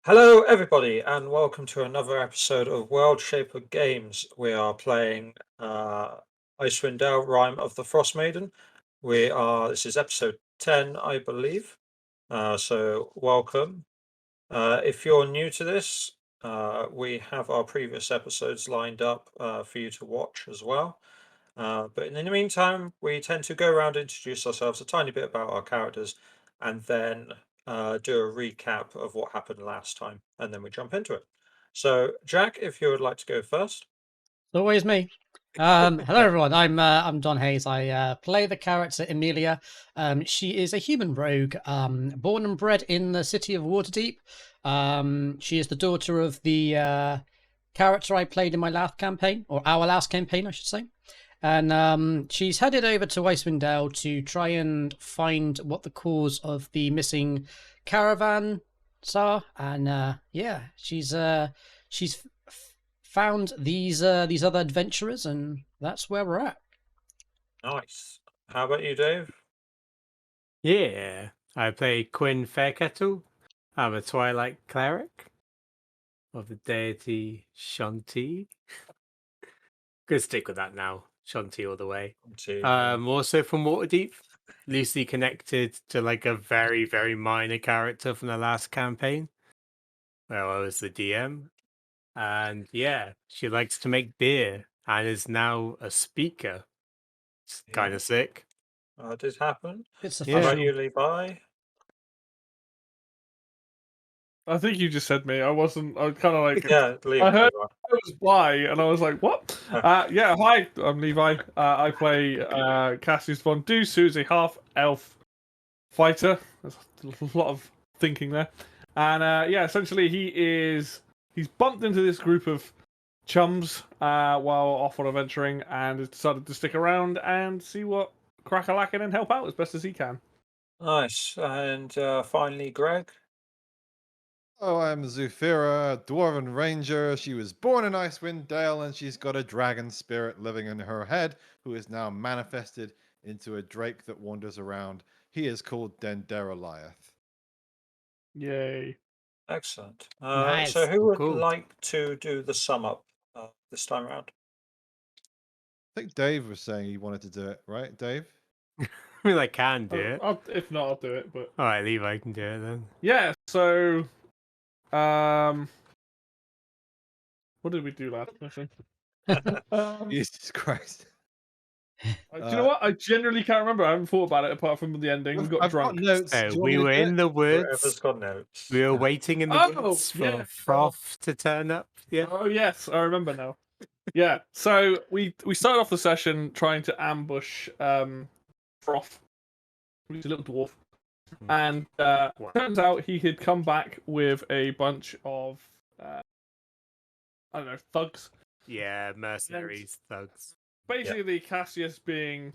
Hello, everybody, and welcome to another episode of Worldshaper Games. We are playing Icewind Dale, Rime of the Frostmaiden. This is episode 10, I believe. So welcome. If you're new to this, we have our previous episodes lined up for you to watch as well. But in the meantime, we tend to go around and introduce ourselves a tiny bit about our characters, and then do a recap of what happened last time, and then we jump into it. So, Jack, if you would like to go first. It's always me. Hello everyone. I'm Don Hayes. I play the character Emilia. She is a human rogue, born and bred in the city of Waterdeep. She is the daughter of the character I played in my last campaign, or our last campaign, I should say. And she's headed over to Icewind Dale to try and find what the cause of the missing caravan are. And yeah, she's found these other adventurers, and that's where we're at. Nice. How about you, Dave? Yeah, I play Quinn Fairkettle. I'm a Twilight cleric of the deity Shanti. Gonna stick with that now, Shanti all the way. Also from Waterdeep, loosely connected to like a very, very minor character from the last campaign, where I was the DM. And yeah, she likes to make beer and is now a speaker. It's kind of sick. It did happen. It's How about you, Levi? I think you just said me. I wasn't. I was kind of like. Yeah, Levi. I heard it was by, and I was like, "What?" Yeah, hi. I'm Levi. I play Cassius von Deuce, who's a half-elf fighter. There's a lot of thinking there, and yeah, essentially he's bumped into this group of chums while off on adventuring, and has decided to stick around and see what crack-a-lackin' and help out as best as he can. Nice. And finally, Greg. Oh, I'm Zufira, Dwarven Ranger. She was born in Icewind Dale, and she's got a dragon spirit living in her head, who is now manifested into a drake that wanders around. He is called Denderaliath. Yay. Excellent. Nice. So who would Cool. like to do the sum up this time around? I think Dave was saying he wanted to do it, right, Dave? I mean, I can do it. If not, I'll do it. But All right, Levi can do it then. yeah. So, what did we do last mission? Jesus Christ. Do you know what? I genuinely can't remember. I haven't thought about it apart from the ending. We got I've drunk. got notes. So Do you want we me to were do in it? the Whoever's woods. got notes. We were waiting in the woods for Froth to turn up. Yeah. Oh yes, I remember now. Yeah. So we started off the session trying to ambush Froth, who's a little dwarf, and turns out he had come back with a bunch of I don't know, thugs. Yeah, mercenaries, thugs. Basically, Cassius, being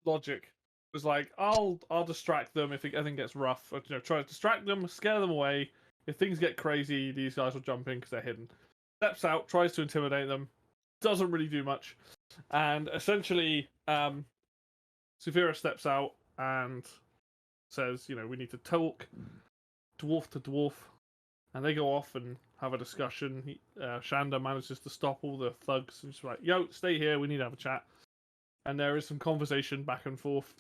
logic, was like, I'll distract them if anything gets rough. Or, try to distract them, scare them away. If things get crazy, these guys will jump in because they're hidden. Steps out, tries to intimidate them, doesn't really do much, and essentially, Severa steps out and says, we need to talk, dwarf to dwarf, and they go off and have a discussion. Shanda manages to stop all the thugs and she's like, yo, stay here, we need to have a chat. And there is some conversation back and forth.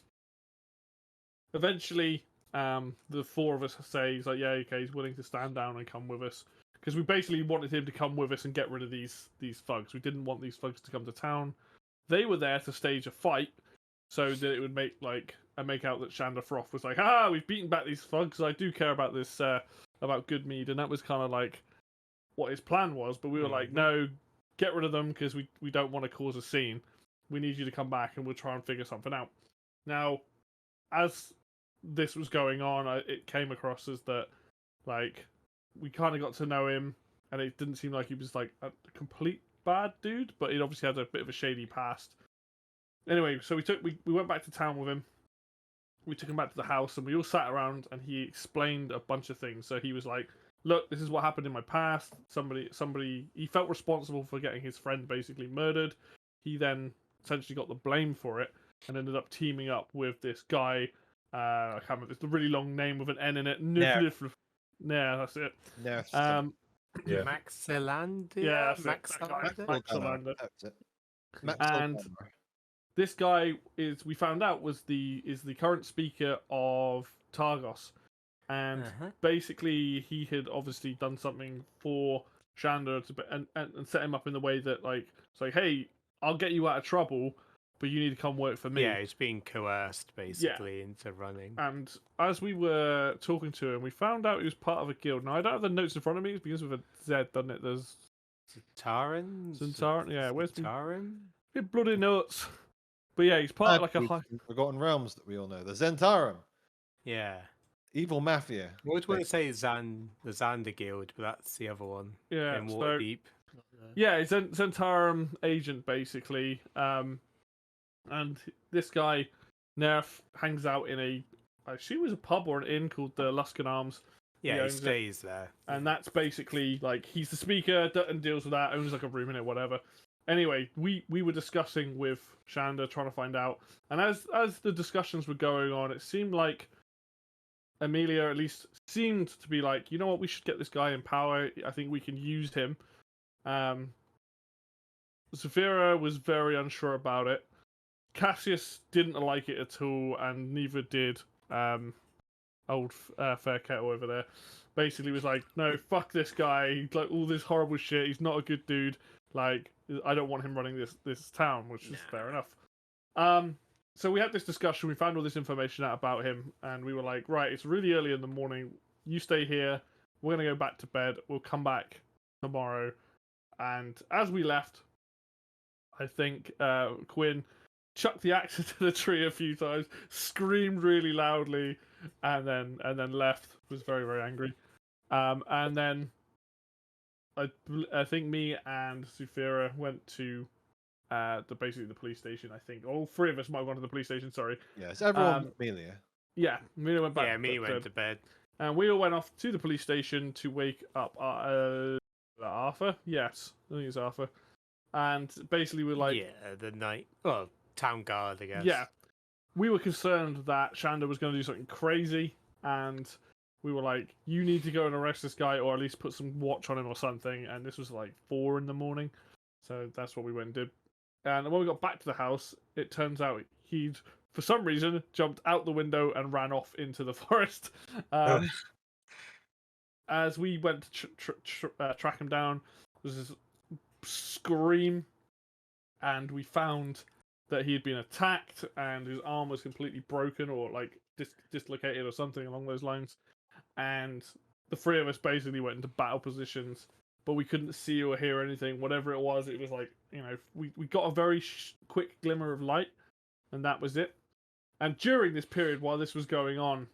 Eventually, the four of us say, he's like, yeah, okay, he's willing to stand down and come with us. Because we basically wanted him to come with us and get rid of these thugs. We didn't want these thugs to come to town. They were there to stage a fight, so that it would make out that Shanda Froth was like, we've beaten back these thugs. I do care about this, about Goodmead, and that was kind of like what his plan was. But we were like, no, get rid of them because we don't want to cause a scene. We need you to come back and we'll try and figure something out. Now, as this was going on, it came across as that, like, we kind of got to know him, and it didn't seem like he was like a complete bad dude, but he obviously had a bit of a shady past. Anyway, so we went back to town with him. We took him back to the house, and we all sat around, and he explained a bunch of things. So he was like, look, this is what happened in my past. Somebody, he felt responsible for getting his friend basically murdered. He then essentially got the blame for it, and ended up teaming up with this guy. I can't remember. It's the really long name with an N in it. Yeah, that's it. Nerf's Yeah. Maxilandia? Yeah, that's it, that guy. Maxilander? Maxalander. That's it. And this guy we found out is the current speaker of Targos, and basically he had obviously done something for Shander and set him up in the way that it's like, hey, I'll get you out of trouble, but you need to come work for me. Yeah, he's being coerced basically into running. And as we were talking to him, we found out he was part of a guild. Now I don't have the notes in front of me. It begins with a Z, doesn't it? There's Zentaran? yeah. Where's the Zentaran? bloody notes? But yeah, he's part of like a high. Forgotten Realms that we all know. The Zentarum. Yeah. Evil Mafia. I always want to say the Xander Guild, but that's the other one. Yeah, In Waterdeep. Yeah, he's a Zentarum agent basically. And this guy, Nerf, hangs out in I assume it was a pub or an inn called the Luskan Arms. Yeah, he stays there. And that's basically he's the speaker and deals with that, owns like a room in it, whatever. Anyway, we were discussing with Shander, trying to find out, and as the discussions were going on, it seemed like Amelia at least seemed to be like, you know what, we should get this guy in power. I think we can use him. Zafira was very unsure about it. Cassius didn't like it at all, and neither did old Fair Kettle over there. Basically was like, no, fuck this guy. He's like all this horrible shit. He's not a good dude. Like, I don't want him running this town, which is fair enough. So we had this discussion. We found all this information out about him, and we were like, right, it's really early in the morning. You stay here. We're gonna go back to bed. We'll come back tomorrow. And as we left, I think Quinn chucked the axe into the tree a few times, screamed really loudly, and then left. Was very, very angry. And then I think me and Zafira went to basically the police station. I think all three of us might have gone to the police station. Sorry. Yes, everyone but Amelia. Yeah, Amelia went back. Yeah, me went to bed. And we all went off to the police station to wake up Arthur. Yes, I think it's Arthur. And basically we're like, the night. Well, town guard, I guess. Yeah, we were concerned that Shander was going to do something crazy, and we were like, you need to go and arrest this guy, or at least put some watch on him or something. And this was like 4 a.m, so that's what we went and did. And when we got back to the house, it turns out he'd, for some reason, jumped out the window and ran off into the forest. As we went to track him down, there was this scream, and we found that he had been attacked and his arm was completely broken or like dislocated or something along those lines. And the 3 of us basically went into battle positions, but we couldn't see or hear anything. Whatever it was like, we got a very quick glimmer of light, and that was it. And during this period, while this was going on,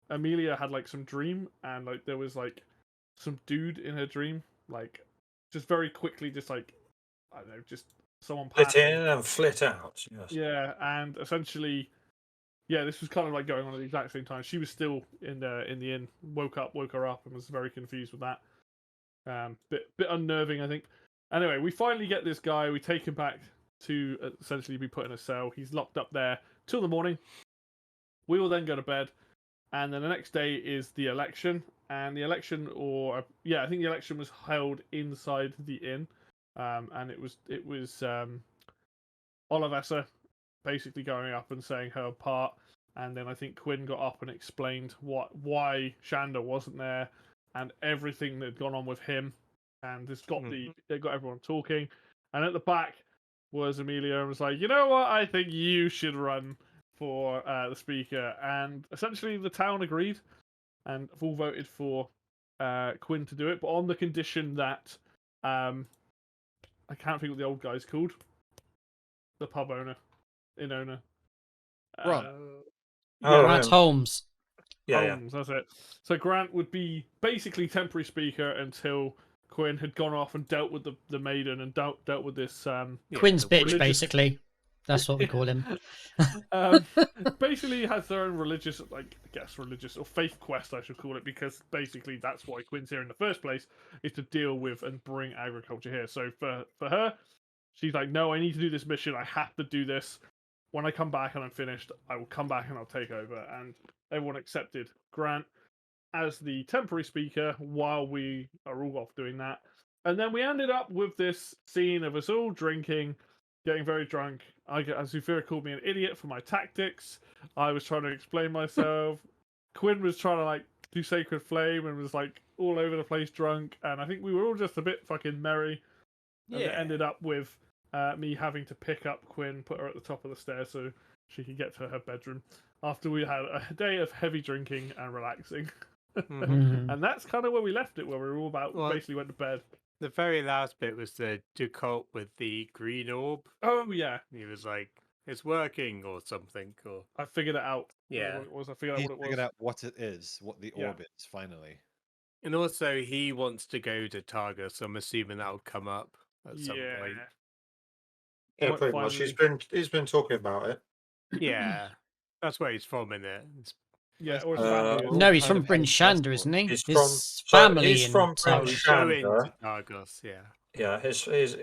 Amelia had like some dream, and like there was like some dude in her dream, like just very quickly, just like, I don't know, just someone Flit passing. in and flit out. Yes. Yeah, and essentially, yeah, this was kind of like going on at the exact same time. She was still in the inn, woke her up, and was very confused with that. Bit unnerving, I think. Anyway, we finally get this guy. We take him back to essentially be put in a cell. He's locked up there till the morning. We will then go to bed, and then the next day is the election. And the election, I think the election was held inside the inn, and it was Olivessa basically going up and saying her part, and then I think Quinn got up and explained why Shander wasn't there and everything that had gone on with him, and this got it got everyone talking. And at the back was Amelia and was like, you know what, I think you should run for the speaker. And essentially the town agreed and all voted for Quinn to do it, but on the condition that I can't think what the old guy's called, the pub owner, inn owner. Grant. Grant Holmes. Holmes, that's it. So Grant would be basically temporary speaker until Quinn had gone off and dealt with the maiden and dealt with this Quinn's bitch, religious... basically. That's what we call him. Basically has their own religious, religious or faith quest, I should call it, because basically that's why Quinn's here in the first place, is to deal with and bring agriculture here. So for her, she's like, no, I need to do this mission. I have to do this. When I come back and I'm finished, I will come back and I'll take over. And everyone accepted Grant. as the temporary speaker while we are all off doing that. And then we ended up with this scene of us all drinking, getting very drunk. Zufira called me an idiot for my tactics. I was trying to explain myself. Quinn was trying to like do Sacred Flame and was like all over the place drunk. And I think we were all just a bit fucking merry. And it ended up with me having to pick up Quinn, put her at the top of the stairs so she could get to her bedroom after we had a day of heavy drinking and relaxing. Mhm. And that's kind of where we left it, where we were all about Well, basically went to bed. The very last bit was the Ducolt with the green orb. Oh yeah, He was like, "It's working" or something, or I figured it out. yeah. What it was. I figured out He what it was. figured out what it is, what the Yeah. orb is, finally. And also, he wants to go to Targa, so I'm assuming that'll come up at some point. Yeah, Might pretty much. He's been talking about it. Yeah, that's where he's from, isn't it? Yeah, Most or his people family. are is. all No, he's kind from of heading Bryn Shander, westward. isn't he? He's His from- family he's in from Oh, Bryn he's Targa. going Shander. to Targos, yeah. Yeah,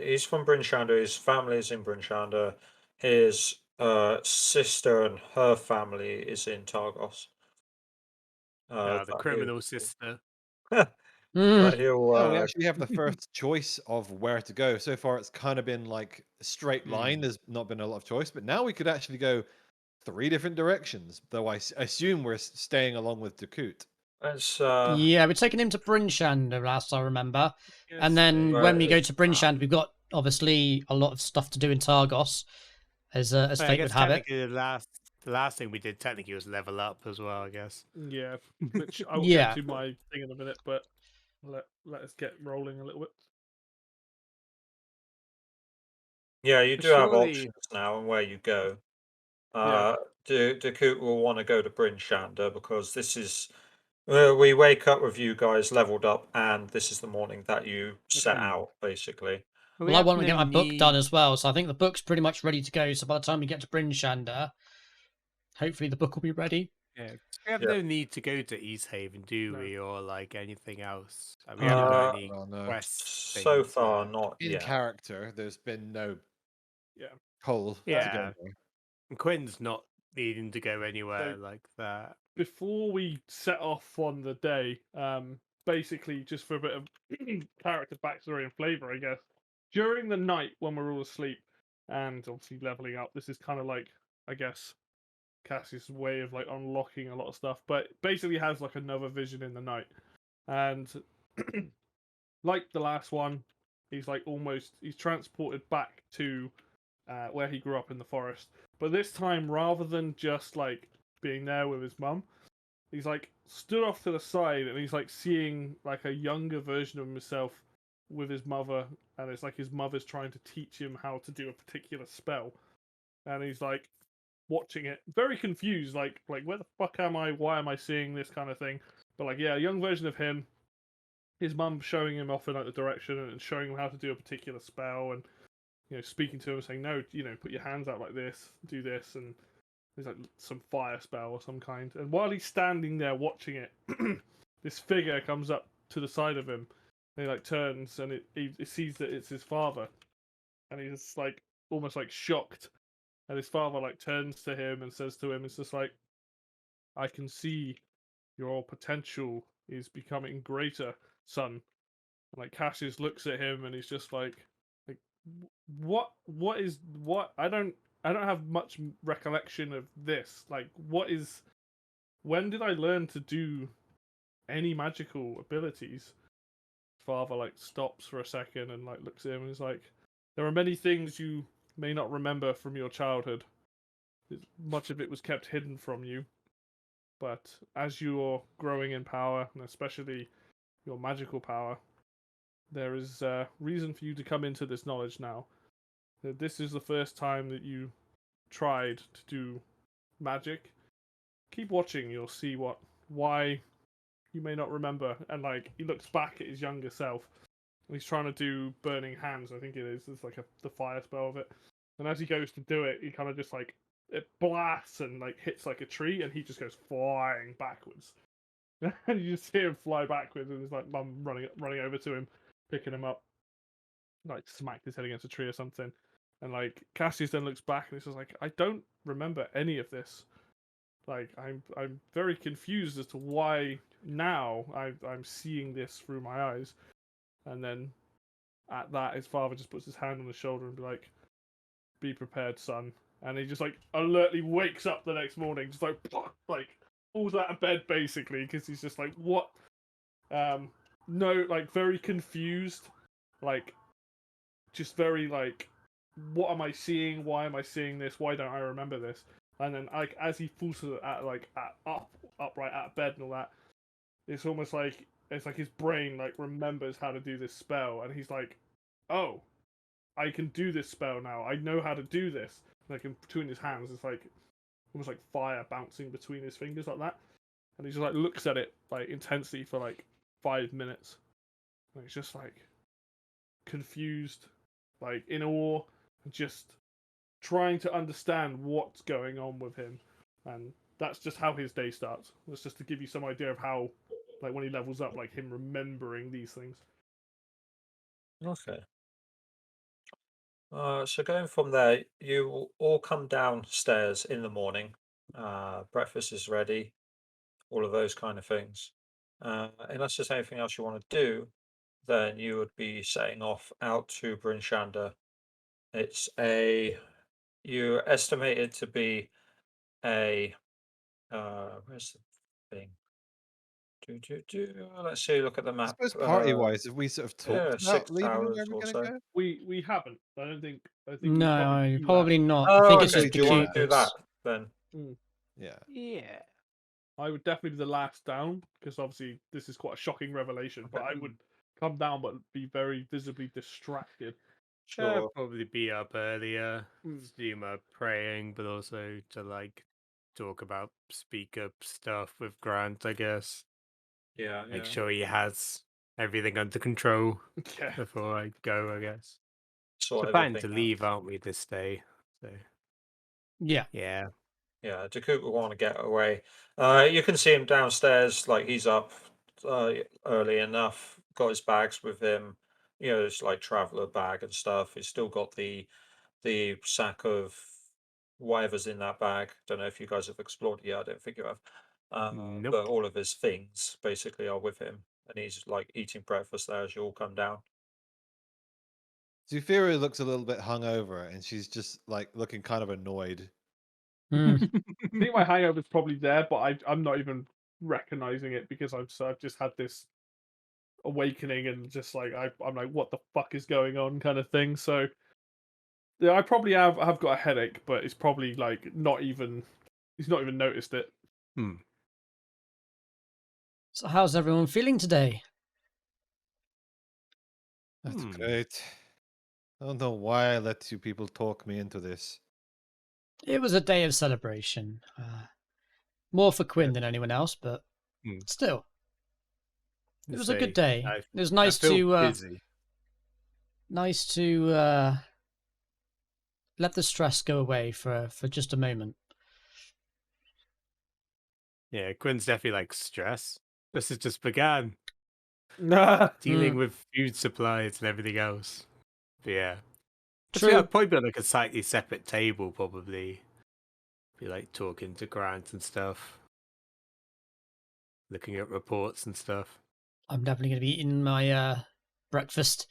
he's from Bryn Shander. His family is in Bryn Shander. His sister and her family is in Targos. The But criminal sister. but he'll Oh, we actually have the first choice of where to go. So far, it's kind of been like a straight line. There's not been a lot of choice, but now we could actually go 3 different directions. Though I assume we're staying along with Dakut. it's Yeah, we're taking him to Bryn Shander, last I remember. And then Right, when we go it's- to Bryn Shander, we've got obviously a lot of stuff to do in Targos, as I fate guess would have it. technically the last thing we did technically was level up as well, I guess. Yeah, which I will Yeah. get to my thing in a minute, but let us get rolling a little bit. yeah, you But do have surely- options now and where you go. Yeah. Dakut will want to go to Bryn Shander because this is we wake up with you guys leveled up, and this is the morning that you set Okay. out, basically. We Well, I have want to no get my book done need- as well, so I think the book's pretty much ready to go. So by the time we get to Bryn Shander, hopefully the book will be ready. Yeah, 'cause we have Yeah. no need to go to East Haven, do No. we, or like anything else? We haven't got any Well, no. quests. So things, far, not In yet. character, there's been no Yeah. pull to Yeah. go there. And Quinn's not needing to go anywhere like that. Before we set off on the day, basically just for a bit of character backstory and flavor, I guess. During the night when we're all asleep and obviously leveling up, this is kind of like, I guess, Cassie's way of like unlocking a lot of stuff, but basically has like another vision in the night. And like the last one, he's transported back to where he grew up in the forest. But this time, rather than just like being there with his mum, he's like stood off to the side and he's like seeing like a younger version of himself with his mother, and it's like his mother's trying to teach him how to do a particular spell, and he's like watching it, very confused, like where the fuck am I? Why am I seeing this kind of thing? But like, yeah, a young version of him, his mum showing him off in like the direction and showing him how to do a particular spell, and speaking to him, saying, no, put your hands out like this, do this, and there's like some fire spell or some kind. And while he's standing there watching it, this figure comes up to the side of him, and he like turns, and he sees that it's his father, and he's like almost like shocked. And his father like turns to him and says to him, "It's just like, I can see your potential is becoming greater, son." And like Cassius looks at him and he's just like what is what? I don't have much recollection of this. Like, when did I learn to do any magical abilities? Father like stops for a second and like looks at him and is like, there are many things you may not remember from your childhood. Much of it was kept hidden from you. But as you're growing in power, and especially your magical power, there is reason for you to come into this knowledge now. That this is the first time that you tried to do magic. Keep watching, you'll see why you may not remember. And like, he looks back at his younger self, and he's trying to do Burning Hands, I think it is. It's like the fire spell of it. And as he goes to do it, he kind of just like, it blasts and like hits like a tree, and he just goes flying backwards. And you just hear him fly backwards, and his like mum running over to him, picking him up, like smacked his head against a tree or something. And like Cassius then looks back and he's just like, I don't remember any of this. Like I'm very confused as to why now I'm seeing this through my eyes, and then at that his father just puts his hand on his shoulder and be like, "Be prepared, son." And he just like alertly wakes up the next morning, just like falls out of bed basically because he's just like, "What?" No, like very confused, like just very like, "What am I seeing? Why am I seeing this? Why don't I remember this?" And then like as he falls upright out of bed and all that, it's almost like it's like his brain like remembers how to do this spell, and he's like, "Oh, I can do this spell now. I know how to do this." Like in between his hands, it's like almost like fire bouncing between his fingers like that, and he just like looks at it like intensely for like 5 minutes, and it's just like confused, like in awe, and just trying to understand what's going on with him, and that's just how his day starts. That's just to give you some idea of how, like when he levels up, like him remembering these things. Okay. So going from there, you will all come downstairs in the morning. Breakfast is ready, all of those kind of things. Unless there's anything else you want to do, then you would be setting off out to Bryn Shander. It's you estimate it to be a, where's the thing? Let's see, look at the I map. suppose party-wise, have we sort of Yeah, talked about 6 leaving and hours where we're or gonna so. go? We haven't. I don't think. I think we No, do probably not. I Oh, think it's okay. just Do the you want to do that Cupid's. then? that. Yeah. Yeah. I would definitely be the last down because obviously this is quite a shocking revelation. But I would come down, but be very visibly distracted. Sure. Probably be up earlier, Mm. do my praying, but also to like talk about speak up stuff with Grant, I guess. Yeah, Make yeah. sure he has everything under control Yeah. before I go, I guess. Sort We're planning to everything out. leave, aren't we, this day? So Yeah. yeah. Yeah, Dakuk will want to get away. You can see him downstairs, like he's up early enough, got his bags with him, it's like traveler bag and stuff. He's still got the sack of whatever's in that bag. Don't know if you guys have explored it yet. I don't think you have. Nope. But all of his things basically are with him, and he's like eating breakfast there as you all come down. Zufira looks a little bit hungover, and she's just like looking kind of annoyed. Mm. I think my hangover's probably there, but I'm not even recognizing it because I've just had this awakening and just like I'm like, what the fuck is going on kind of thing. So yeah, I probably have got a headache, but it's probably like not even he's not even noticed it. Hmm. So how's everyone feeling today? That's great. I don't know why I let you people talk me into this. It was a day of celebration. More for Quinn than anyone else, but Hmm. still, it was a good Say, day. I It was I feel busy. nice to let the stress go away for just a moment. Yeah, Quinn's definitely like stress. This has just began. Nah. Dealing with food supplies and everything else. But yeah. True. I'd probably be on like a slightly separate table, probably. Be like talking to Grant and stuff. Looking at reports and stuff. I'm definitely going to be eating my breakfast.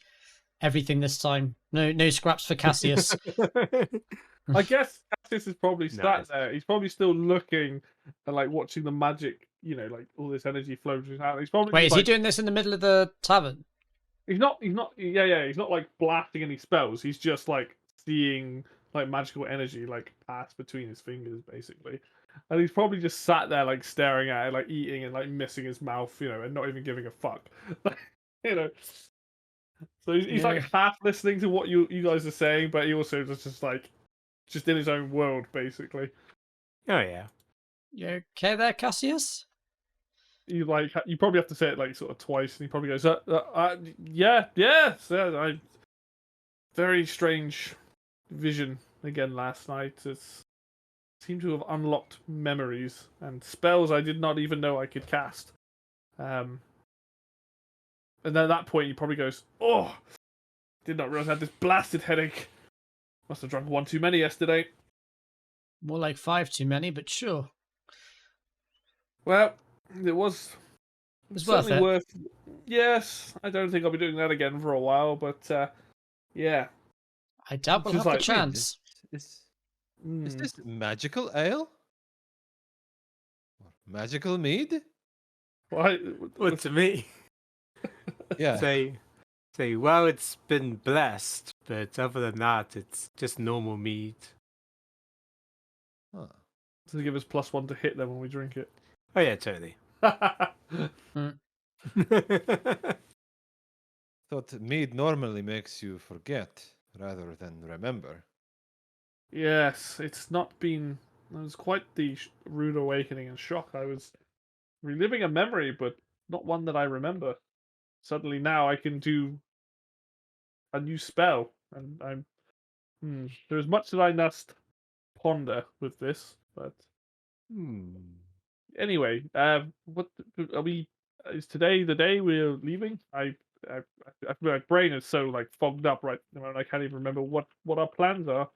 Everything this time. No scraps for Cassius. I guess Cassius is probably sat Nice. there. He's probably still looking and like watching the magic, like all this energy flow through his hand. He's probably Wait, just, is he doing this in the middle of the tavern? He's not. Yeah. He's not like blasting any spells. He's just like seeing like magical energy like pass between his fingers, basically. And he's probably just sat there like staring at it, like eating and like missing his mouth, and not even giving a fuck. you know. So he's like half listening to what you guys are saying, but he also just like just in his own world, basically. Oh yeah. You okay there, Cassius? You probably have to say it like sort of twice, and he probably goes, yeah, I very strange vision again last night. It seemed to have unlocked memories and spells I did not even know I could cast. And then at that point, he probably goes, "Oh, did not realize I had this blasted headache. Must have drunk one too many yesterday." More like 5 too many, but sure. Well, it was was worth certainly it. worth. Yes, I don't think I'll be doing that again for a while, but yeah. I doubt we'll Just have the like, Wait, chance. is mm, this magical ale? Magical mead? why? What to me? Yeah. Say, well, it's been blessed, but other than that, it's just normal mead. Huh. To give us +1 to hit them when we drink it. Oh yeah, totally. Thought mead normally makes you forget rather than remember. Yes, it's not been. It was quite the rude awakening and shock. I was reliving a memory, but not one that I remember. Suddenly now I can do a new spell, and I'm. There's much that I must ponder with this, but anyway, what are we? Is today the day we're leaving? My brain is so like fogged up right now, and I can't even remember what our plans are.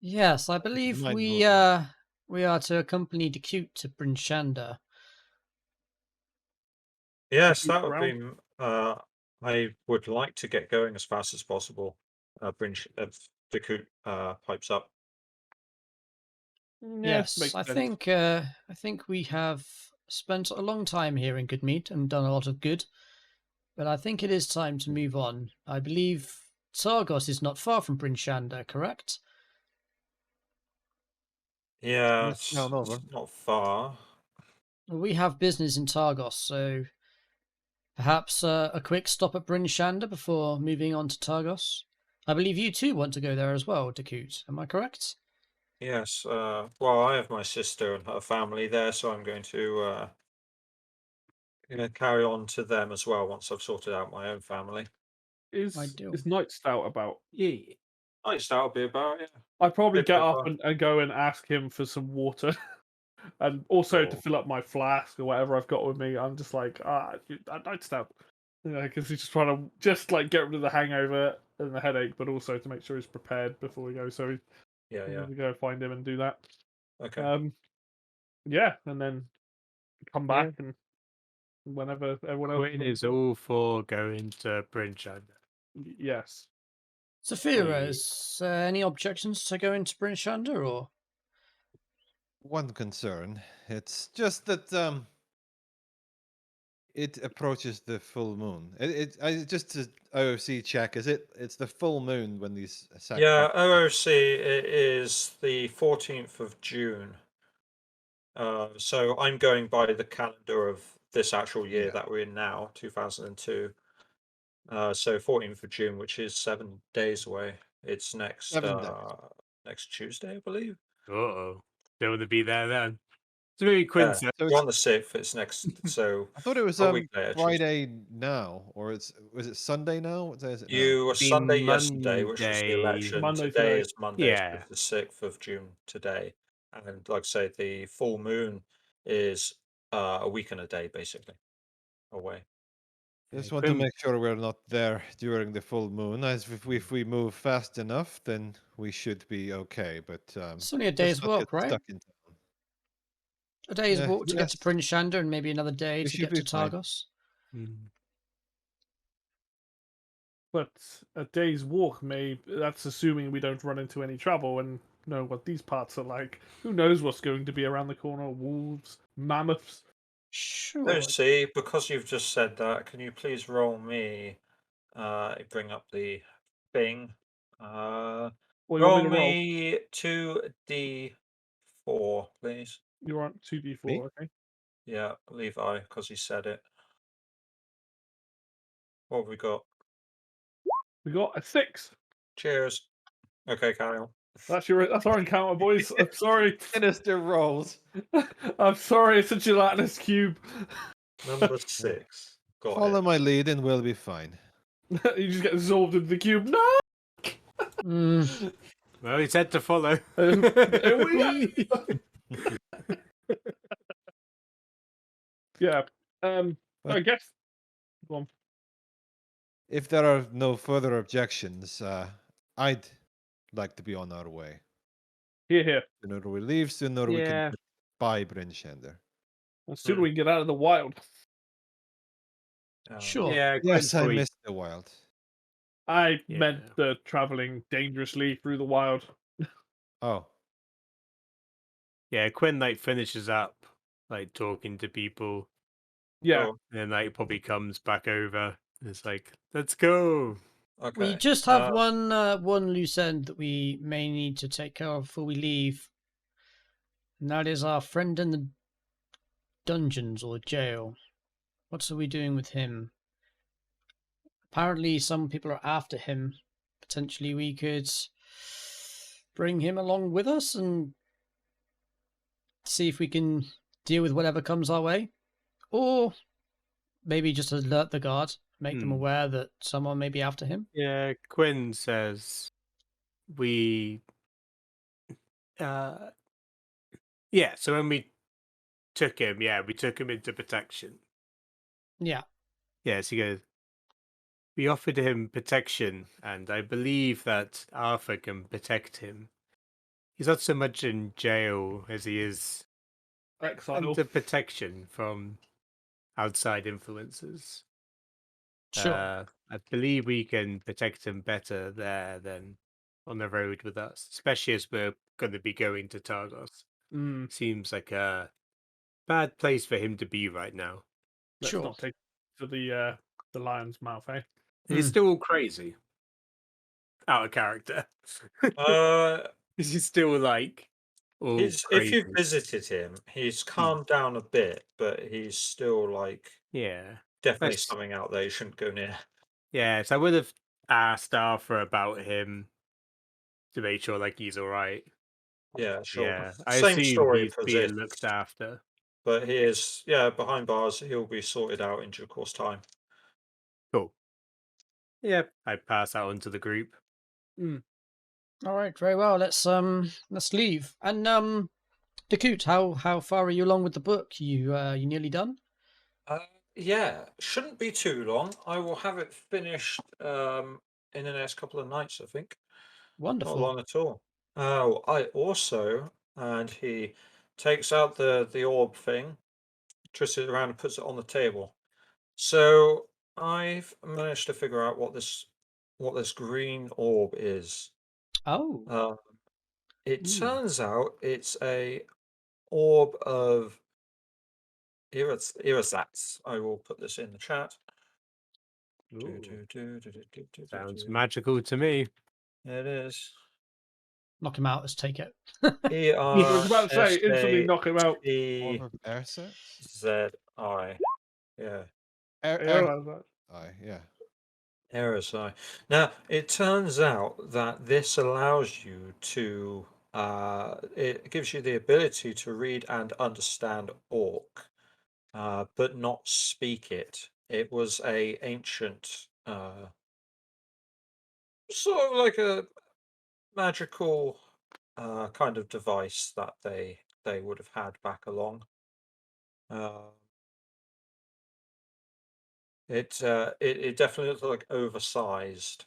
Yes, I believe Mine we will- we are to accompany Decute to Bryn Shander. Yes, Keep that would around. be. I would like to get going as fast as possible. If Dakut pipes up. Yes, Makes I sense. think we have spent a long time here in Goodmead and done a lot of good, but I think it is time to move on. I believe Targos is not far from Bryn Shander, correct? Yeah, Next town it's over. not far. Well, we have business in Targos, so perhaps a quick stop at Bryn Shander before moving on to Targos. I believe you too want to go there as well, Decute. Am I correct? Yes. Well, I have my sister and her family there, so I'm going to carry on to them as well once I've sorted out my own family. I Is do. Night Stout about? Yeah. Nice, that'll be about, yeah. I'd probably Bit get of up and go and ask him for some water, and also to Oh. fill up my flask or whatever I've got with me. I'm just like, Night Stout, because he's just trying to just like get rid of the hangover and the headache, but also to make sure he's prepared before we go. So Yeah, yeah. we go find him and do that. Okay. Yeah, and then come Yeah. back and whenever everyone else. Quinn is all for going to Bryn Shander. Yes. Saphira, Yeah. is any objections to going to Bryn Shander, or? One concern. It's just that it approaches the full moon. Just to OOC check, it's the full moon when these Yeah, sacrifices. OOC it is the 14th of June. So I'm going by the calendar of this actual year Yeah. that we're in now, 2002. So 14th of June, which is 7 days away. It's next 7 days. next Tuesday, I believe. Uh-oh. Don't want to be there then. So maybe Quinn Yeah, said, So we're it's, on the 6th. It's next, so I thought it was a week later. Tuesday. Friday now, or was it Sunday now? What day is it now? You were Be Sunday yesterday, which was the Monday. election. Monday Today today. is Monday, so Yeah. it's the 6th of June today. And like I say, the full moon is a week and a day, basically, away. Just Yeah, want to Quinn- make sure we're not there during the full moon. As if we move fast enough, then we should be okay. But It's only a let's day's not get walk, right? stuck in town. A day's Yeah, walk to get to yes. Bryn Shander and maybe another day We to should get to be fine. Targos. But a day's walk that's assuming we don't run into any trouble and know what these parts are like. Who knows what's going to be around the corner? Wolves, mammoths. Sure. See, because you've just said that, can you please roll me? Bring up the thing. Well, you want me Roll to roll? me 2d4, please. You're on 2d4, Me? okay? Yeah, Levi, because he said it. What have we got? We got a 6. Cheers. Okay, carry on. That's our encounter, boys. I'm sorry. Sinister rolls. I'm sorry. It's a gelatinous cube. Number 6. Got Follow it. my lead, and we'll be fine. You just get dissolved into the cube. No. Mm, Well, he said to follow. Here we go. Yeah. I But- guess. Go on. If there are no further objections, I'd like to be on our way. Here. Sooner we leave, sooner we Yeah. can buy Bryn Shander. The sooner we can get out of the wild. Sure. Yeah, Yes, I probably- missed the wild. I Yeah. meant the traveling dangerously through the wild. Oh, Yeah, Quinn like finishes up like talking to people, Yeah. Sure. and then like probably comes back over. And it's like, let's go. Okay. We just have one loose end that we may need to take care of before we leave. And that is our friend in the dungeons or jail. What are we doing with him? Apparently, some people are after him. Potentially, we could bring him along with us and see if we can deal with whatever comes our way. Or maybe just alert the guard, make them Hmm. aware that someone may be after him. Yeah, Quinn says we yeah, so when we took him, we took him into protection. Yeah. Yes, he goes, we offered him protection, and I believe that Arthur can protect him. He's not so much in jail as he is Exile. under protection from outside influences. Sure. I believe we can protect him better there than on the road with us, especially as we're going to be going to Targos. Mm, Seems like a bad place for him to be right now. let's Sure. not take to the lion's mouth, eh? He's Hmm. still all crazy. Out of character. Uh, He's still like all if crazy. you visited him, he's calmed down a bit, but he's still like Yeah. definitely Let's- something out there you shouldn't go near. Yes, I would have asked Arthur about him to make sure like he's all right. Yeah, sure. Yeah, I Same assume story he's for being this, looked after. but he is behind bars. He'll be sorted out in due course time. Cool. Yep, I pass out into the group. All right, very well. Let's leave. And Dakut, how far are you along with the book? You nearly done? Yeah, shouldn't be too long. I will have it finished in the next couple of nights, I think. Not Wonderful. long at all. Oh, I also, and he takes out the orb thing, twists it around and puts it on the table. So I've managed to figure out what this green orb is. Oh, It Hmm. turns out it's a orb of Irisats. I will put this in the chat. Ooh, Do. sounds magical to me. It is. knock him out. Let's take it. I was about to say, instantly knock him out. Orb of Ersatz? ERSI. Yeah. Yeah. RSI. Now, it turns out that this allows you to, it gives you the ability to read and understand Orc, but not speak it. It was a ancient, sort of like a magical kind of device that they would have had back along. It definitely looks like oversized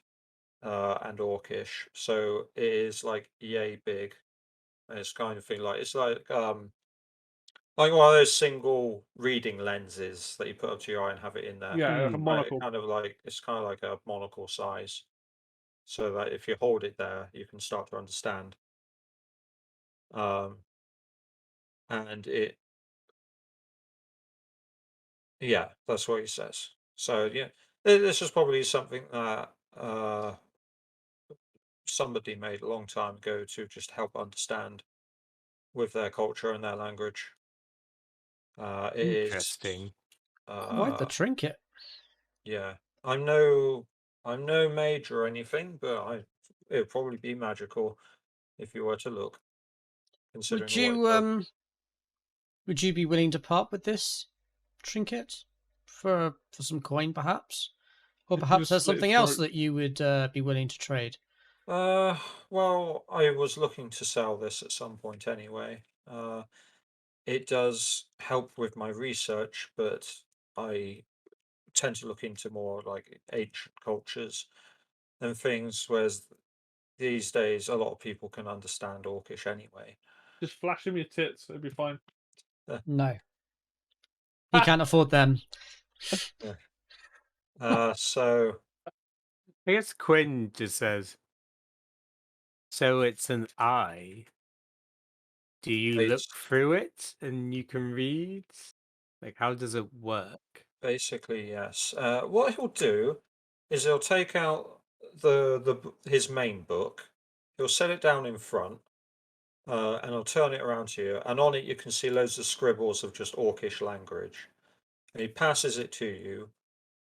and orcish, so it is like yay big. And it's kind of thing like it's like one of those single reading lenses that you put up to your eye and have it in there. Yeah, like a Hmm. monocle. It's kind of like a monocle size, so that if you hold it there, you can start to understand. And that's what he says. So yeah, this is probably something that somebody made a long time ago to just help understand with their culture and their language. It is Interesting. Quite the trinket. yeah. I'm no mage or anything, but it would probably be magical if you were to look. Considering Would what it you does. would you be willing to part with this trinket for some coin, perhaps? Or If you perhaps just there's slit his something else throat. that you would be willing to trade. Well, I was looking to sell this at some point anyway. It does help with my research, but I tend to look into more like ancient cultures and things, whereas these days a lot of people can understand Orcish anyway. Just flash him your tits, it'd be fine. No. He can't afford them. So I guess Quinn just says, so it's an eye. Do you look it's through it and you can read? Like, how does it work? basically yes. What he'll do is he'll take out his main book. He'll set it down in front, and he'll turn it around to you. And on it, you can see loads of scribbles of just Orcish language. And he passes it to you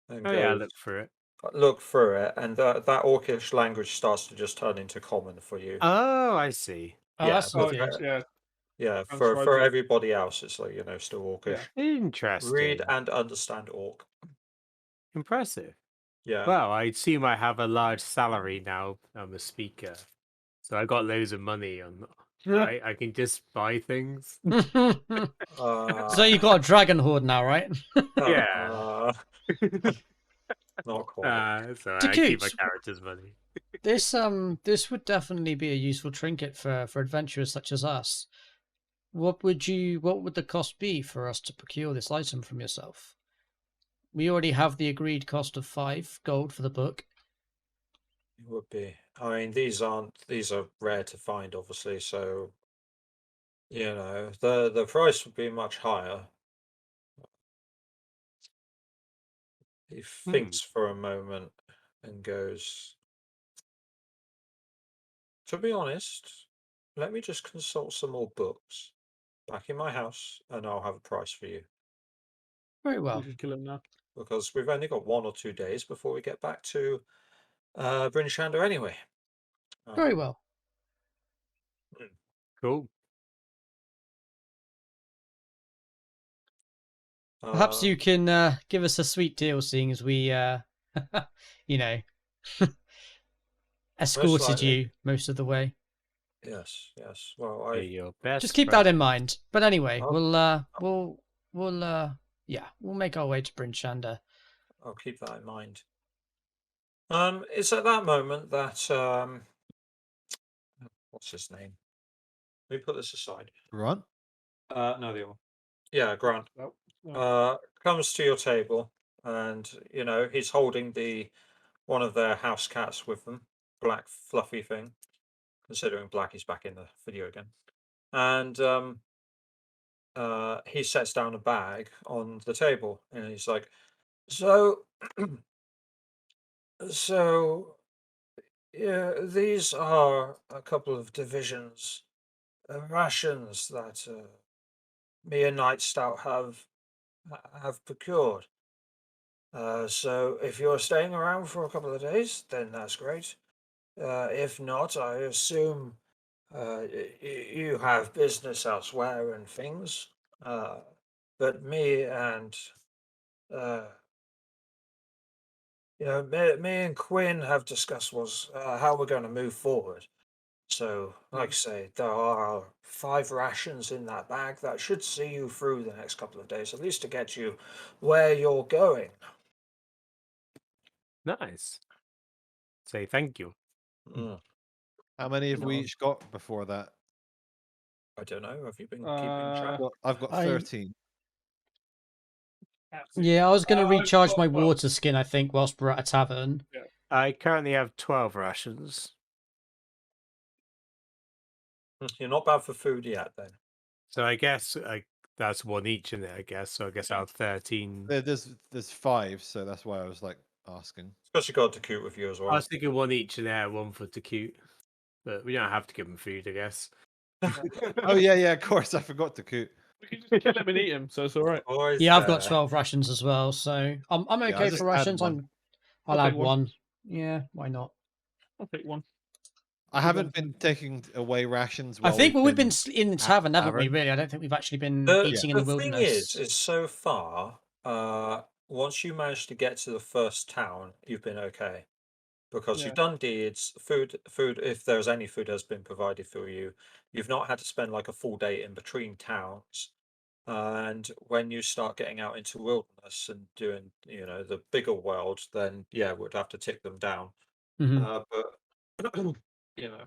and Oh, yeah, I goes, look through it. look through it, and that Orcish language starts to just turn into common for you. Oh, I see. Oh, Yeah, that's but good. Yeah, yeah, transcribes for it. everybody else, it's like still Orcish. Yeah. Interesting. Read and understand Orc. Impressive. Yeah. Well, I assume I have a large salary now. I'm a speaker. So I got loads of money on. I can just buy things. So you've got a dragon horde now, right? Yeah. Not quite. So I keep my Dakoots, character's money. this would definitely be a useful trinket for adventurers such as us. What would the cost be for us to procure this item from yourself? We already have the agreed cost of 5 gold for the book. It would be. I mean, these are rare to find, obviously. So the price would be much higher. He thinks for a moment and goes, to be honest, let me just consult some more books back in my house, and I'll have a price for you. Very We well. should kill him now. Because we've only got 1 or 2 days before we get back to Bryn Shander anyway. Very well. Cool. Perhaps you Um, can give us a sweet deal, seeing as we, you know, escorted likely. you most of the way. Yes. Well, Be your best Just keep that friend. in mind. But anyway, I'll we'll make our way to Bryn Shander. I'll keep that in mind. It's at that moment that what's his name? Let me put this aside. Run. No, the other one. Yeah, Grant. Oh. Comes to your table, and he's holding one of their house cats with them, black fluffy thing. Considering Blackie's back in the video again, and he sets down a bag on the table, and he's like, "So, so, yeah, these are a couple of divisions, rations that me and Night Stout have procured. So if you're staying around for a couple of days, then that's great. If not, I assume you have business elsewhere and things. But me and uh, me and Quinn have discussed how we're going to move forward. So, like I say, there are 5 rations in that bag that should see you through the next couple of days, at least to get you where you're going." Nice. Say thank you. Mm, How many have we No. each got before that? I don't know. Have you been keeping track? I've got I- 13. Yeah, I was going to I've recharge got my 12. water skin, I think, whilst we're at a tavern. I currently have 12 rations. You're not bad for food yet, then. So I guess that's one each in it, I guess. So I guess I have 13. There's 5, so that's why I was like asking. Especially got to cute with you as I well. was thinking one each in there, one for the cute. But we don't have to give them food, I guess. Oh yeah, of course. I forgot to coot. We can just kill him and eat him, so it's all right. Always Yeah, I've got there. 12 rations as well, so I'm Yeah, okay I just for add rations. one. I'll I'll add take one. one. Yeah, why not? I'll take one. I haven't been taking away rations. I While think we've been been in the at tavern, haven't we? tavern. Really, I don't think we've actually been The eating in the the thing wilderness. is so far, once you manage to get to the first town, you've been okay. Because you've Yeah. done deeds, food, if there's any food has been provided for you, you've not had to spend like a full day in between towns. And when you start getting out into wilderness and doing, the bigger world, then yeah, we'd have to tick them down. Mhm. But you know,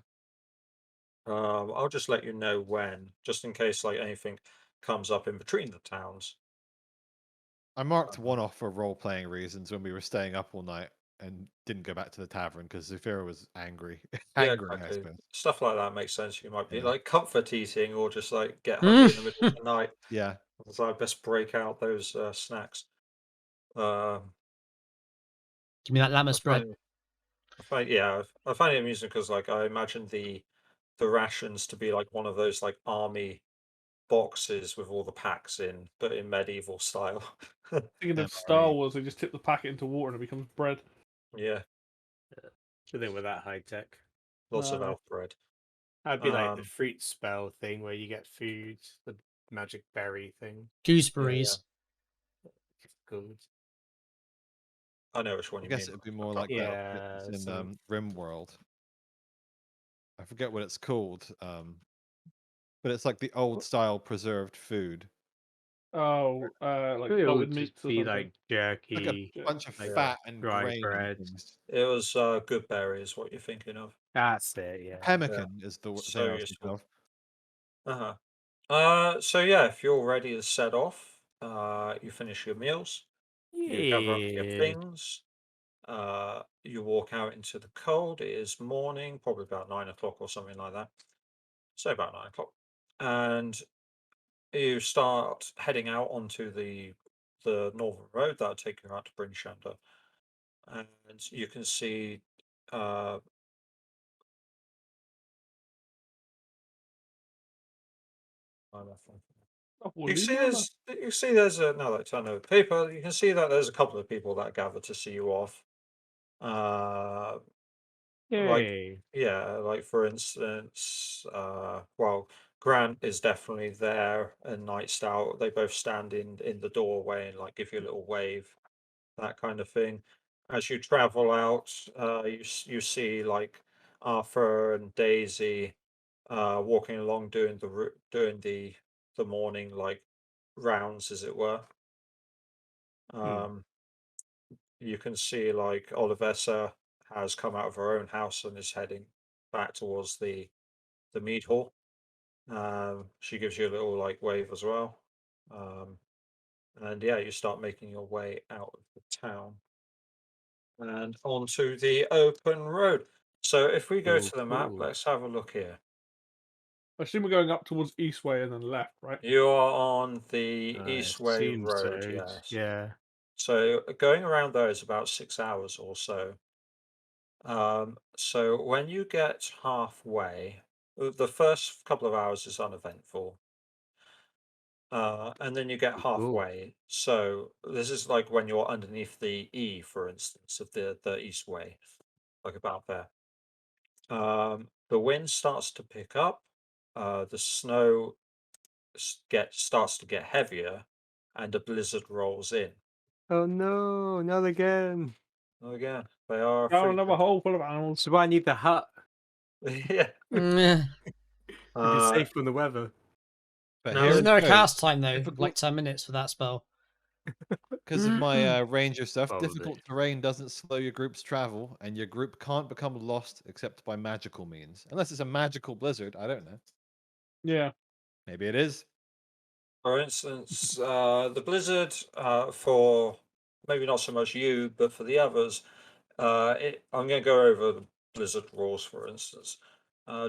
I'll just let you know when, just in case like anything comes up in between the towns. I marked one off for role-playing reasons when we were staying up all night and didn't go back to the tavern because Zafira was angry. Yeah, Angry, I exactly. suppose. Stuff like that makes sense. You might be Yeah. like comfort eating or just like get hungry in the middle of the night. Yeah. So I best break out those snacks. Give me that llama I spread. I find it amusing because like I imagine the rations to be like one of those like army boxes with all the packs in, but in medieval style. Thinking Yeah, of Star right. Wars, they just tip the packet into water and it becomes bread. Yeah, I think we're that high tech. lots of No. elf bread. That'd be like the Um, fruit spell thing where you get food, the magic berry thing. Gooseberries. Good. I know which one I you guess mean. it'd be I more can't like that remember. Yeah, it's in some- RimWorld. I forget what it's called, but it's like the old style preserved food. Oh, like it salted would meats just or be something. like Like a jerky, Yeah. bunch of Yeah. fat and dry grain bread. and things. It was good berry is what you're thinking of. That's it. Yeah. Pemmican is the thing So I was thinking useful. of. So yeah, if you're ready to set off, you finish your meals, you gather up your Yeah. things, you walk out into the cold. It is morning, probably about 9 o'clock or something like that. Say about 9 o'clock, and you start heading out onto the northern road that'll take you out to Bryn Shander, and you can see. Uh, oh, that's fine. You can see there's a now that I turn over the paper, you can see that there's a couple of people that gather to see you off. Uh, like Yay. yeah, like for instance, well, Grant is definitely there and Night Stout. They both stand in the doorway and like give you a little wave, that kind of thing. As you travel out, you see like Arthur and Daisy walking along doing the morning like rounds, as it were. You can see like Olivessa has come out of her own house and is heading back towards the mead hall. She gives you a little like wave as well. And yeah, you start making your way out of the town and onto the open road. So if we go to the map, Cool. let's have a look here. I assume we're going up towards Eastway and then left, right? You are on the I Eastway assume Road, so. yes. Yeah. So going around there is about 6 hours or so. So when you get halfway, the first couple of hours is uneventful. And then you get Cool. halfway. So this is like when you're underneath the E, for instance, of the Eastway, like about there. The wind starts to pick up. The snow starts to get heavier, and a blizzard rolls in. Oh no, not again. Again, they are Down another frequent. hole full of animals. So I need the hut. Yeah. Meh. We can save from the weather. But No, here Isn't it there a goes. cast time though? Difficult- Like 10 minutes for that spell. Because of my ranger stuff, Probably. difficult terrain doesn't slow your group's travel, and your group can't become lost except by magical means. Unless it's a magical blizzard, I don't know. Yeah. Maybe it is. For instance, the blizzard, for maybe not so much you, but for the others, I'm going to go over the blizzard rules, for instance,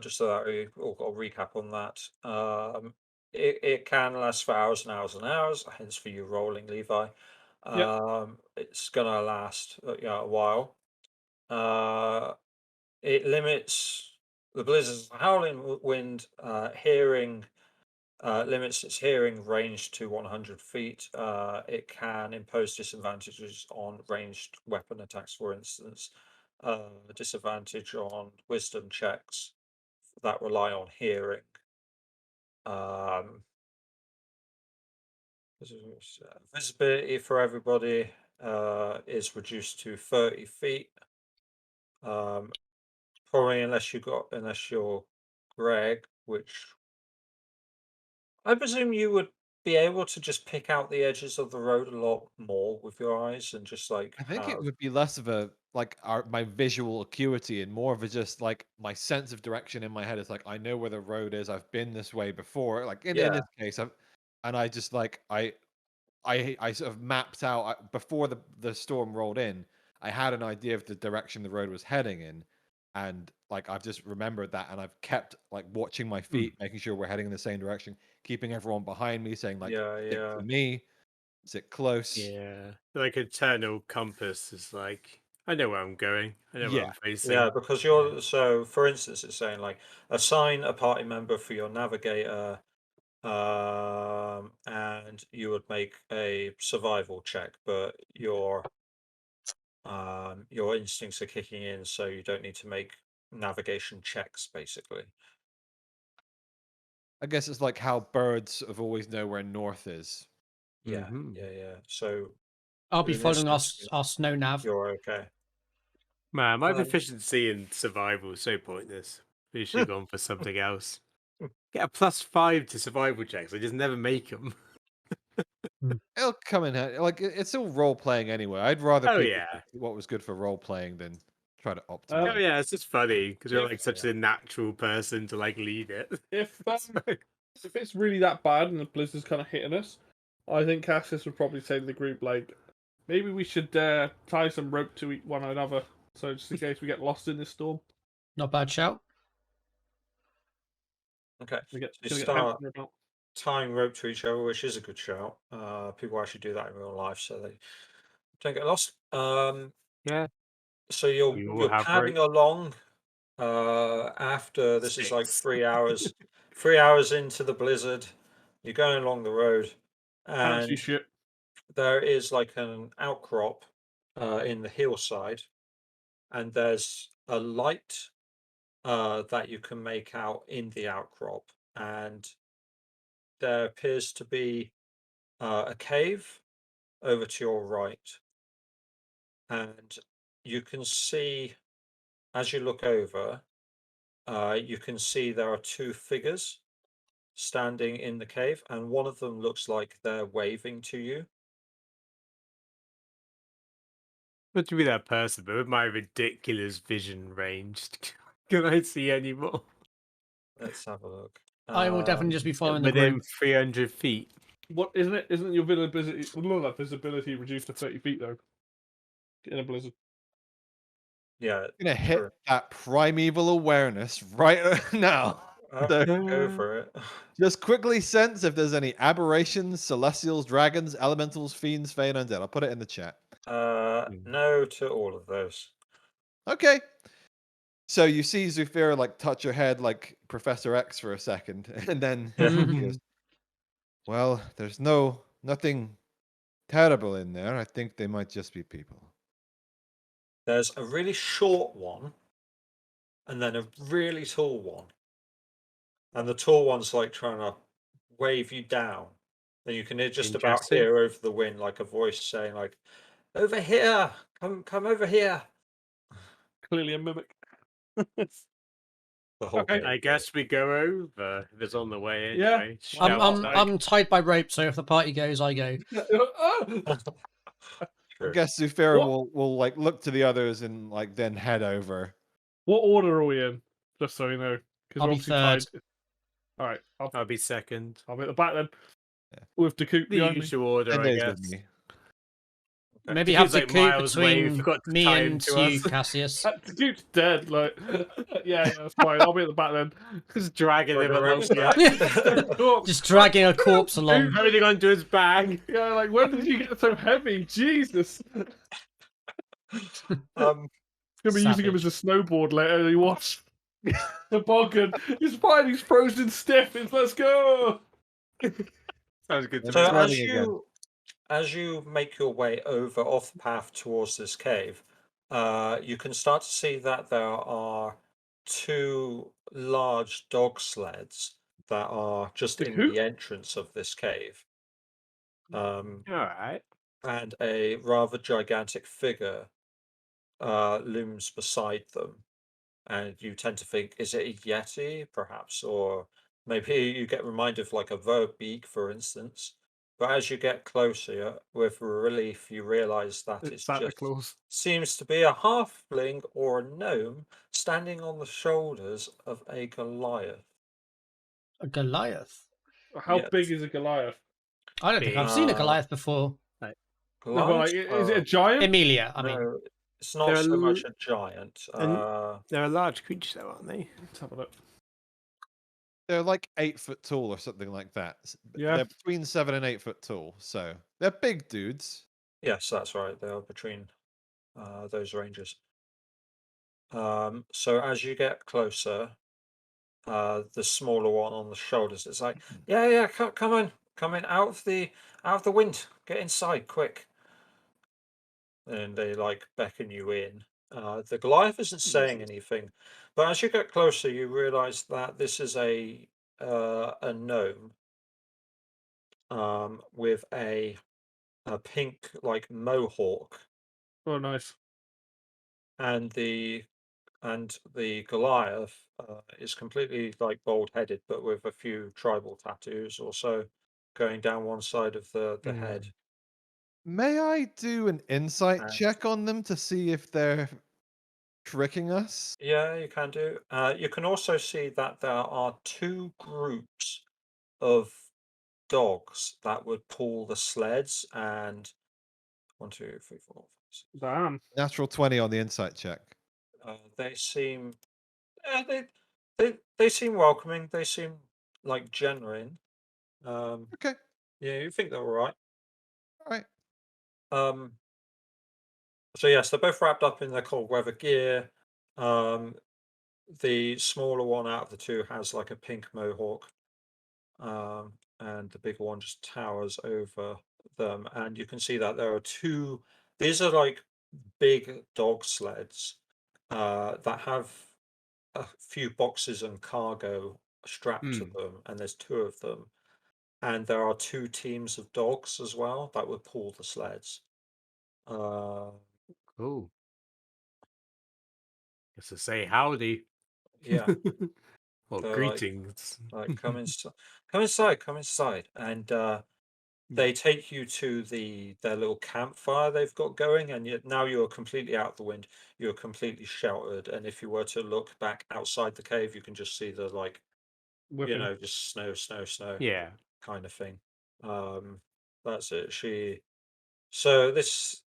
just so that we all got a recap on that. It can last for hours and hours and hours, hence for you rolling, Levi. It's going to last a while. It limits the blizzard's howling wind, hearing. Limits its hearing range to 100 feet. It can impose disadvantages on ranged weapon attacks, for instance, disadvantage on wisdom checks that rely on hearing. Visibility for everybody is reduced to 30 feet. Probably unless you're Greg, which I presume you would be able to just pick out the edges of the road a lot more with your eyes and just like I think it have. would be less of a like my visual acuity and more of a just like my sense of direction in my head. It's like I know where the road is. I've been this way before. Like in Yeah. this case, I just like I sort of mapped out before the storm rolled in. I had an idea of the direction the road was heading in, and like I've just remembered that, and I've kept like watching my feet, making sure we're heading in the same direction, keeping everyone behind me, saying like, Yeah, "Stick yeah. to me, sit close." Yeah, like eternal compass is like I know where I'm going. I know where Yeah. I'm facing. Yeah, because you're so. For instance, it's saying like assign a party member for your navigator, and you would make a survival check, but your instincts are kicking in, so you don't need to make navigation checks, basically. I guess it's like how birds sort of always know where north is. Yeah, Mhm. yeah. So I'll with be an following our, instance, our snow nav. you're okay. Man, my Um, proficiency in survival is so pointless. We should have gone for something else. Get a +5 to survival checks. I just never make them. It'll come in handy. Like it's all role playing anyway. I'd rather Oh people yeah. pick what was good for role playing than try to Oh optimize. yeah, it's just funny because you're If- like such a natural person to like lead it. If it's really that bad and the blizzard's kind of hitting us, I think Cassius would probably say to the group like, maybe we should tie some rope to one another, so just in case we get lost in this storm. Not bad shout. Okay, We get, so you gonna get start hampered about. tying rope to each other, which is a good shout. People actually do that in real life, so they don't get lost. Yeah. So We all you're have padding rope. along. After this is like 6. 3 hours, 3 hours into the blizzard. You're going along the road, Can't see and shit. there is like an outcrop in the hillside, and there's a light that you can make out in the outcrop, and there appears to be a cave over to your right, and you can see as you look over, you can see there are two figures standing in the cave, and one of them looks like they're waving to you. Not to be that person, but with my ridiculous vision range, can I see any more? Let's have a look. I will definitely just be following the Within group. 300 feet. What isn't it? Isn't your visibility reduced to 30 feet though? In a blizzard. Yeah, Gonna hit true. that primeval awareness right now. So Go for it. just quickly sense if there's any aberrations, celestials, dragons, elementals, fiends, fey, and undead. I'll put it in the chat. No to all of those. Okay. So you see Zufira like touch her head like Professor X for a second, and then he goes, "Well, there's nothing terrible in there. I think they might just be people." There's a really short one, and then a really tall one, and the tall one's like trying to wave you down. And you can just about Interesting. hear over the wind like a voice saying like, "Over here, come over here." Clearly a mimic. The whole Okay. game. I guess we go over if it's on the way Yeah. anyway. I'm, Shout I'm, out. I'm tied by rope, so if the party goes, I go. I True. guess Zufira What? will like look to the others and like then head over. What order are we in? Just so you know, because I'll we're be obviously third. tied. All right, I'll be second. I'll be at the back then. Yeah. With the coop The behind me. usual order, 10 I days with guess. me. Maybe It have feels to like coop miles away, we between forgot to me tie him and to you, us. Cassius. The coop's dead. Like, yeah, that's fine. I'll be at the back then. Just dragging him Run along. around, Just dragging a corpse along. Everything onto his bag. Yeah, like when did you get so heavy? Jesus. Um, Gonna be using him as a snowboard later. You watch. The boggin. He's fine. He's frozen stiff. Let's go. Sounds good to So me. so running again. as you make your way over off the path towards this cave, you can start to see that there are two large dog sleds that are just The in who? the entrance of this cave. All right. And a rather gigantic figure looms beside them. And you tend to think, is it a yeti, perhaps? Or maybe you get reminded of like a verbeek, for instance. But as you get closer, with relief, you realize that It's it's Santa just Claus. seems to be a halfling or a gnome standing on the shoulders of a Goliath. A Goliath. How Yes. big is a Goliath? I don't think I've seen a Goliath before. No, but Goliaths like, is it a giant? Emilia, I mean. No, it's not They're so much l- a giant. They're a large creature, though, aren't they? Let's have a look. They're like 8 foot tall or something like that. Yeah. They're between 7 and 8 foot tall, so they're big dudes. Yes, that's right. They are between those ranges. So as you get closer, the smaller one on the shoulders, it's like, yeah, come in, out of the wind, get inside, quick. And they like beckon you in. The Goliath isn't saying anything, but as you get closer, you realize that this is a gnome with a pink like mohawk, Oh, nice. and the Goliath is completely like bald-headed, but with a few tribal tattoos also going down one side of the head. May I do an insight And check on them to see if they're tricking us? yeah, you can do. You can also see that there are two groups of dogs that would pull the sleds, and 1, 2, 3, 4, 5, 6. Damn. Natural 20 on the insight check. They seem, they seem welcoming. They seem like genuine. Okay, Yeah, you think they're all right. all right. So yes, they're both wrapped up in their cold weather gear. The smaller one out of the two has like a pink mohawk, and the bigger one just towers over them. And you can see that there are two. These are like big dog sleds that have a few boxes and cargo strapped to them, and there's two of them. And there are two teams of dogs as well that would pull the sleds. Cool. Guess to say howdy. Yeah. Well, They're greetings. like come inside, and they take you to their little campfire they've got going, and yet now you are completely out the wind. You're completely sheltered, and if you were to look back outside the cave, you can just see the like Whipping. just snow Yeah. kind of thing. That's it. So this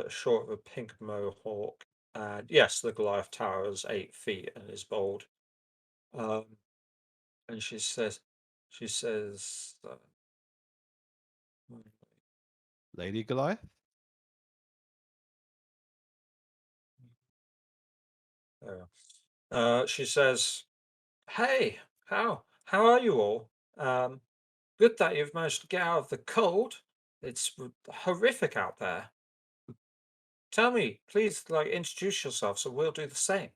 short of a pink mohawk, and yes, the Goliath towers 8 feet and is bold. And she says, mm, Lady Goliath? there. She says, "Hey, how are you all? Good that you've managed to get out of the cold. It's horrific out there. Tell me, please, like introduce yourself, so we'll do the same."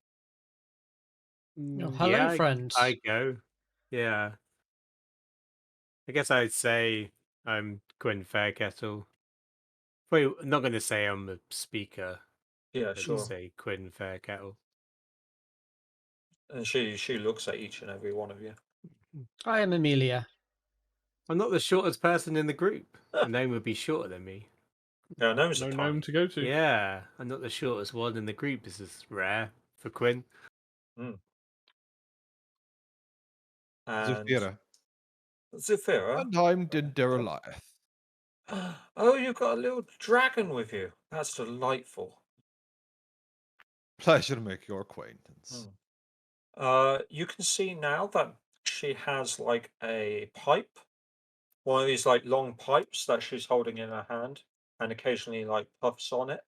Oh, hello, Yeah, friends. I go. Yeah. I guess I'd say I'm Quinn Fairkettle. Wait, I'm not going to say I'm a speaker. Yeah, But sure. say Quinn Fairkettle. And she looks at each and every one of you. I am Emilia. I'm not the shortest person in the group. A gnome would be shorter than me. Yeah, gnomes No are gnome tiny. to go to. Yeah, I'm not the shortest one in the group. This is rare for Quinn. And Zufira. Zufira. And I'm Dinderoliath. Oh, you've got a little dragon with you. That's delightful. Pleasure to make your acquaintance. You can see now that she has like a pipe, one of these like long pipes that she's holding in her hand, and occasionally like puffs on it.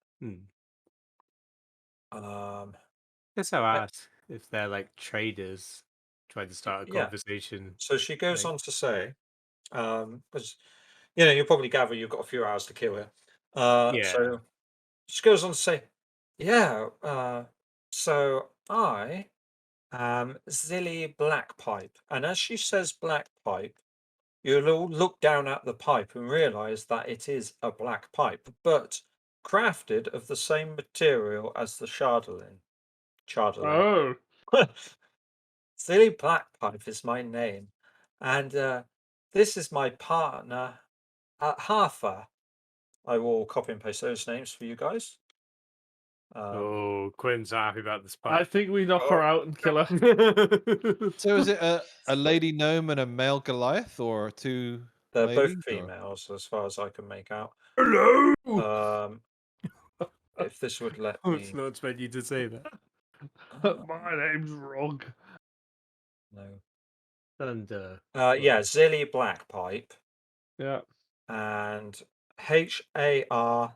Guess I'll ask if they're like traders trying to start a Yeah. conversation. So she goes Right. on to say, because you'll probably gather you've got a few hours to kill here. Yeah. So she goes on to say, yeah, so I am Zilly Blackpipe. And as she says Blackpipe, you'll all look down at the pipe and realize that it is a black pipe, but crafted of the same material as the Chardolin. Oh. Zilly Blackpipe is my name. And this is my partner, Harfa. I will copy and paste those names for you guys. Oh, Quinn's happy about this I part. think we knock her out and kill her. So is it a lady gnome and a male Goliath, or two? They're both lady, or- females, as far as I can make out. Hello. If this would let I me. was not expecting you to say that. My name's Rog. No. Thunder. Yeah, Zilly Blackpipe Yeah. and Hartha.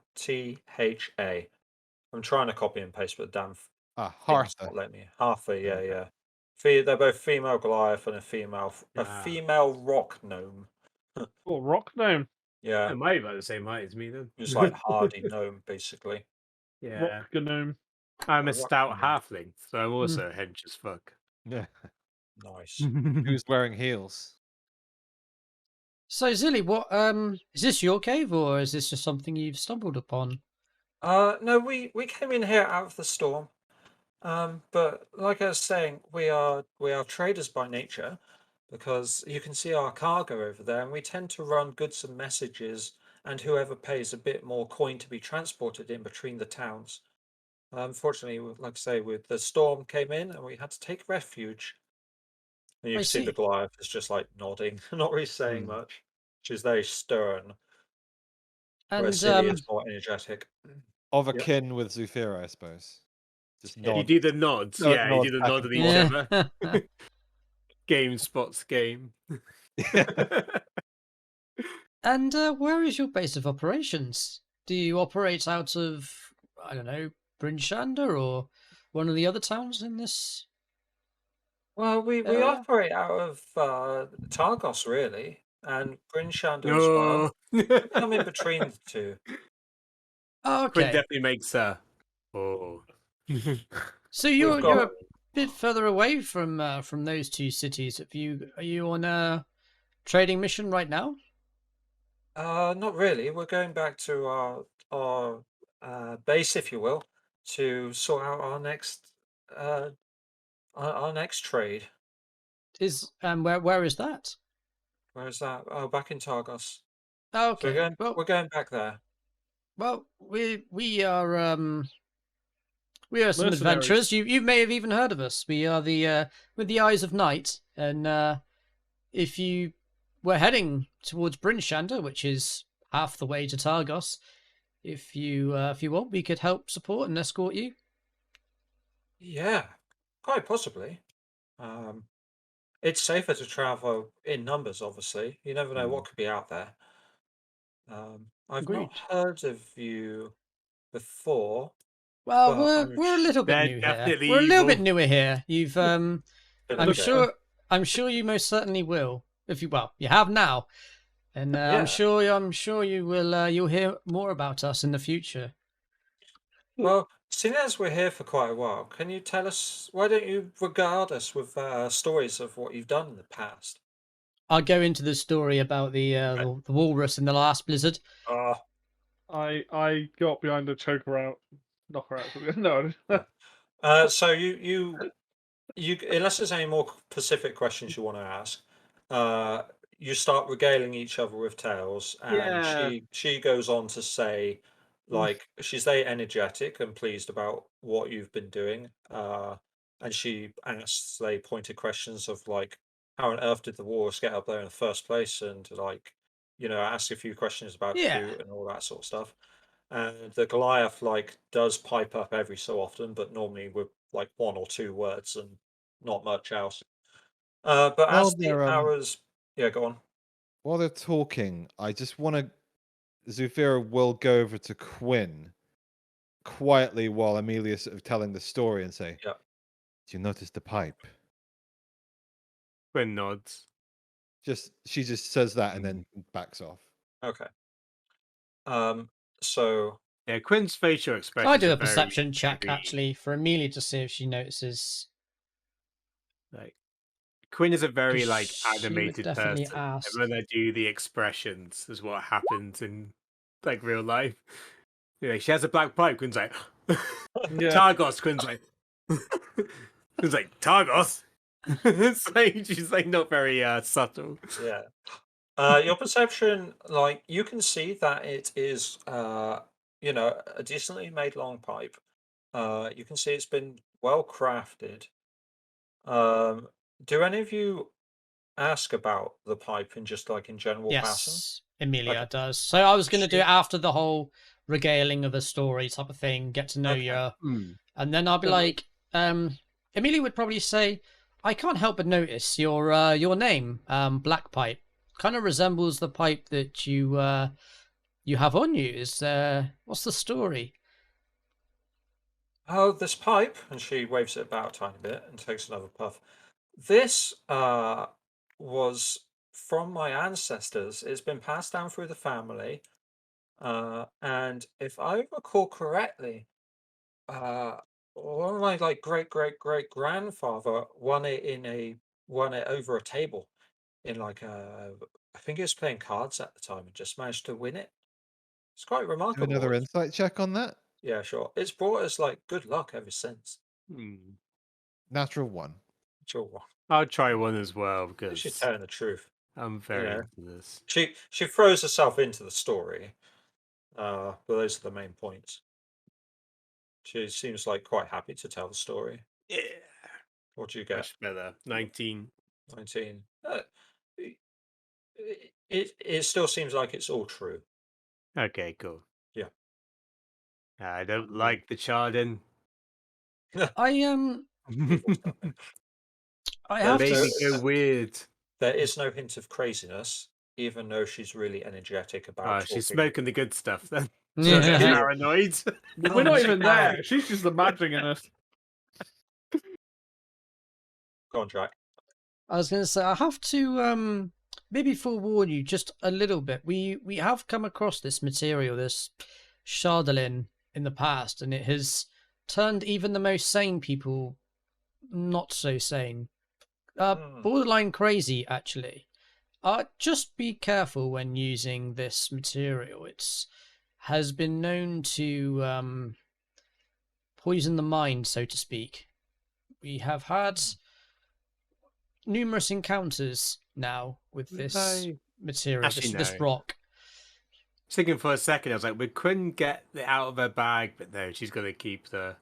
I'm trying to copy and paste, but damn thing's Hartha. not letting me. Hartha, yeah, Okay. yeah. They're both female Goliath and a female rock gnome. Oh, Rock Gnome. Yeah, Am I about the same height as me then? just like hardy gnome, basically. Yeah. Rock Gnome. I'm A a rock stout gnome. halfling, so I'm also hench as fuck. Yeah. Nice. Who's wearing heels? So Zilly, what is this your cave or is this just something you've stumbled upon? No, we came in here out of the storm. But like I was saying, we are traders by nature, because you can see our cargo over there, and we tend to run goods and messages, and whoever pays a bit more coin to be transported in between the towns. Unfortunately, like I say, with the storm came in, and we had to take refuge. And you I can see the see. Goliath is just like nodding, not really saying much. She's very stern, whereas And Silly is more energetic. Of Yep. akin with Zufira, I suppose. Just You nod. do the nods, No, yeah. You nods do the back nod and at each forth. other. yeah. Game spots game. And where is your base of operations? Do you operate out of, I don't know, Brinshanda or one of the other towns in this Well, we area? operate out of Targos, really, and Brinshanda as well. No. Come in between the two. Oh, Quinn okay. definitely makes oh. So We've you're got a bit further away from those two cities. Are you on a trading mission right now? not really. We're going back to our base, if you will, to sort out our next uh our next trade. Is where is that? Where is that? Oh, back in Targos. Oh, So okay. Well, we're going back there. we are some Mercenaries. adventurers. You may have even heard of us. We are the with the Eyes of Night, and if you were heading towards Brinshanda, which is half the way to Targos, if you want, we could help support and escort you. Yeah, quite possibly. Um, it's safer to travel in numbers, obviously. You never know what could be out there. I've not Agreed. heard of you before, Well, but we're a little bit They're new here. definitely We're a little bit evil. newer here. You've I'm Okay. sure you most certainly will. If you you have now, and Yeah. I'm sure you will. You'll hear more about us in the future. Well, seeing as we're here for quite a while, can you tell us, why don't you regard us with stories of what you've done in the past? I'll go into the story about the walrus in the last blizzard. I got behind a choke her out. Knock her out. No. So you unless there's any more specific questions you want to ask, uh, you start regaling each other with tales, and Yeah. she goes on to say, like, she's very energetic and pleased about what you've been doing, and she asks they pointed questions of like, how on earth did the walrus get up there in the first place, and like, ask a few questions about Yeah. you and all that sort of stuff. And the Goliath like does pipe up every so often, but normally with like one or two words and not much else. But While as the they're hours, yeah, go on. while they're talking, I just want to. Zufira will go over to Quinn quietly while Amelia's sort of telling the story and say, Yeah. "Do you notice the pipe?" Quinn nods. She just says that and then backs off. Okay. So Yeah, Quinn's facial Can expressions I do are a perception very check heavy. actually for Amelia to see if she notices? Like Quinn is a very Because like she would animated definitely person. ask. And when they do the expressions is what happens in like real life. Yeah, she has a black pipe. Quinn's like Yeah. Targos. Quinn's like Targos. It's like she's like not very subtle. yeah. Your perception, like you can see that it is a decently made long pipe. You can see it's been well crafted. Do any of you ask about the pipe in just like in general passing? Yes, Emilia Okay. does. So I was going to do She- it after the whole regaling of the story type of thing, get to know Okay. you, Hmm. and then I'll be Then- like, Emilia would probably say, I can't help but notice your name, Black Pipe, kind of resembles the pipe that you have on you. Is what's the story? Oh, this pipe, and she waves it about a tiny bit and takes another puff. This was from my ancestors. It's been passed down through the family, and if I recall correctly, uh, one of my like great grandfather won it over a table in like I think he was playing cards at the time and just managed to win it. It's quite Do remarkable. another insight check on that. Yeah, sure. It's brought us like good luck ever since. Hmm. Natural 1. Sure. I'll try one as well She's because telling the truth. I'm very Yeah. into this. She throws herself into the story. But those are the main points. She seems like quite happy to tell the story. Yeah. What do you get? Much better. 19. 19. It still seems like it's all true. Okay, cool. Yeah. I don't like the Chardon. I People start there. I That have Made to. me So- go weird. There is no hint of craziness, even though she's really energetic about Oh, she's talking. smoking the good stuff then. Yeah. She's paranoid. We're not even bad. there. She's just imagining us. Go on, Jack. I was going to say I have to maybe forewarn you just a little bit. We have come across this material, this Chardolin, in the past, and it has turned even the most sane people not so sane. Hmm. Borderline crazy, actually. Just be careful when using this material. It's has been known to poison the mind, so to speak. We have had numerous encounters now with this I- material, Actually, this no. rock. Thinking for a second, I was like, we couldn't get it out of her bag, but no, she's going to keep the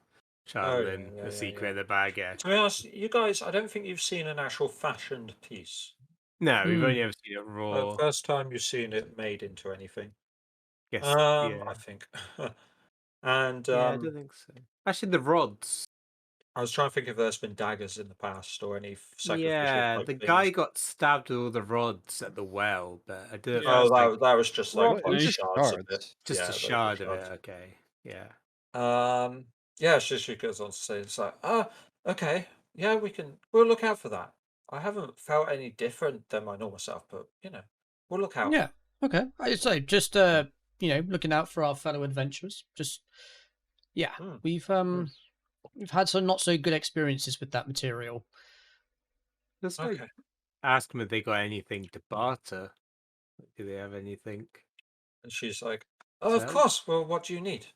Chardolin, yeah, the yeah, secret yeah. in the bag. Yeah. To be honest, you guys, I don't think you've seen an actual fashioned piece. No, we've Hmm. only ever seen it raw. First time you've seen it made into anything. Yes. I Yeah. think. And Yeah, I don't think so. Actually, the rods. I was trying to think if there's been daggers in the past or any sacrificial Yeah, type the things. guy got stabbed with all the rods at the well, but I did. Yeah. Oh, that was just like, Rodney. Just shards of it. shards. just Yeah, a those were shard of it. shards. Okay. Yeah. Yeah, she goes on to say, it's like, okay, yeah, we'll look out for that. I haven't felt any different than my normal self, but we'll look out. Yeah. Okay. I'd say just looking out for our fellow adventurers. Just yeah, Hmm. we've had some not so good experiences with that material. Just like Okay. ask them if they got anything to barter. Do they have anything? And she's like, oh, of So? course. Well, what do you need?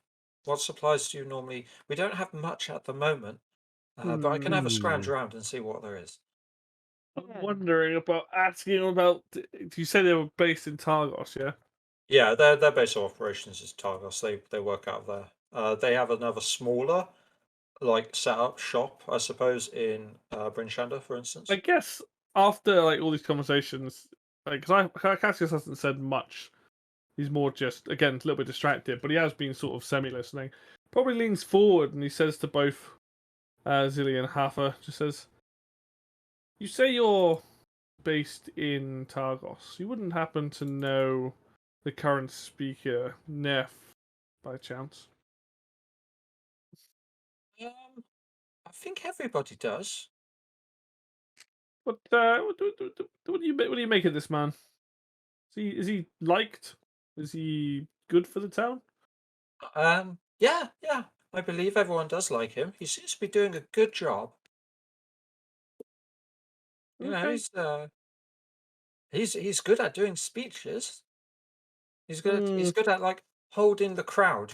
What supplies do you normally? We don't have much at the moment, but I can have a scrounge Hmm. around and see what there is. I'm wondering about asking about. You say they were based in Targos, yeah? Yeah, their base of operations is Targos. They work out of there. They have another smaller, like set up shop, I suppose, in Bryn Shander, for instance. I guess after like all these conversations, like because Cassius hasn't said much. He's more just again a little bit distracted, but he has been sort of semi-listening. Probably leans forward and he says to both Zilly and Hafa, just says, "You say you're based in Targos. You wouldn't happen to know the current speaker, Neff, by chance?" I think everybody does. What do you make of this man? Is he liked? Is he good for the town? Yeah. I believe everyone does like him. He seems to be doing a good job. You know, Okay. he's good at doing speeches. He's good at like holding the crowd.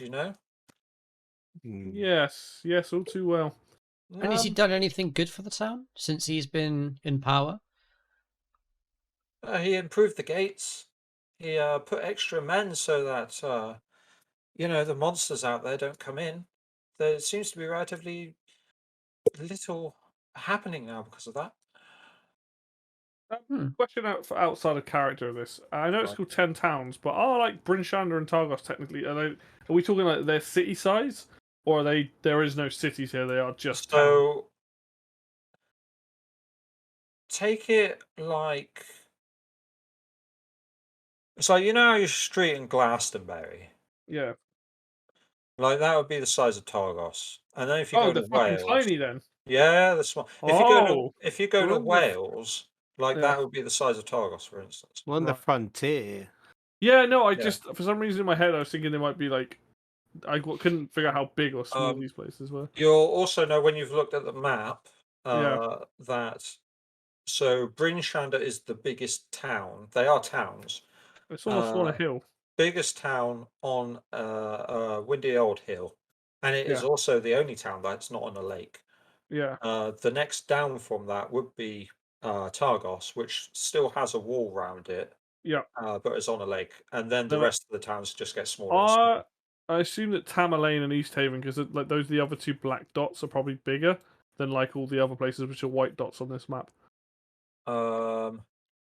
Hmm. Yes, all too well. And has he Um, done anything good for the town since he's been in power? he improved the gates. He put extra men so that the monsters out there don't come in. There seems to be relatively little happening now because of that. Question outside of character of this. I know it's Right. called 10 towns, but are like Bryn Shander and Targos technically? Are we talking like their city size, or are they? There is no cities here. They are just towns. So take it like it's like your street in Glastonbury. Yeah. Like that would be the size of Targos. And then if you Oh, go they're to fucking Wales, tiny then. yeah, that's small. Oh. If you go to Wonder- Wales, like Yeah. that would be the size of Targos, for instance. We're on the Right. frontier. Yeah, no, I Yeah. just for some reason in my head I was thinking they might be like couldn't figure out how big or small Um, these places were. You'll also know when you've looked at the map Yeah. that so Bryn Shander is the biggest town. They are towns. It's almost on a hill. Biggest town on a windy old hill, and it is Yeah. also the only town that's not on a lake. Yeah. The next down from that would be Targos, which still has a wall round it, Yeah. but is on a lake, and then the Then I- rest of the towns just get smaller and smaller. I assume that Tamerlane and East Haven, because like those the other two black dots are probably bigger than like all the other places which are white dots on this map.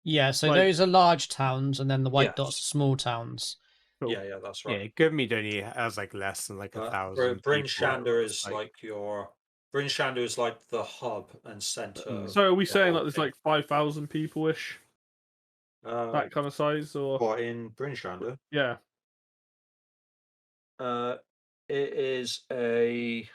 Yeah, so Like- those are large towns, and then the white dots Yes. are small towns. Cool. Yeah, that's right. Yeah, Gurmead only has like less than like 1,000. Bryn people, Shander is like- Bryn Shander is like the hub and center. So are we the saying whole like there's thing. like 5,000 people ish, that kind of size, or what in Bryn Shander? yeah? It is a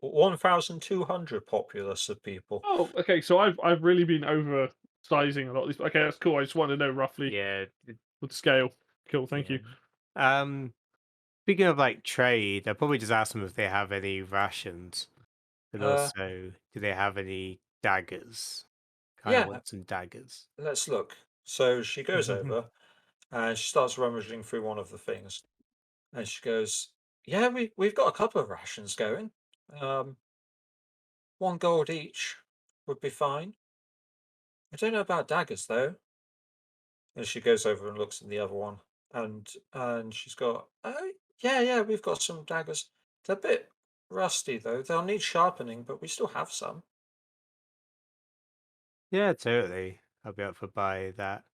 1,200 populace of people. Oh, okay. So I've really been oversizing a lot of these. Okay, that's cool. I just wanted to know roughly Yeah. with scale. Cool, thank you. Speaking of like trade, I'll probably just ask them if they have any rations, and also do they have any daggers? I Yeah. want some daggers. Let's look. So she goes over and she starts rummaging through one of the things, and she goes, "Yeah, we've got a couple of rations going. 1 gold each would be fine. I don't know about daggers though." And she goes over and looks at the other one, and she's got, "Oh yeah, we've got some daggers. They're a bit rusty though. They'll need sharpening, but we still have some." Yeah, totally. I'll be up for buy that.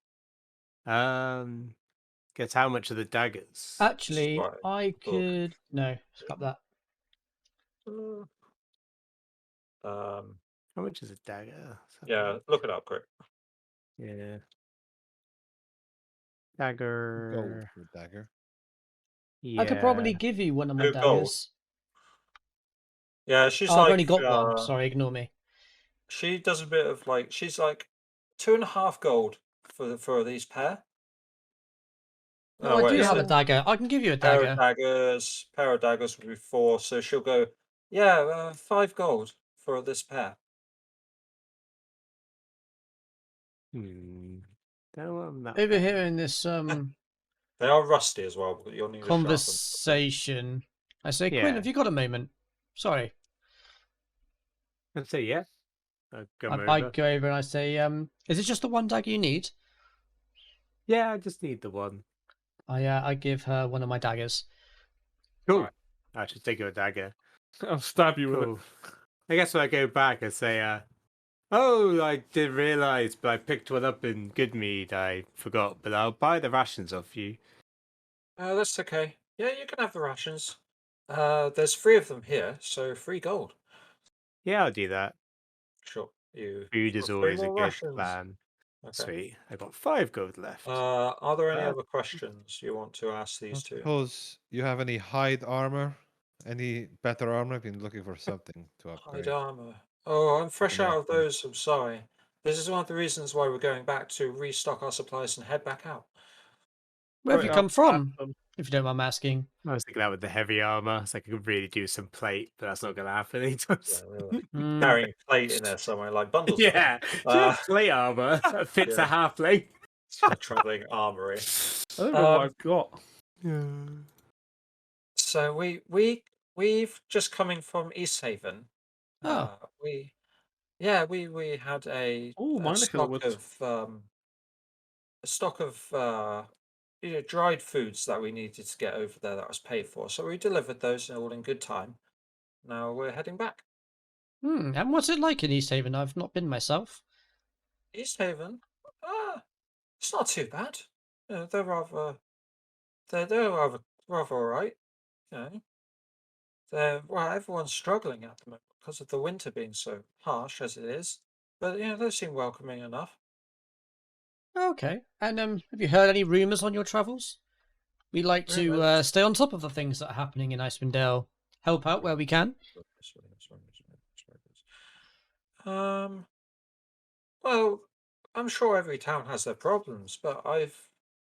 Guess how much are the daggers? Actually, Right, I look. could scrap that. How much is a dagger? Let's have a Yeah, look. look it up quick. Yeah. Gold Dagger. for a dagger. I could probably give you one of my 2 gold. daggers. Yeah, she's Oh, I've like, only got one. Sorry, ignore me. she does a bit of like, she's like 2.5 gold for these pair. No, I wait, do is have a it? dagger. I can give you a Pair dagger. of daggers would be 4. So she'll go, yeah, 5 gold for this pair. Don't know I'm that Over bad. here in this They are rusty as well, but you'll need a sharpen. conversation, I say, Quinn, Yeah. have you got a moment? Sorry. I'd say yeah. I'll come I over. go over and I say, is it just the one dagger you need? Yeah, I just need the one. I give her one of my daggers. Cool. Alright. I should take your dagger. I'll stab you with it. Cool. I guess when I go back, I say, oh, I didn't realize, but I picked one up in Goodmead. I forgot, but I'll buy the rations off you. That's okay. Yeah, you can have the rations. There's 3 of them here, so 3 gold. Yeah, I'll do that. Sure. Food is got 3 always a more good rations. plan. Okay. Sweet. I got 5 gold left. Are there any Uh, other questions you want to ask I these two? suppose you have any hide armor? Any better armor? I've been looking for something to upgrade. Hide armor. Oh, I'm fresh An out of upgrade. those. I'm sorry. This is one of the reasons why we're going back to restock our supplies and head back out. Where have you Right, come I'll from? stab them. If you don't mind me asking. I was thinking that with the heavy armor, so I could really do some plate, but that's not going to happen anytime Yeah, soon. really. Hmm. Carrying plate in there somewhere, like bundles. of it. Yeah, just plate armor that fits yeah. a half length. It's a traveling armory. I don't know what I've got. So we've just coming from East Haven. Oh. We had a Oh, mine stock of dried foods that we needed to get over there that was paid for. So we delivered those all in good time. Now we're heading back. And what's it like in East Haven? I've not been myself. East Haven. It's not too bad. You know, they're rather all right. You know, well, everyone's struggling at the moment because of the winter being so harsh as it is. But they seem welcoming enough. Okay. And have you heard any rumours on your travels? We like to Rumours? stay on top of the things that are happening in Icewind Dale. Help out where we can. Um. Well, I'm sure every town has their problems, but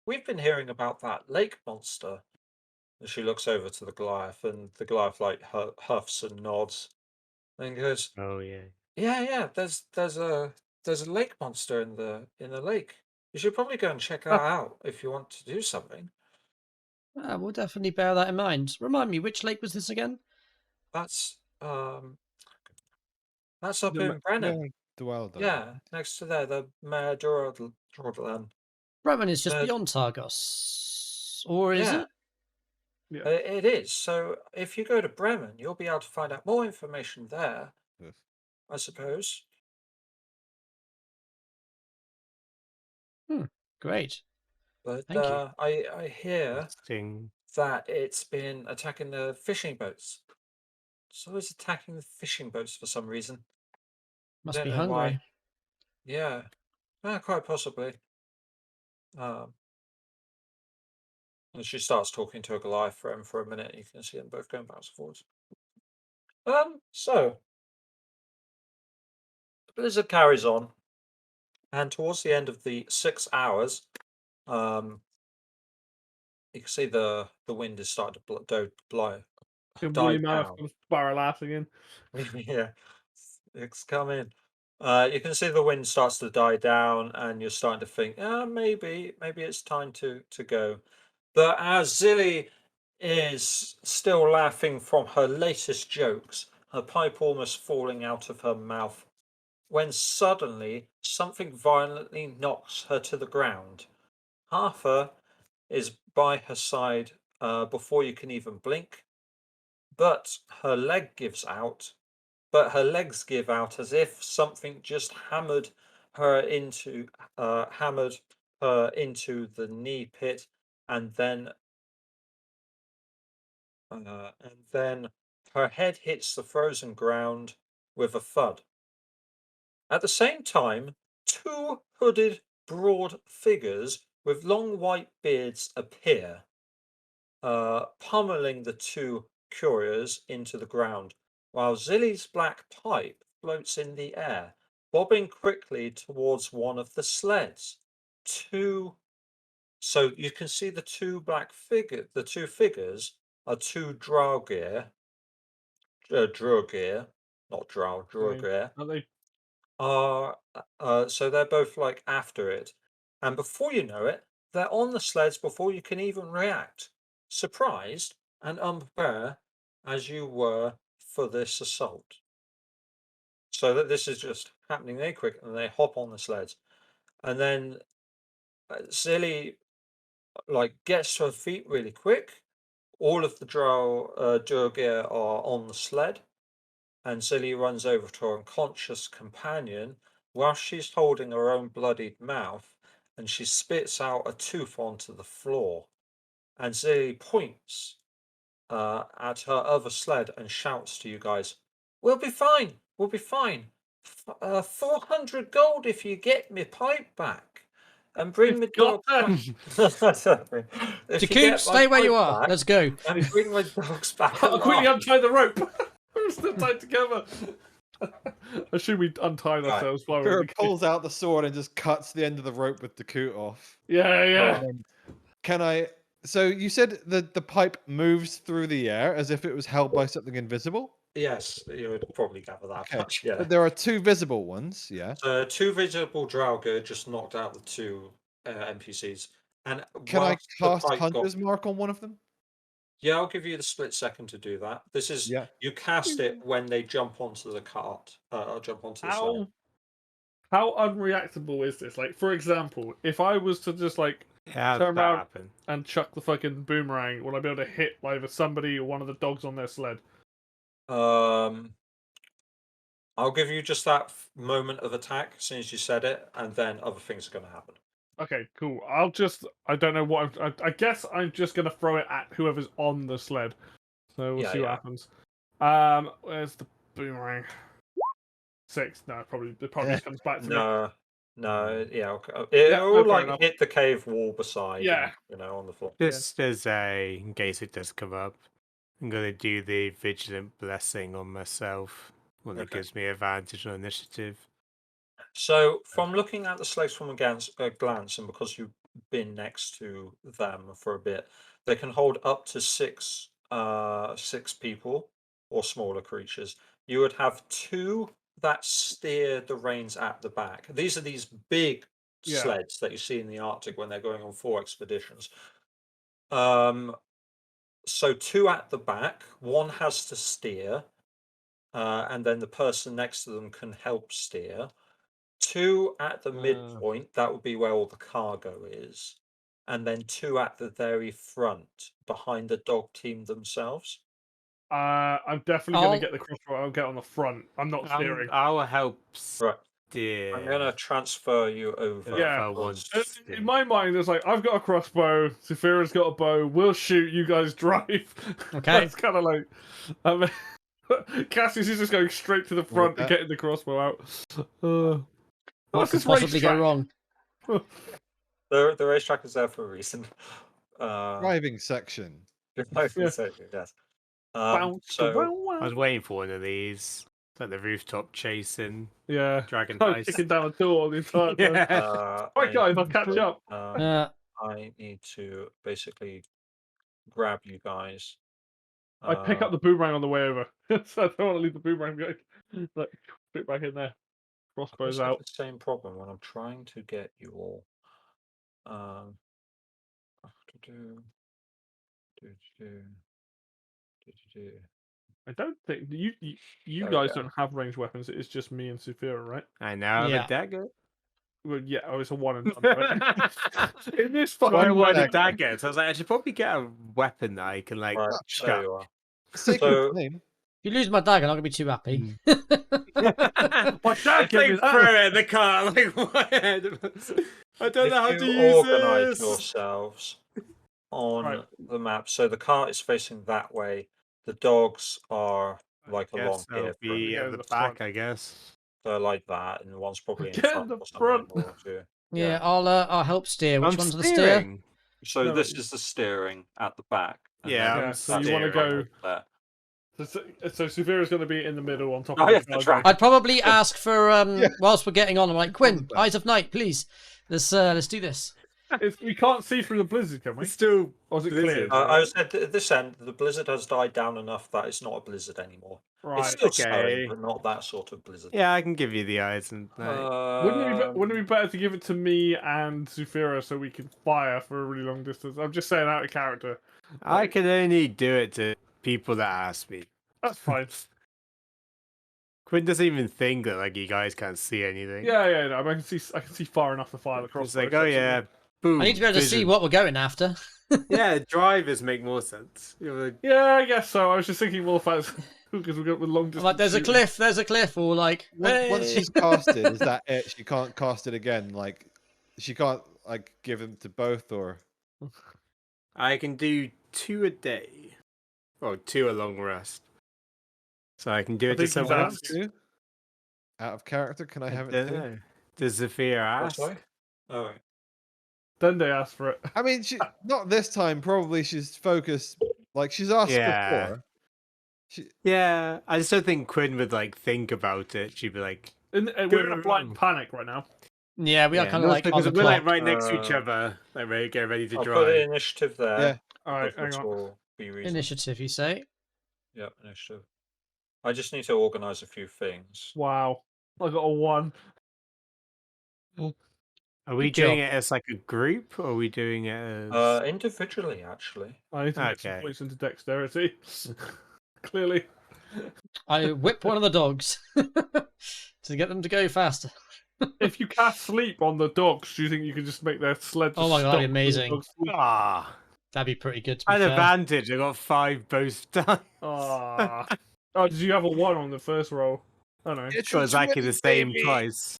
we've been hearing about that lake monster. And she looks over to the Goliath, and the Goliath like huffs and nods, and goes, Oh yeah. "Yeah. There's a lake monster in the lake. You should probably go and check that out if you want to do something." We'll definitely bear that in mind. Remind me, which lake was this again? That's that's up The ma- in Brennan. Where dwell them? Yeah, next to there, the Mayor Jordan. Bremen is just Uh, beyond Targos. Or is yeah, it? Yeah. it is. So if you go to Bremen, you'll be able to find out more information there, Yes. I suppose. Great. But Thank you. I hear Interesting. that it's been attacking the fishing boats. It's always attacking the fishing boats for some reason. Must Don't be know why. hungry. Yeah, quite possibly. Um, and she starts talking to a Goliath for a minute. You can see them both going backwards and forwards. So the blizzard carries on, and towards the end of the 6 hours, um, you can see the wind is starting to blow, And die woolly mammoth down. comes barreling in. Yeah, it's coming. You can see the wind starts to die down, and you're starting to think, maybe it's time to go. But as Zilly is still laughing from her latest jokes, her pipe almost falling out of her mouth, when suddenly something violently knocks her to the ground. Arthur is by her side before you can even blink, but her leg gives out. But her legs give out as if something just hammered her into the knee pit, and then her head hits the frozen ground with a thud. At the same time, two hooded, broad figures with long white beards appear, pummeling the two couriers into the ground, while Zilly's black pipe floats in the air, bobbing quickly towards one of the sleds. Two, so you can see the two figures are two Drugir, not Drow, Fine. Drugir, Are they? so they're both like after it, and before you know it, they're on the sleds before you can even react, surprised and unprepared as you were for this assault. So that this is just happening very quick, and they hop on the sleds, and then Zilly like gets to her feet really quick. All of the Durgir are on the sled, and Zilly runs over to her unconscious companion while she's holding her own bloodied mouth, and she spits out a tooth onto the floor. And Zilly points at her other sled and shouts to you guys, "We'll be fine. We'll be fine. 400 gold if you get me pipe back. And bring We've me got dog back." If you Jakub, get my stay where you pipe are. back Let's go. and bring my dogs back I'll quickly alive. untie the rope. We're still tied together. I assume we untied Right. ourselves while we're Kira in the cave. pulls out the sword and just cuts the end of the rope with the coot off. Yeah. And then can I? So you said that the pipe moves through the air as if it was held by something invisible. Yes, you would probably gather that Okay, much, yeah. but there are two visible ones. Yeah. So two visible Draugr just knocked out the two NPCs, and Can I whilst the cast pipe got, Hunter's Mark on one of them? yeah, I'll give you the split second to do that. This is Yeah. you cast it when they jump onto the cart, or jump onto the sled. How unreactable is this? Like, for example, if I was to just like How'd turn that around happen? and chuck the fucking boomerang, will I be able to hit either somebody or one of the dogs on their sled? I'll give you just that moment of attack as soon as you said it, and then other things are going to happen. Okay, cool. I don't know what I guess I'm just gonna throw it at whoever's on the sled. So we'll Yeah, see what yeah. happens. Where's the boomerang? 6. No, it probably just comes back to me. No, yeah. Okay. Yeah, It'll no, fair like enough. hit the cave wall beside, Yeah. and, on the floor. Just as in case it does come up, I'm gonna do the vigilant blessing on myself. Well, that Okay. gives me advantage on initiative. So, from looking at the slates from a glance, and because you've been next to them for a bit, they can hold up to six people or smaller creatures. You would have 2 that steer the reins at the back. These are these big Yeah. sleds that you see in the Arctic when they're going on 4 expeditions. So 2 at the back, 1 has to steer, and then the person next to them can help steer. 2 at the midpoint, that would be where all the cargo is, and then 2 at the very front, behind the dog team themselves. I'm definitely gonna get the crossbow. I'll get on the front. I'm not steering. I'll help Right. steer. I'm gonna transfer you over. Yeah. If I want to steer. In my mind, it's like I've got a crossbow. Saphira's got a bow. We'll shoot. You guys drive. Okay. It's kind of like, Cassius is just going straight to the front and getting the crossbow out. What What's could this possibly go racetrack? wrong? The racetrack is there for a reason. Driving section. Yes. Bounce. So I was waiting for one of these. It's like the rooftop chasing Yeah. dragon I'm heist. kicking down a door the entire time. Yeah. Right, guys, I'll catch up. I need to basically grab you guys. I pick up the boomerang on the way over. So I don't want to leave the boomerang going. Like, fit back in there. Crossbow's I have out. the same problem when I'm trying to get you all. I don't think you There we guys go. don't have ranged weapons. It's just me and Saphira, right? I now have Yeah. a dagger. Well, yeah. Oh, it's a one and done. Right? In this So I fucking wanted a weapon. dagger, so I was like, I should probably get a weapon that I can like Right, there chuck. you are. Sacred So- flame. If you lose my dagger, I'm not gonna be too happy. My dad gave me Like, that. throw it in the car. Like, what? I don't know how If to you use organise this. yourselves on Right. the map, so the cart is facing that way. The dogs are like along Guess I'll here. be Go at to the the back, front. I guess. They're like that, and one's probably in Get in front the or something. front. Or two. Yeah, I'll help steer. Which I'm one's the steer? steering. So No, this but- is the steering at the back. and Yeah, then I'm Yeah, so you that's wanna steering. go- there. So Saphira's going to be in the middle on top Oh, of yeah, the that's cargo. right. I'd probably ask for Yeah. whilst we're getting on. I'm like, Quinn, that. Eyes of Night, please. Let's do this. We can't see through the blizzard, can we? It's still Or is it blizzard. clear? I was at this end. The blizzard has died down enough that it's not a blizzard anymore. Right. It's still okay. snowing, but not that sort of blizzard. Yeah, I can give you the eyes and Wouldn't it be better to give it to me and Saphira so we can fire for a really long distance? I'm just saying out of character. I can only do it to people that ask me. That's fine. Quinn doesn't even think that like you guys can't see anything. Yeah. No, I can see far enough to fire the crossbow. It's like, oh yeah, boom. I need to be able to see vision. what we're going after. Yeah, drivers make more sense. You're like, Yeah, I guess so. I was just thinking more about because we got the long I'm distance. like, there's a cliff, or like, Once hey. she's casted, is that it? She can't cast it again. Like, she can't like give them to both, or I can do 2 a day. Or 2 a long rest. So I can do it to think he's someone out. else. two? Out of character, can I have don't it too? know. Does Zafir ask? Sorry? Oh, right. Then they asked for it. I mean, she not this time. Probably she's focused. Like she's asked Yeah. before. She, Yeah, I just don't think Quinn would like think about it. She'd be like, We're in a blind panic right now. Yeah, we are yeah, kind of like on because the we're like clock. right next to each other, like ready, get ready to I'll put drive. the initiative there. yeah. All right, hang which on. will be reasonable. Initiative, you say? Yep, initiative. I just need to organise a few things. Wow, I got a 1. Are we Good doing job. it as like a group, or are we doing it as? Individually, actually. I need to get some Okay. points into dexterity. Clearly. I whip one of the dogs to get them to go faster. If you cast sleep on the dogs, do you think you can just make their sled? Oh my God, that'd be stop when the amazing. dogs sleep? Ah, That'd be pretty good. To be an fair. advantage. I got 5 both times. Ah. Oh, did you have a 1 on the first roll? Oh no. It's got exactly the same twice.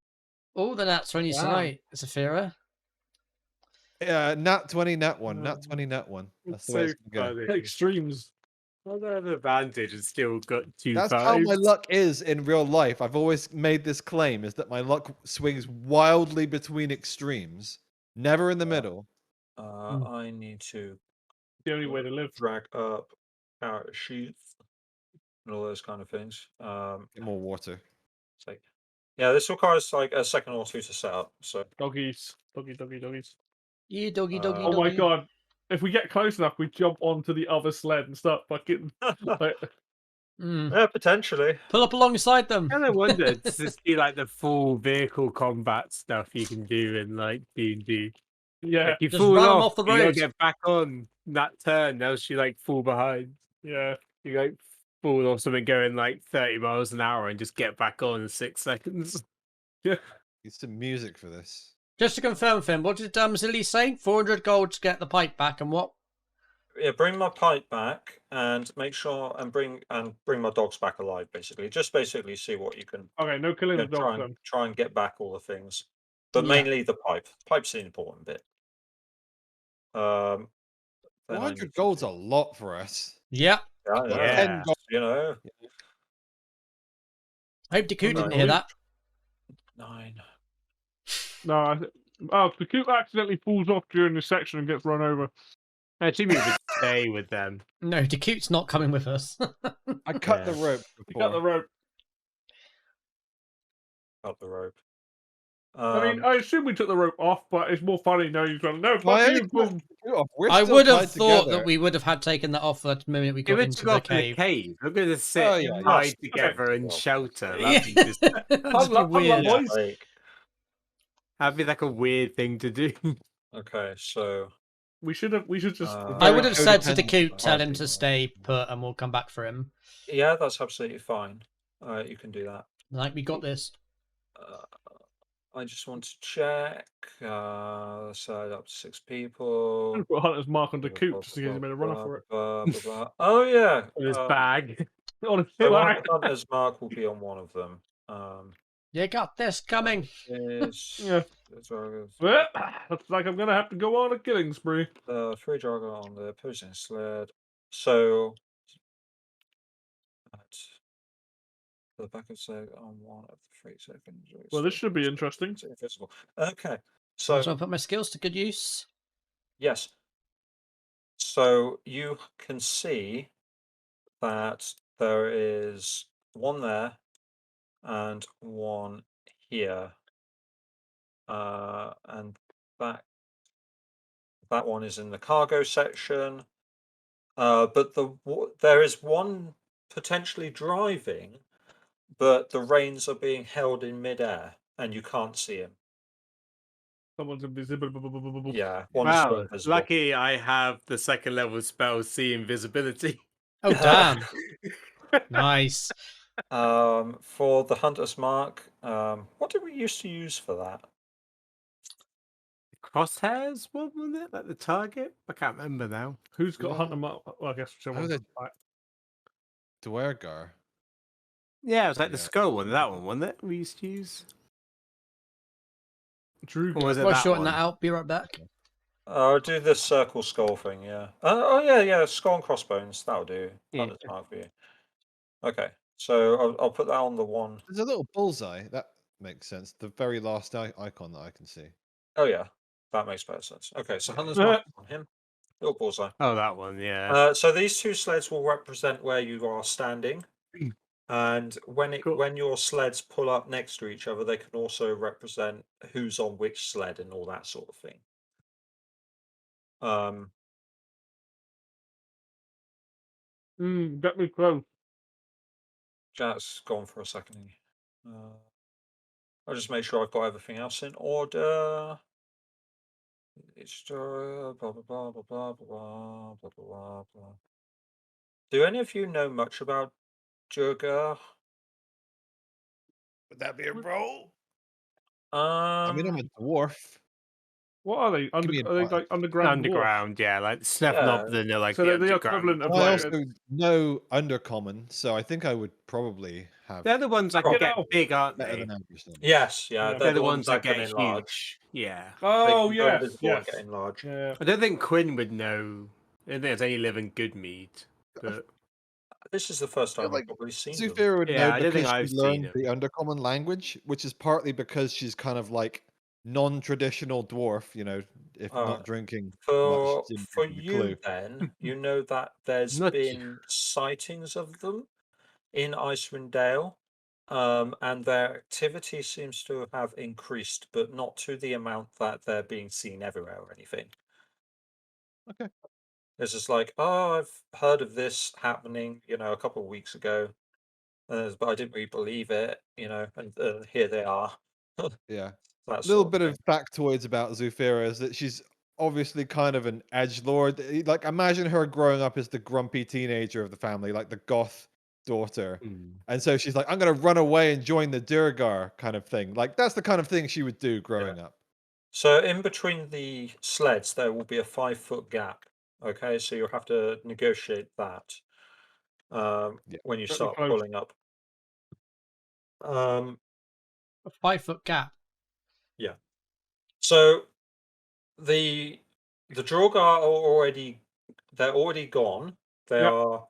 Oh, the nat 20 Wow. tonight, Zafira. Nat 20, nat 1, nat 20, nat 1. That's It's the way so it's gonna go. funny. Extremes. Well, they have an advantage and still got 2 That's how my fives. luck is in real life. I've always made this claim: is that my luck swings wildly between extremes, never in the middle. I need to The only way to live. drag up character sheets and all those kind of things. Get more water. So, yeah, this requires like a second or two to set up. So Doggies. Doggies. You doggy, Uh, doggy, Oh doggy. my god. If we get close enough, we jump onto the other sled and start fucking. Like, yeah, potentially. Pull up alongside them. And I wonder to see like the full vehicle combat stuff you can do in like D&D. yeah, Like you Just fall run 'em off, off the you gotta road. get back on that turn, else you like fall behind. yeah. You like fall off something going like 30 miles an hour and just get back on in 6 seconds. Yeah. Need some music for this. Just to confirm, Finn, what did Zilly say? 400 gold to get the pipe back, and what? Yeah, bring my pipe back and make sure and bring my dogs back alive. Basically, just basically see what you can. Okay, no killing the dogs try then. and try and get back all the things, but Yeah. mainly the pipe. Pipe's the important bit. Then I 400 need to gold's do- a lot for us. Yeah. Yeah, I've got yeah. 10 gold. You know, Hope Deku didn't Right. hear that. 9. No, the coot accidentally falls off during this section and gets run over. I assume you would stay with them. No, Decute's not coming with us. I cut the Yeah. rope You before. cut the rope. Up the rope. I mean, I assume we took the rope off, but it's more funny knowing you've gone, no, Why fuck are you, you boom. We're I still would have tied thought together. that we would have had taken that off the moment we If got we into took the off in the cave. cave, we're going to sit Oh, yeah, tied yeah. together Okay. in shelter. Yeah. That'd be just That'd be Huddle up, weird. boys. Like, that'd be like a weird thing to do. okay, so We should just. I would have said to codependent Decute, tell him party. to stay put and we'll come back for him. yeah, that's absolutely fine. You can do that. Like, we got this. I just want to check. Side up to 6 people. Put Hunter's mark on the Blah, coot blah, just in case he blah, made a runner blah, for it. blah, blah, blah. Oh yeah. With his bag. On his So one back. of the hunters mark will be on one of them. You got this coming. Is Yeah. Well, looks like I'm gonna have to go on a killing spree. 3 jogger on the opposing sled. So at the back of sled on one of the 3 seconds. Well, this should be interesting. It's invisible. Okay. So So I put my skills to good use. yes. So you can see that there is one there and one here. And that one is in the cargo section. But there is one potentially driving, but the reins are being held in midair and you can't see him. Someone's invisible. Yeah, one's Wow, invisible. lucky I have the 2nd level spell See Invisibility. Oh, damn. Nice. For the hunter's mark, what did we used to use for that? Crosshairs, what was it? Like the target? I can't remember now. Who's got Yeah. Hunter mark? Well, I guess someone. did- Dwergar. Yeah, it was like the Yeah. skull one, that one, wasn't it? We used to use. Drew. Or was it We'll that shorten one? that out. Be right back. I'll do this circle skull thing, yeah. Yeah, skull and crossbones, that'll do. Yeah. Hunter's mark for you. Okay, so I'll put that on the one. There's a little bullseye. That makes sense. The very last icon that I can see. Oh yeah, that makes better sense. Okay, so hunter's mark on him. Little bullseye. Oh, that one, yeah. So these 2 sleds will represent where you are standing, and when Cool. when your sleds pull up next to each other, they can also represent who's on which sled and all that sort of thing. Get me close. Jack's gone for a second. I'll just make sure I've got everything else in order. It's blah blah blah blah blah blah blah blah blah blah. Do any of you know much about Jurgar? Would that be a roll? I I mean, I'm a dwarf. What are they? me Are they advice. like underground? dwarves? Underground, yeah, like Snefnobthen are like So the they're the underground. equivalent of Well, I like. also know Undercommon, so I think I would probably have They're the ones that Fucking get hell. big, aren't better they? than average numbers. Yes, yeah, Yeah. they're They're the ones that can get enlarge. huge. Yeah. Oh They can go yes, invisible and yes. get enlarged. Yeah. I don't think Quinn would know. I don't think there's any living good mead, but This is the first I feel time I've like probably seen them. Zufira would know yeah, I don't think because she I've seen learned them. the Undercommon language, which is partly because she's kind of like non-traditional dwarf, if Uh, not drinking much, For didn't for give you the you clue. then, you know that there's Not- been sightings of them in Icewind Dale, and their activity seems to have increased, but not to the amount that they're being seen everywhere or anything. Okay. It's just like, oh, I've heard of this happening, a couple of weeks ago, but I didn't really believe it, and here they are. Yeah. That Little sort bit of of factoids about Zufira is that she's obviously kind of an edgelord. Like, imagine her growing up as the grumpy teenager of the family, like the goth daughter. Hmm. And so she's like, I'm going to run away and join the Durgar kind of thing. Like, that's the kind of thing she would do growing up. So in between the sleds, there will be a 5-foot gap. Okay, so you'll have to negotiate that Yeah. when you Very start close. pulling up. A 5-foot gap. So the Drogar are they're already gone. They Yep. are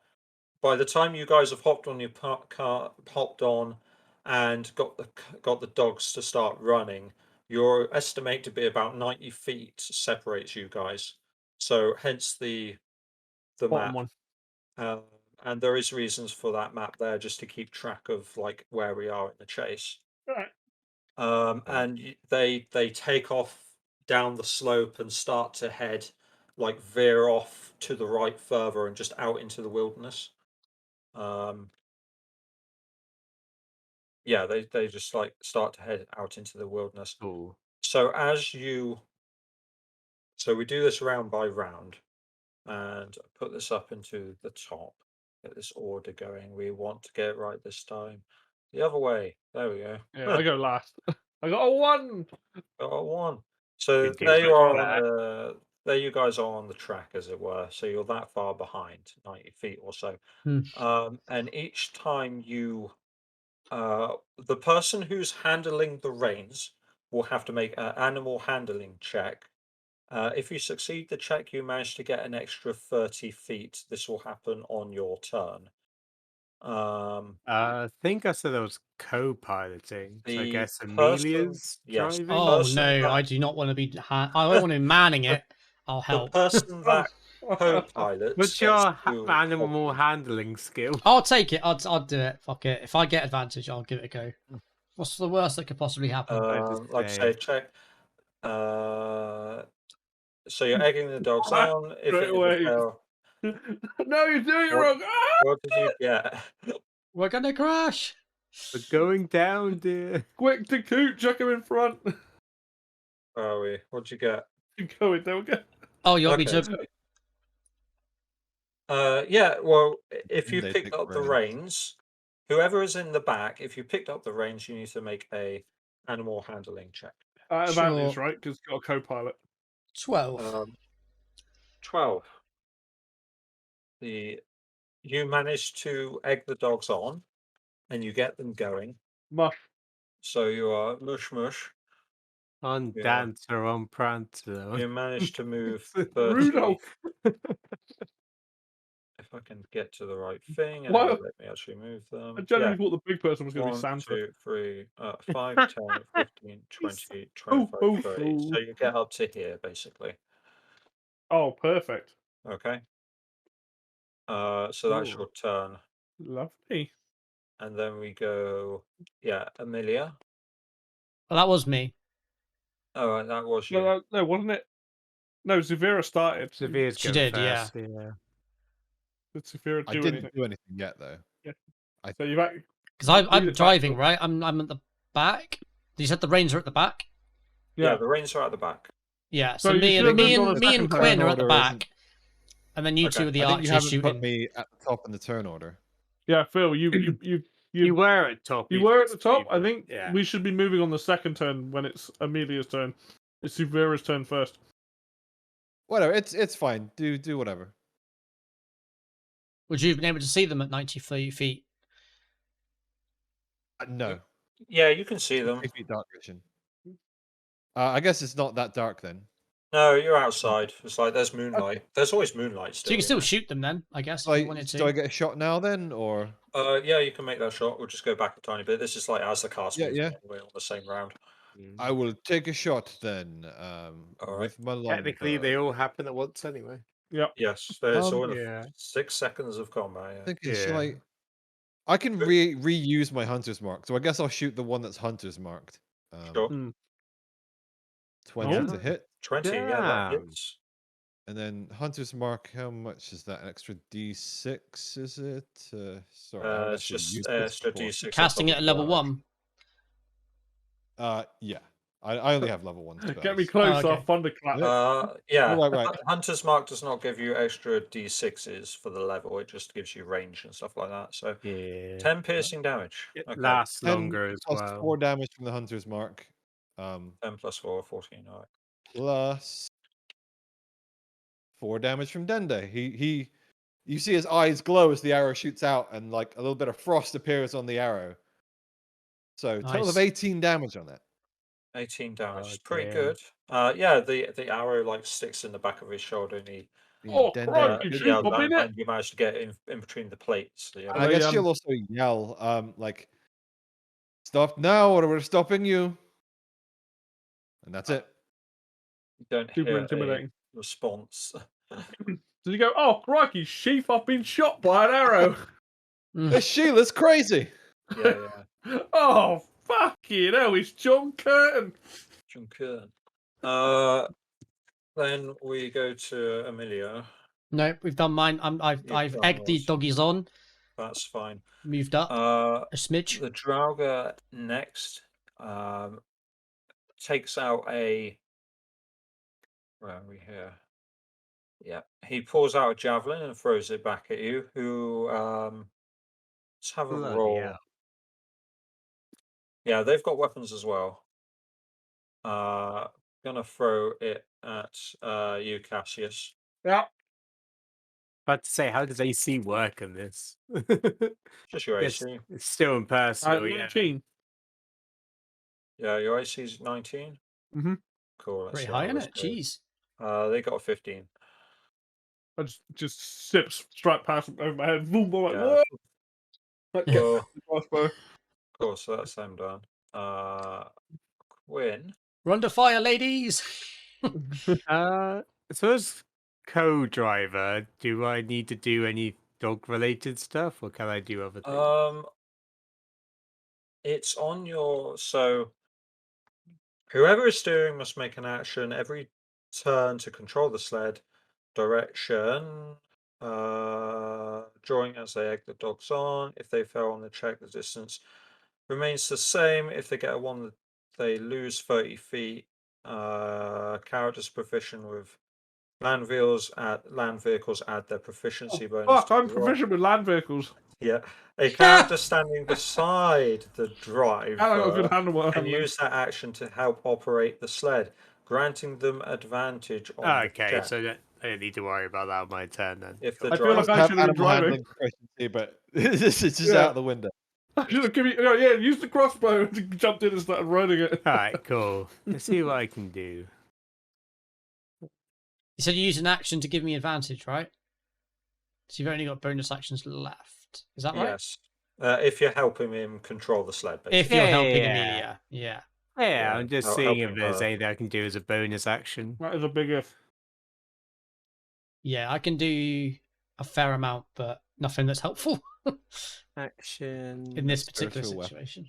by the time you guys have hopped on your car, hopped on, and got the dogs to start running. Your estimate to be about 90 feet separates you guys. So hence the Bottom map. one. And there is reasons for that map there, just to keep track of like where we are in the chase. Right. And they take off down the slope and start to head, like veer off to the right further and just out into the wilderness. Yeah, they just like start to head out into the wilderness. Cool. So we do this round by round, and put this up into the top. Get this order going. We want to get it right this time. The other way. There we go. Yeah, I go last. I got a 1. Got a 1. So Good there game. you are Well, on there you guys are on the track, as it were. So you're that far behind, 90 feet or so. Hmm. And each time the person who's handling the reins will have to make an animal handling check. If you succeed the check, you manage to get an extra 30 feet. This will happen on your turn. I think I said I was co-piloting, so I The guess person- Amelia's yes, driving. Oh person no, that- I do not want to be. I don't want to be manning it. I'll The help. person that co-pilots. What's gets your to- animal handling skill? I'll take it. I'll do it. Fuck it. If I get advantage, I'll give it a go. What's the worst that could possibly happen? like I say, check. So you're egging the dogs on. If Straight it is a away. fail, No, you're doing it What- wrong. Ah! what did you get? We're gonna crash. We're going down, dear. Quick to coot, chuck him in front. Where are we? What'd you get? Keep going, there we go. Oh, you want me Okay, to? yeah, well, if you They picked take up the reins. reins, whoever is in the back, if you picked up the reins, you need to make a animal handling check. Advantage, Sure. right? Because got a co-pilot. 12. 12. You manage to egg the dogs on, and you get them going. Mush. So you are mush mush. On Yeah. Dancer, on Prancer. You manage to move 30. Rudolph. If I can get to the right thing, and Why- it'll let me actually move them. I genuinely thought the big person was going to be 1, Santa. 2, 3, 5, 10, 15, 20, 25, ho, 30. ho. So you get up to here, basically. Oh, perfect. Okay. So that's Ooh. your turn. Lovely. And then we go, Amelia. Well, that was me. Oh, right, that was you. No, wasn't it? No, Zavira started. Severe's She going did, yeah. first, yeah. Did Zavira I do didn't anything? do anything yet, though. So you've actually... Because I'm Lead it back, driving, Phil. right? I'm at the back. You said the reins are at the back. Yeah, the reins are at the back. Yeah. So So you me should have and me moved on and a me and second Quinn turn are at the order, back, and then you Okay. two are the I think you archers haven't put shooting. me at the top in the turn order. Yeah, Phil, you were at top. you were at the top. I think yeah. we should be moving on the second turn when it's Amelia's turn. It's Suvera's turn first. Whatever. It's fine. Do whatever. Would you have been able to see them at 93 feet? No. Yeah, you can see them. 3 feet dark vision. I guess it's not that dark then. No, you're outside. It's like there's moonlight. There's always moonlight still. So you can still shoot them then, I guess, if you wanted to. Do I get a shot now then, or? Yeah, you can make that shot. We'll just go back a tiny bit. This is like as the cast moves Yeah. we're on the same round. I will take a shot then. All right. With my longbow. Technically, they all happen at once anyway. Yes, there's all Yeah. 6 seconds of combat. Yeah. Thinking, shall Yeah. I can reuse my hunter's mark, so I guess I'll shoot the one that's hunter's marked. Sure. 20 to Oh. hit, 20, yeah, that Damn. hits. and then hunter's mark. How much is that? An extra D6? Is it? Sorry, I've It's actually just used this extra before. D6. Casting it at level 1. Yeah, I only have level 1 spells. Get me close, okay. I'll thunderclap. Yeah, Right. Hunter's Mark does not give you extra D6s for the level. It just gives you range and stuff like that. So Yeah. 10 piercing damage. It Okay. lasts 10 longer as plus well. 4 damage from the hunter's mark. 10 plus 4, 14. All right. Plus 4 damage from Dende. You see his eyes glow as the arrow shoots out, and like a little bit of frost appears on the arrow. So total of Nice. 18 damage on that. 18 damage. Oh, It's pretty damn. good. Yeah, the arrow like sticks in the back of his shoulder, and he Oh, Dende- crikey, it- sheep, yelled I'm out, in it. and you managed to get in between the plates. So, yeah. I guess she'll also yell, like, "Stop now, or we're stopping you." And that's it. You don't Super hear a intimidating. response. Does he go, oh, crikey, sheep, I've been shot by an arrow. This Sheila's crazy. Yeah. Oh, fucking hell, it's John Curtin. John Kern. Then we go to Amelia. No, we've done mine. I've done egged the yours. doggies on, That's fine. moved up a smidge. The Draugr next takes out a. Where are we here? Yeah, he pulls out a javelin and throws it back at you. Who? Let's have a Bloody roll. hell. Yeah, they've got weapons as well. Gonna throw it at you, Cassius. Yeah. About to say, how does AC work on this? Just your It's, AC. it's still impersonal, yeah. 19. Yeah, your AC is 19. Mhm. Cool. let's Pretty see high how in this it. goes. Jeez. They got a 15. I just sips straight past over my head. Boom, boom, like, Yeah. what? Like, get Cool. the crossbow. Cool. So that's them done. Quinn. We're under fire, ladies. So as co-driver, do I need to do any dog-related stuff, or can I do other things? It's on your whoever is steering must make an action every turn to control the sled direction. Drawing as they egg the dogs on. If they fail on the check, the distance remains the same. If they get a 1, they lose 30 feet. Characters proficient with land vehicles add their proficiency bonus. Fuck, to I'm the roll. proficient with land vehicles. Yeah, a character standing beside the driver And I got a good handle on can use that action to help operate the sled, granting them advantage on the Okay, check. so I don't need to worry about that on my turn then. If the I feel like driver, I Have should have been animal driving. handling proficiency, but it's just Yeah. out the window. I should have given you, yeah, use the crossbow and jumped in and started riding it. Alright, cool. Let's see what I can do. You said you use an action to give me advantage, right? So you've only got bonus actions left. Is that right? yes, if you're helping him control the sled, basically. If you're Yeah, helping yeah. Amelia, yeah. Yeah, I'm just I'll seeing help if him, there's anything I can do as a bonus action. That is a big if. Yeah, I can do a fair amount, but nothing that's helpful Action. in this particular Spiritual weapon. situation.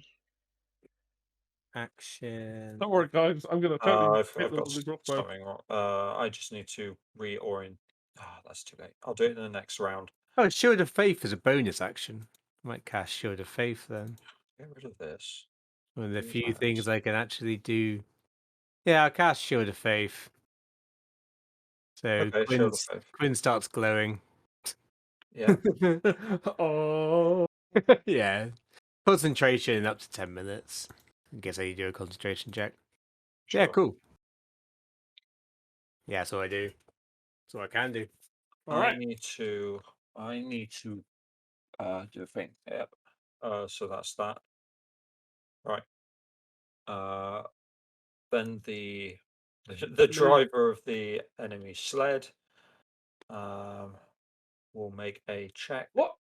Action. Don't worry, guys. I'm going to totally I've hit them got with the crossbow. something wrong. I just need to reorient. That's too late. I'll do it in the next round. Oh, Shield of Faith is a bonus action. I might cast Shield of Faith then. Get rid of this. One of the Use few that things as- I can actually do. Yeah, I'll cast Shield of Faith. So Okay, Shield of Faith. Quinn starts glowing. Yeah. Oh. Yeah. Concentration up to 10 minutes. I guess I need to do a concentration check. Yeah, Sure. cool. Yeah, that's all I do. That's all I can do. All right. I need to do a thing. Yep. So that's that. Right. Then the driver of the enemy sled will make a check. What?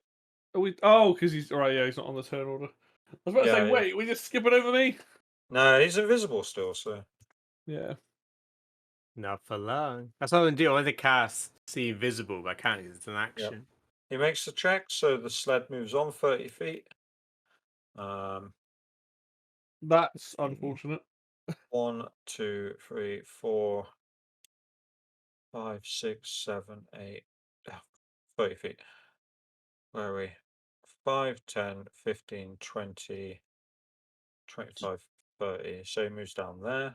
Are we? Oh, because he's all right. Yeah, he's not on the turn order. I was about to say, Yeah. wait, we just skipping over me? No, he's invisible still, so Yeah. Not for long. That's all I can do. I want to cast See Invisible, but I can't because it's an action. he makes the check, so the sled moves on 30 feet. That's unfortunate. 1, 2, 3, 4, 5, 6, 7, 8, 30 feet. Where are we? 5, 10, 15, 20, 25, 30. So he moves down there.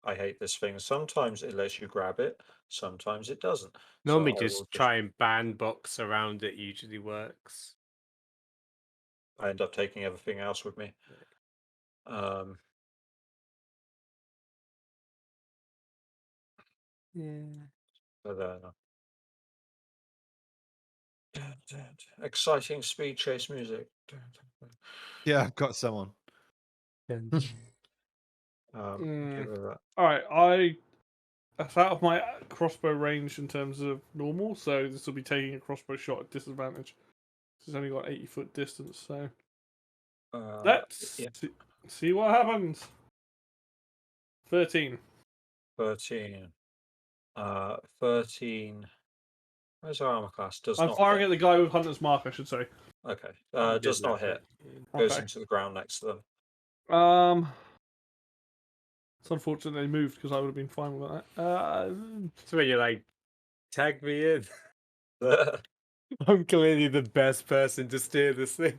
I hate this thing. Sometimes it lets you grab it, sometimes it doesn't. Normally, I will just try and bandbox around it usually works. I end up taking everything else with me. Yeah. So there. Exciting speed chase music. Yeah, I've got someone. Give her that. All right, that's out of my crossbow range in terms of normal, so this will be taking a crossbow shot at disadvantage. It's only got 80-foot distance, so let's see what happens. 13. 13. 13. Where's our armor class? I'm firing at the guy with Hunter's Mark, I should say. Okay. Does not hit. Goes into the ground next to them. It's unfortunate they moved because I would have been fine with that. So when you're like, tag me in. I'm clearly the best person to steer this thing.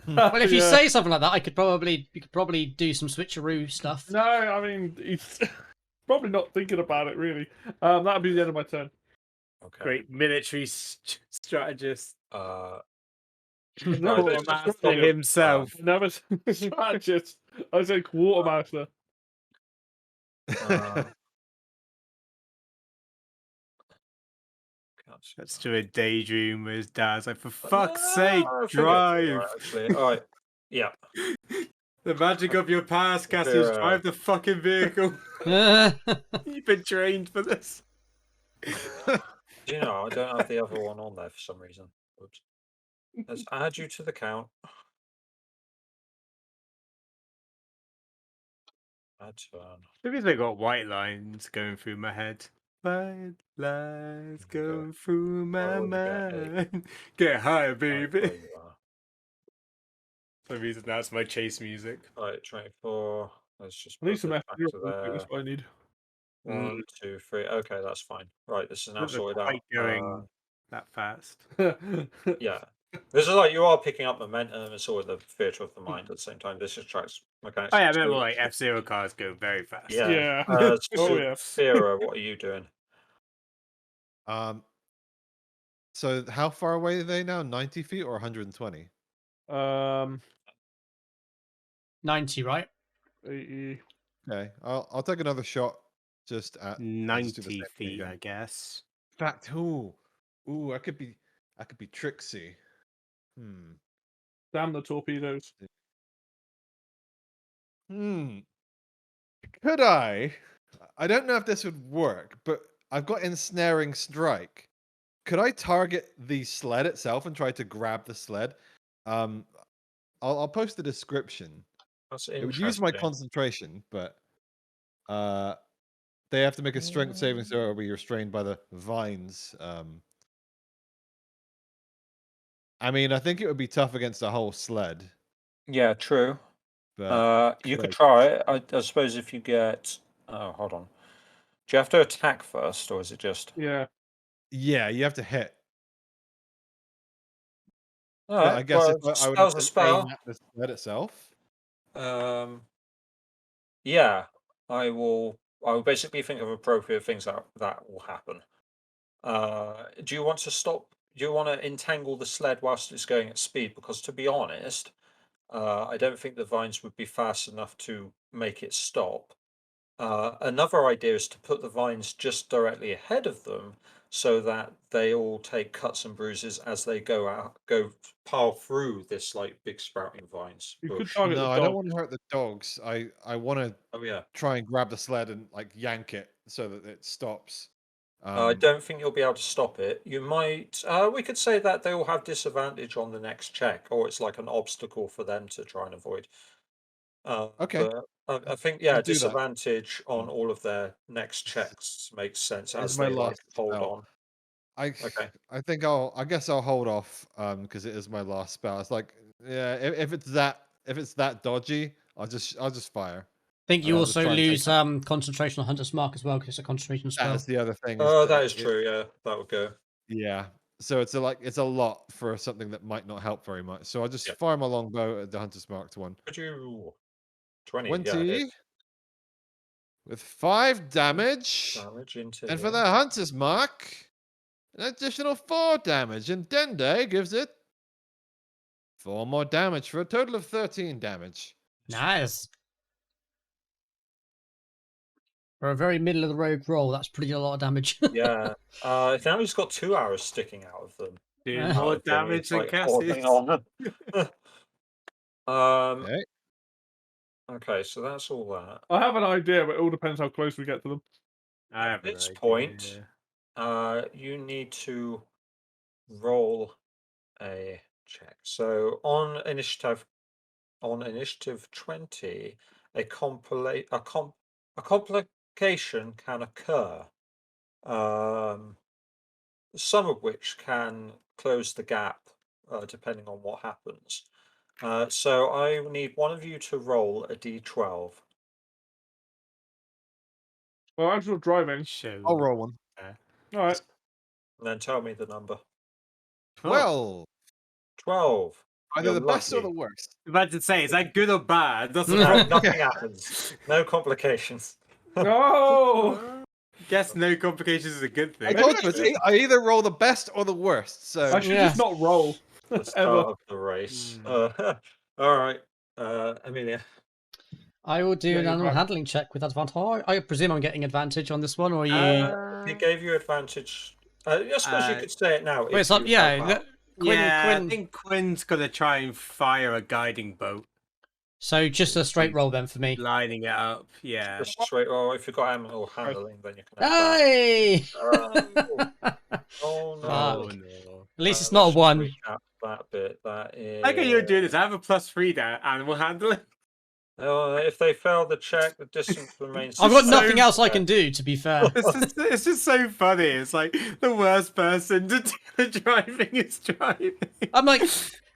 Well, if you say something like that, you could probably do some switcheroo stuff. No, I mean he's probably not thinking about it really. That'll be the end of my turn. Okay. Great military strategist. No, Quartermaster himself. Never strategist. I said quartermaster. That's to a daydream where his dad's like, for fuck's sake, drive. Actually, all right. Yeah. The magic of your past, Cassius. Drive the fucking vehicle. You've been trained for this. Do you know, I don't have the other one on there for some reason. Oops. Let's add you to the count. Add turn. Maybe they got white lines going through my head. White lines go through my mind. Get high, baby. For some reason, that's my chase music. Right, 24. Let's just I need some back FP. to there. That's what I need. 1, 2, 3. Okay, that's fine. Right, this is now sorted out. Going that fast. Yeah. This is like you are picking up momentum. It's sort of the theatre of the mind at the same time. This is tracks mechanics. Oh yeah, I meant more like F-Zero cars go very fast. Yeah. Fira, what are you doing? So how far away are they now? 90 feet or 120? 90, right? 80. Okay, I'll take another shot. Just at 90 feet, I guess. In fact, I could be tricksy. Damn the torpedoes. Could I? I don't know if this would work, but I've got ensnaring strike. Could I target the sled itself and try to grab the sled? I'll post the description. That's it would use my concentration, but they have to make a strength saving throw or be restrained by the vines. I mean, I think it would be tough against a whole sled. Yeah, true. But you could try it. I suppose if you get... Oh, hold on. Do you have to attack first, or is it just... Yeah. Yeah, you have to hit. All right, I guess if I would have to aim at the sled itself. Yeah, I will basically think of appropriate things that will happen. Do you want to stop? Do you want to entangle the sled whilst it's going at speed? Because to be honest, I don't think the vines would be fast enough to make it stop. Another idea is to put the vines just directly ahead of them, so that they all take cuts and bruises as they go pile through this like big sprouting vines You could bush. target No, the I don't dog. want to hurt the dogs. I want to Oh yeah. try and grab the sled and like yank it so that it stops. I don't think you'll be able to stop it. You might. We could say that they will have disadvantage on the next check, or it's like an obstacle for them to try and avoid. Okay, But I think I'll yeah, do that. disadvantage on all of their next checks makes sense It's as my they like last hold spell. on. I Okay. I think I guess I'll hold off because it is my last spell. It's like yeah, if it's that dodgy, I'll just fire. I think you I'll just also try and take lose concentration on Hunter's Mark as well because it's a concentration that spell. is the other thing. Oh, that is true. Yeah, that would go. Yeah. So it's a lot for something that might not help very much. So I'll just Yeah. fire my longbow at the Hunter's Marked one. Could you 20? Yeah, 20 hit with 5 damage. damage into And for him. the Hunter's Mark, an additional 4 damage. And Dende gives it 4 more damage for a total of 13 damage. Nice. For a very middle of the road roll, that's pretty a lot of damage. Yeah. Now he's got 2 arrows sticking out of them. Do Out more of him. damage It's than like holding Cassie's. on. Okay. Okay, so that's all that. I have an idea, but it all depends how close we get to them. I At have an this idea. point, you need to roll a check. So on initiative 20, a complication can occur. Some of which can close the gap, depending on what happens. So I need one of you to roll a d12. Well, as you're driving, Show. I'll roll one. all right. And then tell me the number. 12. 12. Either You're the best or lucky. the worst. About to say, is that good or bad? That's No, nothing happens. No complications. No. Guess no complications is a good I thing. told you, I either roll the best or the worst. So I should Yeah. just not roll. The start Ever. of the race. All right, Amelia. I will do Yeah, an you're animal right. handling check with advantage. I presume I'm getting advantage on this one, or are you? He gave you advantage. I suppose you could say it now. Wait, if it's up. you Yeah, help out. Quinn. I think Quinn's gonna try and fire a guiding bolt, So just a straight roll then for me. lining it up. Yeah. Just straight roll. If you've got animal handling, then you can have that. Hey! Oh no! Oh Fuck. no. At least it's not a let's one. recap that bit. That is. How can you do this? I have a +3 there, animal handling. If they fail the check, the distance remains. I've got the nothing same. else I can do, to be fair. It's just so funny. It's like the worst person to do the driving is driving. I'm like,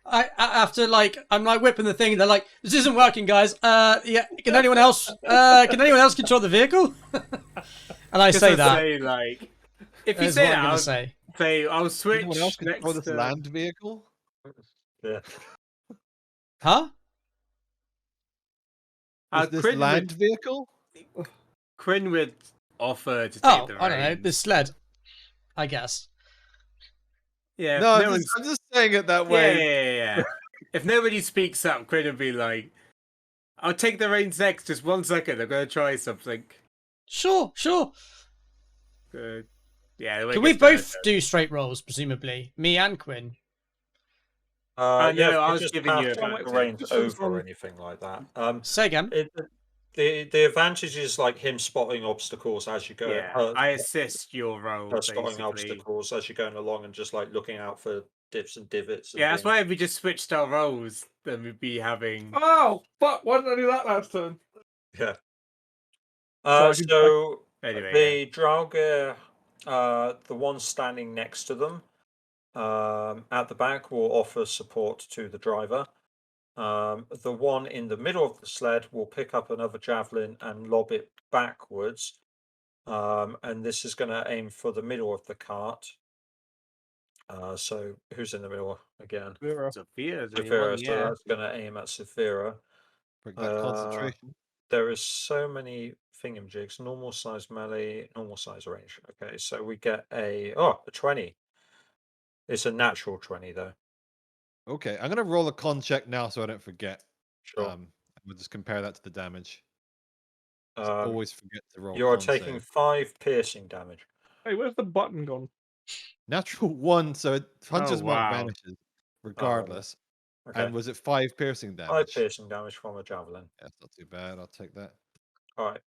after like, I'm like whipping the thing. And they're like, "This isn't working, guys. Yeah, can anyone else? Can anyone else control the vehicle?" And I say that. Say, like, if you Is say what that, I'm gonna I'll say. say I'll switch anyone else next control this to land vehicle? Yeah. Huh? Is this Quinn land vehicle? Quinn would offer to take Oh, the I don't know. reins. This sled, I guess. Yeah. No, if I'm just saying it that way. Yeah. If nobody speaks up, Quinn would be like, "I'll take the reins next. Just 1 second. I'm gonna try something." Sure. Yeah. Can we both do straight rolls, presumably? Me and Quinn. Yeah, no, if I you was just giving you pass advantage. the reins Just over or on- anything like that. Say again. The advantage is like him spotting obstacles as you go. Yeah, I assist your roll spotting basically. obstacles as you're going along and just like looking out for dips and divots. And Yeah, that's things. why if we just switched our roles, then we'd be having. Oh fuck! Why didn't I do that last turn? Yeah. So I can- So Anyway, the Draugr, the one standing next to them, at the back will offer support to the driver. The one in the middle of the sled will pick up another javelin and lob it backwards. And this is going to aim for the middle of the cart. So who's in the middle again? Sophia's Saphira, so yeah. that's going to aim at Saphira. Break that concentration. There is so many thingamajigs. Normal size melee, normal size range. Okay, so we get a 20. It's a natural 20 though. Okay, I'm gonna roll a con check now so I don't forget. Sure. We'll just compare that to the damage. Always forget to roll. You are con taking save. 5 piercing damage. Hey, where's the button gone? Natural 1, so Hunter's Mark wow. vanishes regardless. Okay. And was it 5 piercing 5 damage? piercing damage from a javelin. That's not too bad. I'll take that. All right.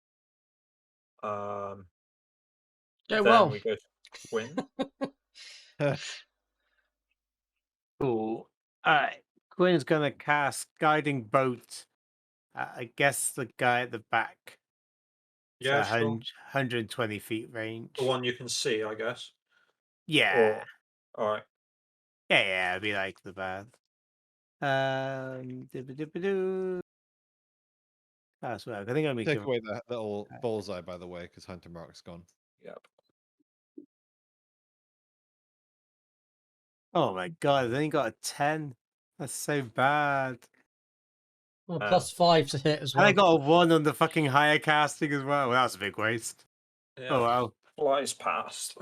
Go Then well. we go to Quinn. Cool. Alright. Quinn's gonna cast Guiding Bolt. I guess the guy at the back. Yeah, So sure. 120 feet range. The one you can see, I guess. Yeah. All right. Yeah, it'd be like the bad. Dibba-dibba-doo. That's work. I think I'm Take away that little bullseye, by the way, because Hunter Mark's gone. Yep. Oh my god, I've only got a 10. That's so bad. Well, +5 to hit as And well. I got a 1 on the fucking higher casting as well. Well, that was a big waste. Yeah. Oh well. Flies past.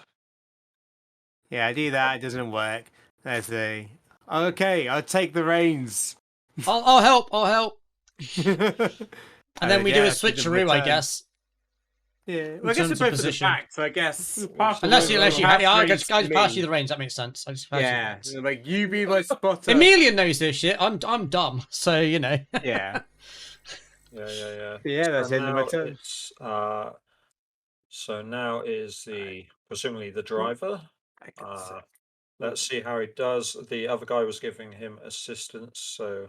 Yeah, I do that. It doesn't work. Let's see. Okay, I'll take the reins. I'll help. I'll help. And then we do a guess, it doesn't switcheroo, I return. guess. Yeah, well, I guess terms we're of both at the position. back, so I guess. Unless you, Half yeah, I range just to pass me. you the range. That makes sense. I just pass you the Yeah, reins. like you be my spotter. Amelia knows this shit. I'm dumb, so you know. Yeah, Yeah. yeah, that's So the end of my now turn. it's, so now is presumably the driver. I can say. Let's see how he does. The other guy was giving him assistance, so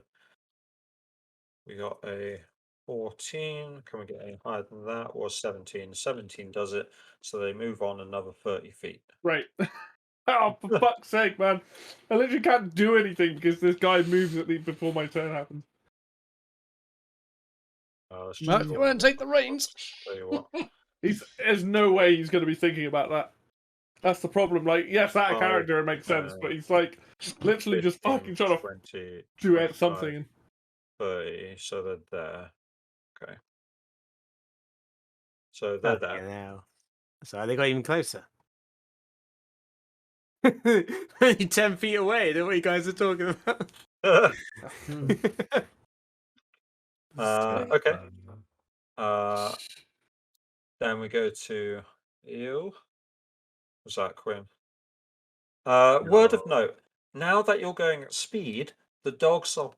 we got a 14. Can we get any higher than that? Or 17? 17 does it. So they move on another 30 feet. Right. Oh, for fuck's sake, man! I literally can't do anything because this guy moves at me before my turn happens. Let's No, just you won't take the reins. tell you what. There's no way he's going to be thinking about that. That's the problem. Like, yes, that Oh, character it makes sense, but he's like literally just 15, fucking trying to 20, do 25, something. 30. So they're there. Okay. So they're Okay, there. now. So they got even closer. Only 10 feet away. Know what you guys are talking about? Okay. Then we go to Eel. Was that Quinn? Word of note: now that you're going at speed, the dogs are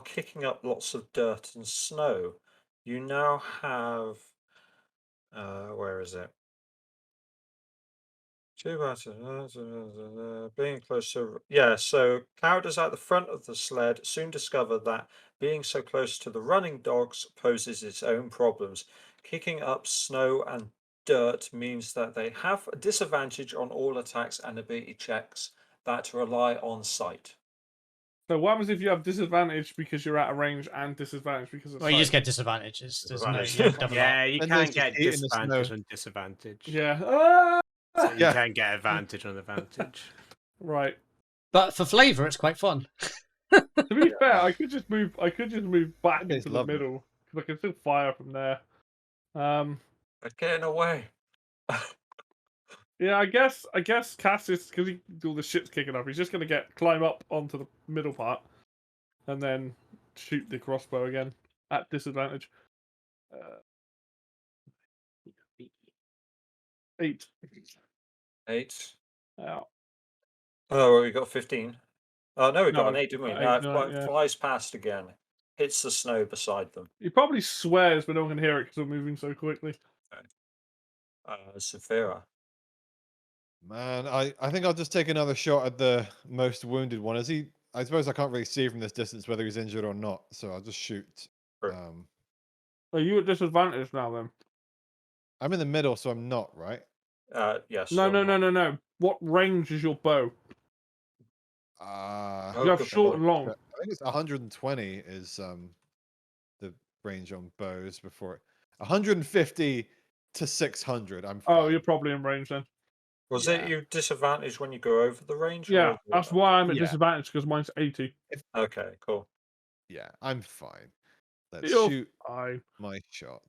kicking up lots of dirt and snow. You now have where is it? Being close to so characters at the front of the sled soon discover that being so close to the running dogs poses its own problems. Kicking up snow and dirt means that they have a disadvantage on all attacks and ability checks that rely on sight. So what happens if you have disadvantage because you're out of range and disadvantage because of Well, you sight? just get disadvantages. There's no, Disadvantage. you don't double Yeah, up. you And can there's get just heat in the disadvantage snow. on disadvantage. Yeah. So you Yeah. can get advantage on advantage. Right. But for flavour, it's quite fun. To be fair, I could just move back It's into the lovely. middle because I can still fire from there. They're getting away. Yeah, I guess Cassius, because all the shit's kicking up, he's just gonna climb up onto the middle part and then shoot the crossbow again at disadvantage. 8. 8. Ow. Oh, well, we got 15. Oh no, we got No, an 8, didn't we? eight, No, it no, yeah. flies past again. Hits the snow beside them. He probably swears, but no one can hear it because we're moving so quickly. Saphira. Man, I think I'll just take another shot at the most wounded one. Is he? I suppose I can't really see from this distance whether he's injured or not, so I'll just shoot. Sure. Are you at disadvantage now then? I'm in the middle, so I'm not, right? Yes. No. What range is your bow? Oh, You have good short boy. and long. I think it's 120 is the range on bows before it. 150 to 600. I'm fine. Oh, you're probably in range then. Was Yeah. it you disadvantage when you go over the range? or Yeah, is it- that's why I'm at Yeah. disadvantage because mine's 80. Okay, cool. Yeah, I'm fine. Let's You're shoot fine. my shot.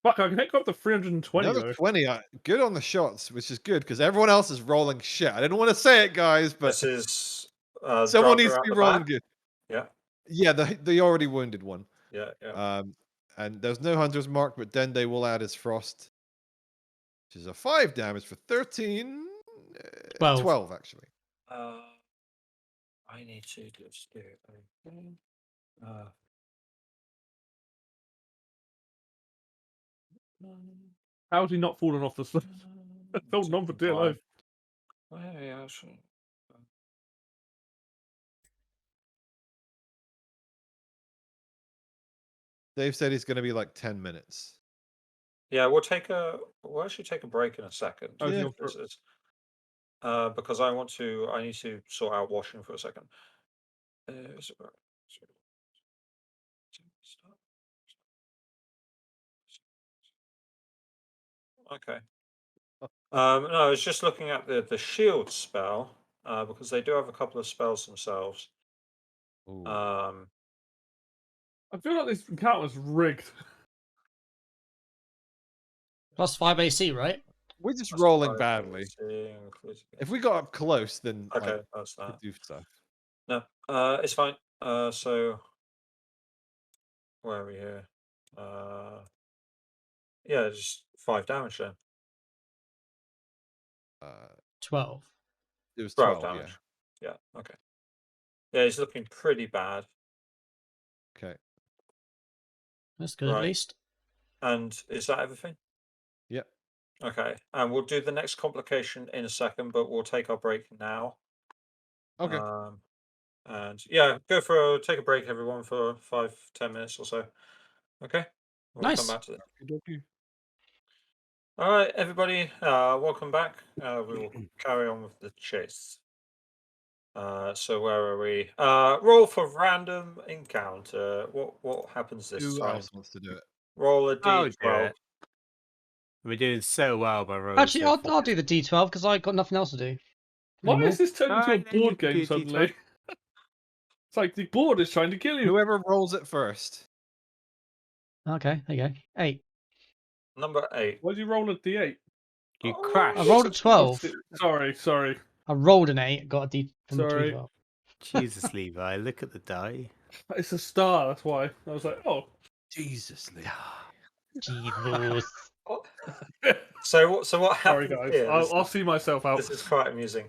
Fuck, I can take up to 320 Another though. 20. Good on the shots, which is good because everyone else is rolling shit. I didn't want to say it, guys, but This is someone driver needs to at be the rolling back? good. Yeah. Yeah, the already wounded one. Yeah. Um, And there's no hunter's mark, but Dende will add his frost, which is a 5 damage for 13. 12. 12, actually. I need to just do it. How's he not fallen off the sled? Holding on for dear life. Yeah, sure. Dave said he's going to be like 10 minutes. Yeah, we'll actually take a break in a second. Oh, Yeah. no, Because I need to sort out washing for a second. Okay. No, I was just looking at the shield spell, because they do have a couple of spells themselves. Ooh. I feel like this encounter's rigged. Plus 5 AC, right? We're just That's rolling fine, badly. If we got up close, then Okay, like, that's we that. could do stuff. No, it's fine. So where are we here? Yeah, just 5 damage then. 12. It was 12 12, damage. Yeah, okay. Yeah, he's looking pretty bad. Okay. That's good, at Right. least. And is that everything? Yep. Okay, and we'll do the next complication in a second, but we'll take our break now. Okay. And yeah, take a break, everyone, for 5-10 minutes or so. Okay, we'll come Nice. back to that. All right, everybody, welcome back. We will carry on with the chase. So where are we? Roll for random encounter. What happens this Who time? else wants to do it? Roll a I'll do d12. it. We're doing so well by rolling. Actually, so I'll do the D12 because I got nothing else to do. Why anymore. is this turned into a Alright, then you board can game do suddenly? It's like the board is trying to kill you. Whoever rolls it first. Okay, there you go. 8. Number 8. Why'd you roll a d8? You Oh, crash. I rolled a 12. Sorry. I rolled an 8, got a D from a Sorry. 2-12. Jesus, Levi, look at the die. It's a star, that's why. I was like, oh. Jesus, Lee. Jesus. So what Sorry, happened guys. here? I'll see myself out. This is quite amusing.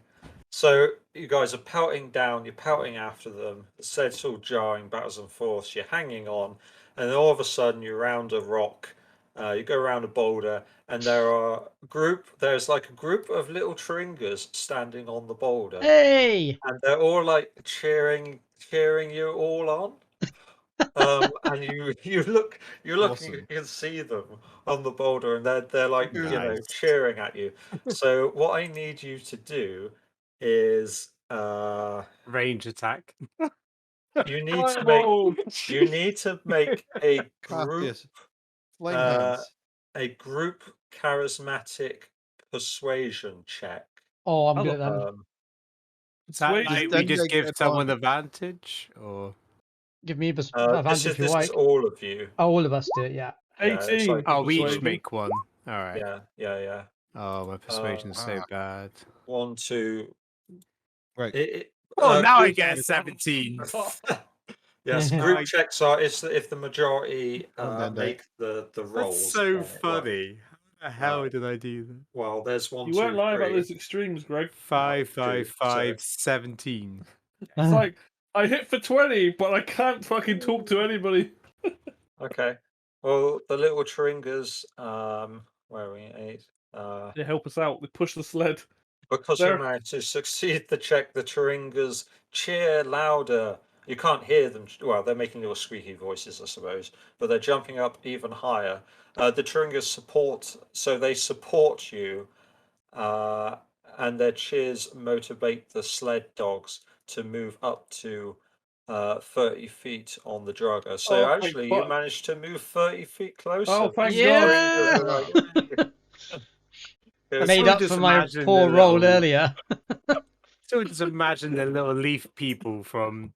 So you guys are pelting down, you're pelting after them, the sled's all jarring backwards and forths, you're hanging on, and then all of a sudden you're around a rock, you go around a boulder, and there's like a group of little Tringas standing on the boulder, Hey! and they're all like cheering you all on. And you look, Awesome. you can see them on the boulder, and they're like, Nice. cheering at you. So what I need you to do is, Range attack. you need to make Oh, you need to make a group Cassius. Flame hands. a group charismatic persuasion check. Oh, I'm good at that. Is that Wait, like does we Dende just get give someone advantage? advantage, or Give me a This advantage if you is like. all of you. Oh, all of us do it, yeah. Yeah, it's 18. like- oh, we each Persuasion. make one. All right. Yeah. Oh, my persuasion's so bad. 1, 2. Right. Oh, now I group- get a 17. Yes, Yeah. group checks are if the majority Dende. make the rolls. That's so then it works. funny. How the hell did I do that? Well, there's 1, You 2, weren't lying about 3. those extremes, Greg. 5, Oh, 5, shoot, 5, 17. It's like, I hit for 20, but I can't fucking talk to anybody. Okay. Well, the little Tringas, where are we? 8. They help us out. They push the sled. Because you They're- managed to succeed the check, the Tringas cheer louder. You can't hear them. Well, they're making little squeaky voices, I suppose, but they're jumping up even higher. The Tringas support you, and their cheers motivate the sled dogs to move up to 30 feet on the drugger. So Oh, thank actually, you fuck. managed to move 30 feet closer. Oh, thank Yeah! God. It's Made so up just for my imagine poor the roll little- earlier. So just imagine the little leaf people from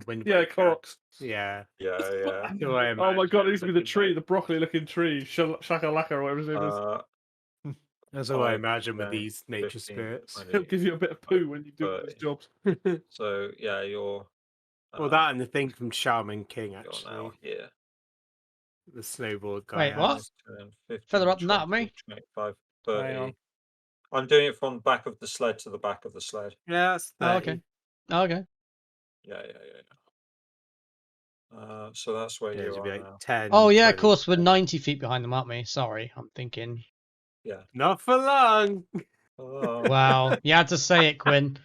when Yeah, Cox. yeah. Yeah. That's what I Oh my imagine God, it used to be the looking tree, like. the broccoli-looking tree, Shakalaka or whatever his name is. That's what I 5, imagine with 10, these nature 15, spirits. 20. He'll give you a bit of poo when you do these jobs. So yeah, you're. Well, that and the thing from Shaman King, You're actually. now here. The snowboard guy. Wait, what? has. 10, 15, Further up than that, 20, me? 25, Hang 30. on. I'm doing it from the back of the sled to the back of the sled. Yeah, that's 30. Oh, okay. Oh, okay. Yeah. So that's where Yeah, it you should are be like now. 10. Oh, yeah, of 20. course, we're 90 feet behind them, aren't we? Sorry, I'm thinking. Yeah. Not for long. Oh, Wow, you had to say it, Quinn.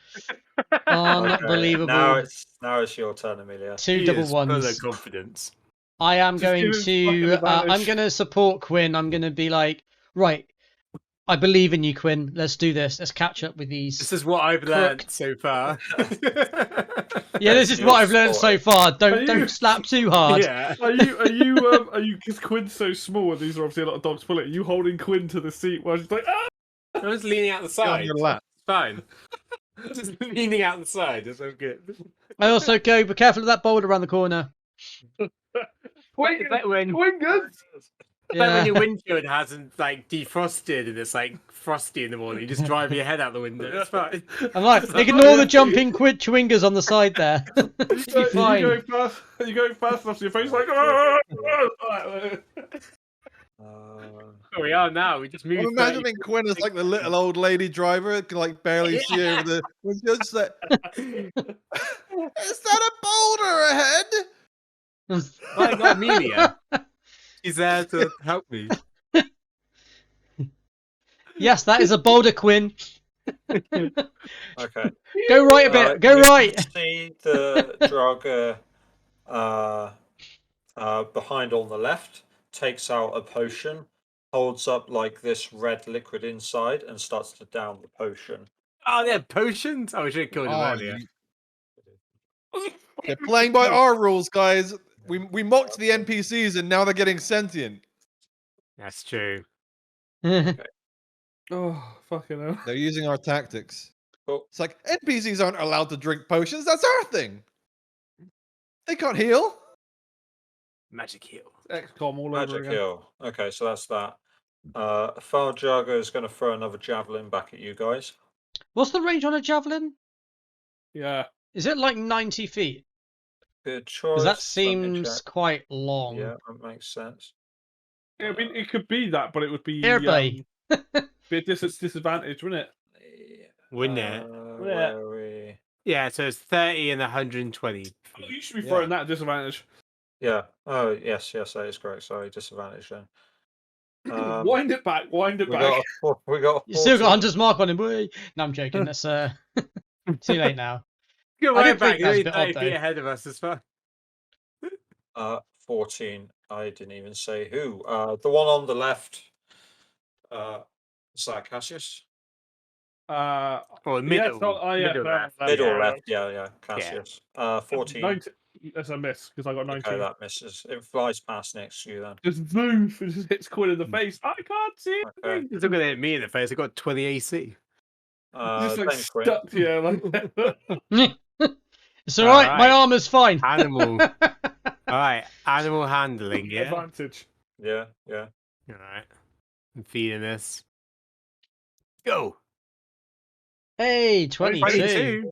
okay. Unbelievable. Now it's your turn, Amelia. Two He double is full of ones. confidence. I am Just going give him fucking to. I'm advantage. going to support Quinn. I'm going to be like, right. I believe in you, Quinn. Let's do this. Let's catch up with these. This is what I've learned so far. Yeah, this is what I've learned so far. Are Don't you- slap too hard. Yeah. Are you? Because Quinn's so small, and these are obviously a lot of dogs pulling. Are you holding Quinn to the seat while she's like, ah? I was leaning out the Get on side. your lap. It's fine. Just leaning out the side. It's all good. I also go, be careful of that boulder around the corner. Quinn, Is that when, Quinn, good. like when Yeah. your windshield hasn't like defrosted and it's like frosty in the morning, you just drive your head out the window. It's fine. I'm like, ignore the jumping chewingers on the side there. You're fine. You go fast enough, so your face like. "Ah, ah, ah." Oh, we are now. We just moved. I'm 30 imagining Quinn as like the little old lady driver, can like barely see over the. Was just like, is that a boulder ahead? Oh, I got Amelia. She's there to help me. Yes, that is a boulder, Quinn. Okay. Go right a bit. Go You right. can see the Draugr behind on the left takes out a potion, holds up like this red liquid inside, and starts to down the potion. Oh, they have potions? Oh, we should have killed them Oh, earlier. they're playing by our rules, guys. We mocked the NPCs and now they're getting sentient. That's true. Oh, fucking hell. They're using our tactics. Cool. It's like NPCs aren't allowed to drink potions. That's our thing. They can't heal. Magic heal. XCOM all over Magic again. heal. Okay, so that's that. Farjaga is going to throw another javelin back at you guys. What's the range on a javelin? Yeah. Is it like 90 feet? Good choice. Because that Let me seems check. quite long. Yeah, that makes sense. I mean, it could be that, but it would be Airplay. be a disadvantage, wouldn't it? Wouldn't it? Where are we? Yeah, so it's 30 and 120. Oh, you should be Yeah. throwing that at disadvantage. Yeah. Oh, yes, that is correct. Sorry, disadvantage then. Wind it back. Wind it We back. got. You still got 14. Hunter's Mark on him. Boy. No, I'm joking. That's too late now. Go I way did back. think that was a You're bit 30 odd, feet though. ahead of us. It's fine. 14. I didn't even say who. The one on the left. Is that Cassius? Or Yes, middle. yeah, middle left. Middle yeah. left. Yeah, Cassius. 14. 90, that's a miss because I got 19. Okay, that misses. It flies past next to you then. Just voof, it just hits Quinn in the face. I can't see. Okay. anything. He's not going to hit me in the face. I got 20 AC. Just like Then Quinn. stuck to you like that. It's all right. My Alright. armor's fine. Animal. All right, animal handling. Yeah. Advantage. Yeah. All right. I'm feeding this. Go. Hey, 22. 22.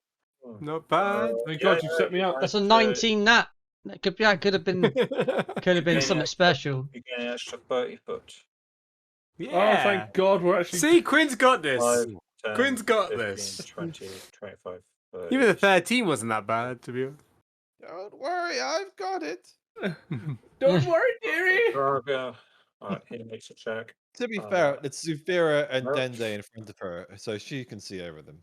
Not bad. Thank God you set me up. That's a 19 nat. That could been Yeah. something special. You get an extra 30 foot. Yeah. Oh, thank God we're actually. See, Quinn's got this. 5, 10, Quinn's got 15, this. 20, 25, 30. Even the 13 wasn't that bad, to be honest. Don't worry, I've got it. Don't worry, dearie. Draugr. Alright, he makes a check. To be fair, it's Zufira and nope. Dende in front of her, so she can see over them.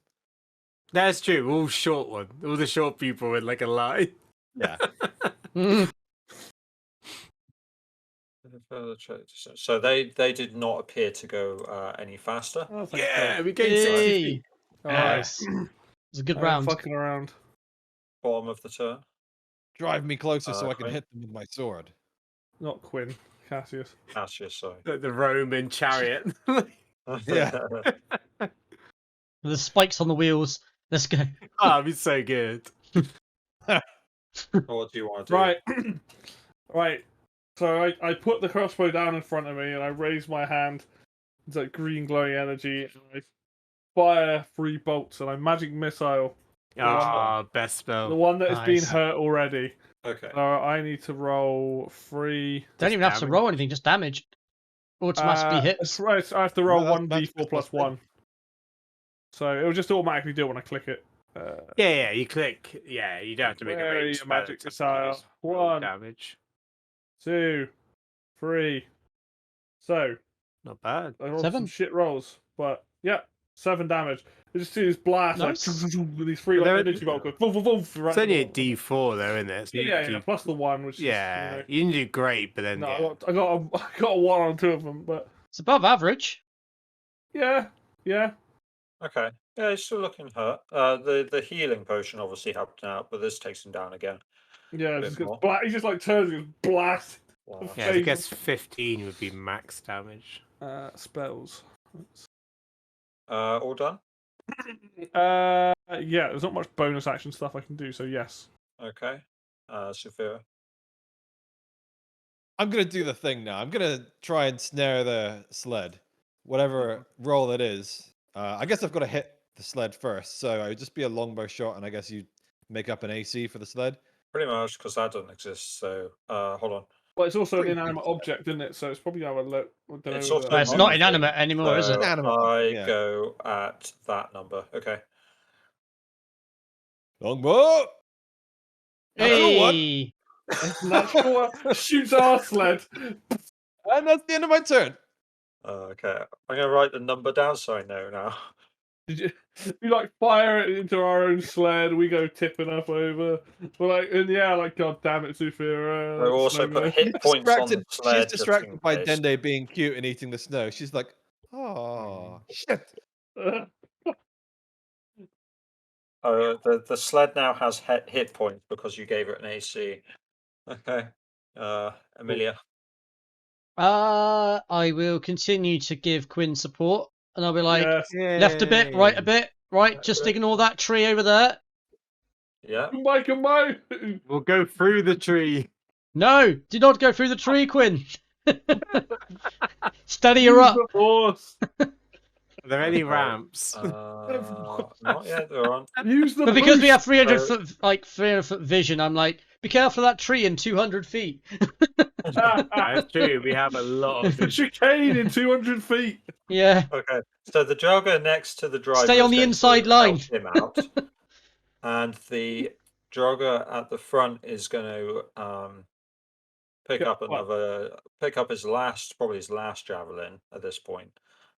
That's true. We're all short one. All the short people in like a line. Yeah. Further check. So they did not appear to go any faster. Oh, thank Yeah, God. we gained 60 Yay. feet. All right. Nice. It's a good I'm round. fucking around. Bottom of the turn. Drive me closer so I can Quinn. hit them with my sword. Not Quinn. Cassius. Cassius, sorry. The Roman chariot. Yeah. The spikes on the wheels. Let's go. Oh, it'd be so good. What do you want to do? Right. Right. So I put the crossbow down in front of me and I raise my hand. It's like green glowing energy. And I fire 3 bolts and I magic missile. Ah, best spell. The one that has been Nice. hurt already. Okay. I need to roll 3. Don't Just even have to damage. roll anything, just damage. Automatically That's hits. right. So I have to roll that's 1d4 magic plus plus 1. So it'll just automatically do it when I click it. Yeah, you click. Yeah, you don't have to make a Where are range you, spell. magic attempt, missile? just roll 1, damage. 2, 3. So Not bad. I rolled some 7. shit rolls, but yeah, 7 damage. I just see this blast Nice. with these 3 But like they're- energy bolt go boom, boom, boom, It's right only a in the wall. D4 though, isn't it? So you Yeah, do, plus the 1, which yeah, is you didn't do great, but then no, yeah. I got a 1 on 2 of them, but It's above average. yeah. Okay. Yeah, he's still looking hurt. The healing potion obviously helped out, but this takes him down again. Yeah, Bit just gets more. he just like turns and gets blast. Wow. Yeah, I guess 15 would be max damage. Spells. All done? Yeah, there's not much bonus action stuff I can do, so yes. Okay. Sophia. I'm gonna do the thing now. I'm gonna try and snare the sled, whatever roll it is. I guess I've got to hit the sled first, so it would just be a longbow shot, and I guess you make up an AC for the sled. Pretty much, because that doesn't exist. So, hold on. Well, it's also an Pretty inanimate big object, isn't it? So it's probably gonna have a look. I don't It's know. also But it's not not moving, inanimate anymore, is it? So Inanimate, I yeah. go at that number. Okay. Longbow. Natural one. Hey! Natural one shoots our sled. And that's the end of my turn. Okay. I'm gonna write the number down so I know now. Did you like fire it into our own sled? We go tipping up over. We're like, and yeah, like God damn it, Sufira. I also put hit points on the sled. She's distracted just in by case. Dende being cute and eating the snow. She's like, oh shit. The sled now has hit points because you gave it an AC. Okay. Amelia. I will continue to give Quinn support, and I'll be like, yes. left a bit, right a bit, right, Right, just right. ignore that tree over there. Yeah. Combine. We'll go through the tree. No, do not go through the tree, Quinn. Steady her up. The horse. Are there any Okay. ramps? Not yet. They're on. Use the But because we boost. have 300 So- foot, like 300 foot vision, I'm like, be careful of that tree in 200 feet. That's true. We have a lot of The chicane in 200 feet. Yeah. Okay. So the jogger next to the driver Stay is on the going inside to line. help him out, and the jogger at the front is going to pick Yeah, up what? pick up his last javelin at this point,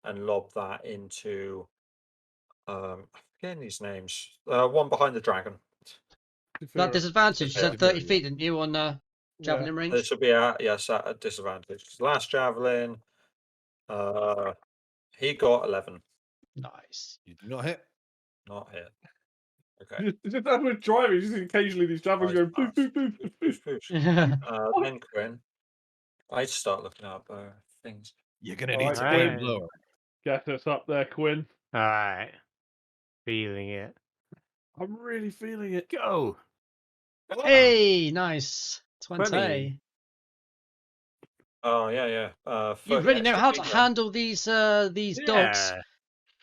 and lob that into I'm forgetting these names. One behind the dragon. That disadvantage. You said 30 Yeah. feet, didn't you, on javelin range? This will be at a disadvantage. Last javelin. He got 11. Nice. You do not hit. Not hit. Okay. Just as we're driving, just occasionally these javelins go Nice boop, pass. boop, boop, boop. Yeah. Then Quinn. I start looking up things. You're gonna Alright, need to Quinn. aim lower. Get us up there, Quinn. All right. Feeling it. I'm really feeling it. Go. Hey, nice. 20. 20. Oh yeah. You 30 really know extra how to feet, handle these dogs. Yeah.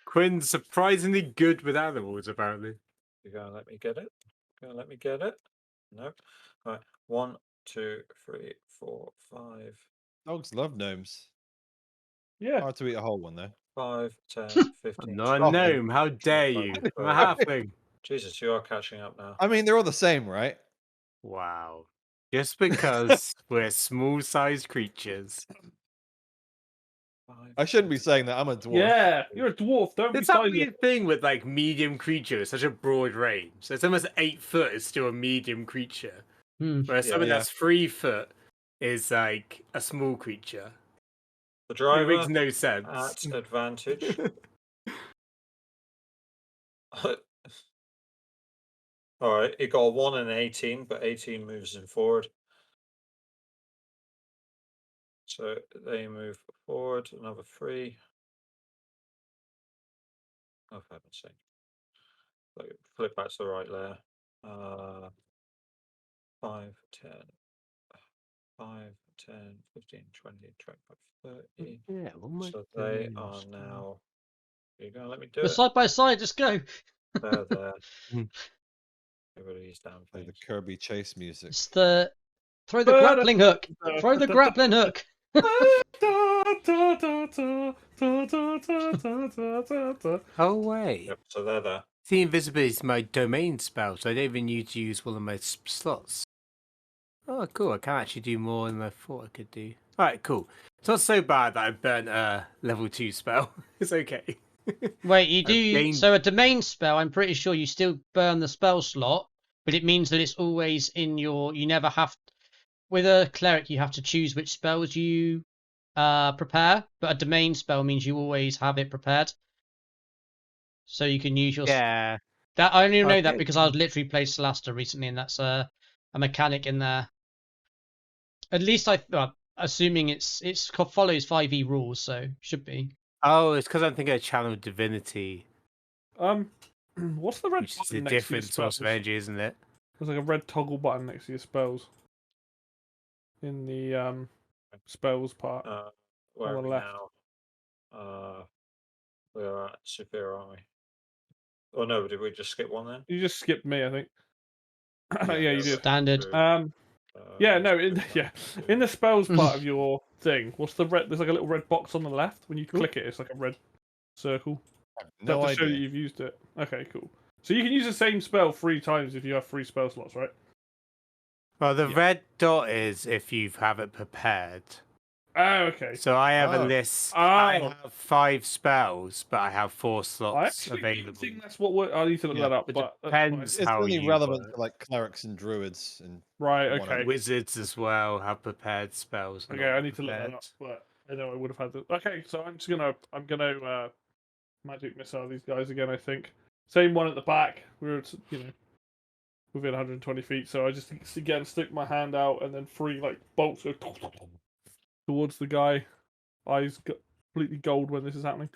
Quinn's surprisingly good with animals, apparently. You're gonna let me get it? No. Right. 1, 2, 3, 4, 5. Dogs love gnomes. Yeah. Hard to eat a whole one though. 5, 10, 15. I'm not a 20. gnome. How dare you? I'm a halfling. Jesus, you are catching up now. I mean, they're all the same, right? Wow. Just because we're small-sized creatures. 5. I shouldn't be saying that. I'm a dwarf. Yeah. You're a dwarf. Don't be It's that sizing. weird thing with like medium creatures, such a broad range. So it's almost 8 foot is still a medium creature. Hmm. Whereas Yeah, something yeah. that's 3 foot is like a small creature. The It driver makes no sense. at advantage. All right, he got a 1 and an 18, but 18 moves him forward. So they move forward another 3. Oh, for heaven's sake. So flip back to the right there. 5, 10, 5, 10, 15, 20, 25, 30. Yeah, what am I So they doing? are now. Are you going to let me do But it? side by side, just go. There. Everybody's down. Play the Kirby chase music. It's the throw the grappling hook. Throw the grappling hook. Oh, wait. Yep, so they're there. The invisibility is my domain spell, so I don't even need to use one of my slots. Oh, cool. I can actually do more than I thought I could do. Alright, cool. It's not so bad that I burnt a level 2 spell. It's okay. Wait, you do gained- so a domain spell. I'm pretty sure you still burn the spell slot, but it means that it's always in your. You never have. With a cleric, you have to choose which spells you prepare, but a domain spell means you always have it prepared, so you can use your. Yeah. That I only know that Okay. because I was literally played Celasta recently, and that's a mechanic in there. At least assuming it's follows 5e rules, so should be. Oh, it's because I'm thinking of Channel Divinity, What's the red which is button a next to your different source of spells? energy, isn't it? There's like a red toggle button next to your spells. In the spells part. Where On are the we left. now? We're at Severe, aren't we? Oh no, did we just skip one then? You just skipped me, I think. Yeah, you did. Standard. Yeah, no, in the spells Mm. part of your thing, what's the red? There's like a little red box on the left. When you click it, it's like a red circle. No to show that idea. you've used it. Okay, cool. So you can use the same spell 3 times if you have 3 spell slots, right? Well, the Yeah. red dot is if you have it prepared. Oh, okay. So I have a Oh. list. Oh. I have 5 spells, but I have 4 I slots actually available. think that's what I need to look Yeah, that up. it But that's depends. fine. It's how only you relevant work. to like clerics and druids and Right. one Okay. other. Wizards as well have prepared spells. Okay, not I need to look that prepared. up. But I know I would have had to. Okay, so I'm gonna magic missile these guys again. I think same one at the back. We're within 120 feet, so I just again stick my hand out and then 3 like bolts go towards the guy. Eyes completely gold when this is happening.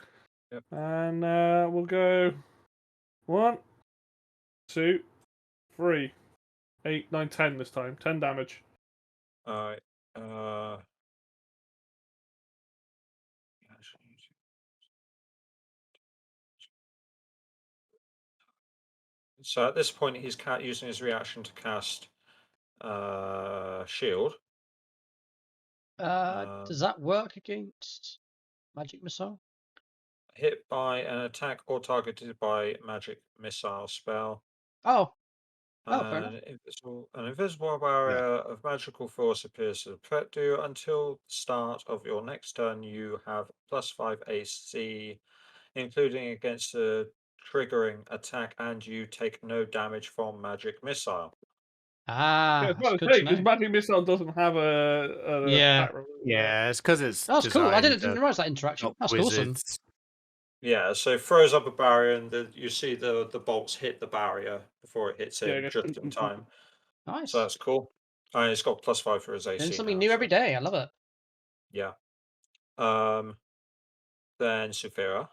Yep. And we'll go 1, 2, 3, 8, 9, 10 this time. 10 damage. Alright. So at this point, he's using his reaction to cast shield. Does that work against magic missile? Hit by an attack or targeted by magic missile spell. Oh, fair enough. An invisible barrier of magical force appears to protect you until the start of your next turn. You have +5 AC, including against a triggering attack, and you take no damage from magic missile. Yeah, That's good to because know. magic missile doesn't have a Yeah. attack roll. Yeah, it's because it's. That's cool. I designed didn't to realize that interaction. stop That's awesome. wizards. Yeah, so throws up a barrier, and you see the bolts hit the barrier before it hits him Yeah, just in time. Nice. So that's cool. And it's got +5 for his AC. Learn something now, new every so- day. I love it. Yeah. Then Sufira.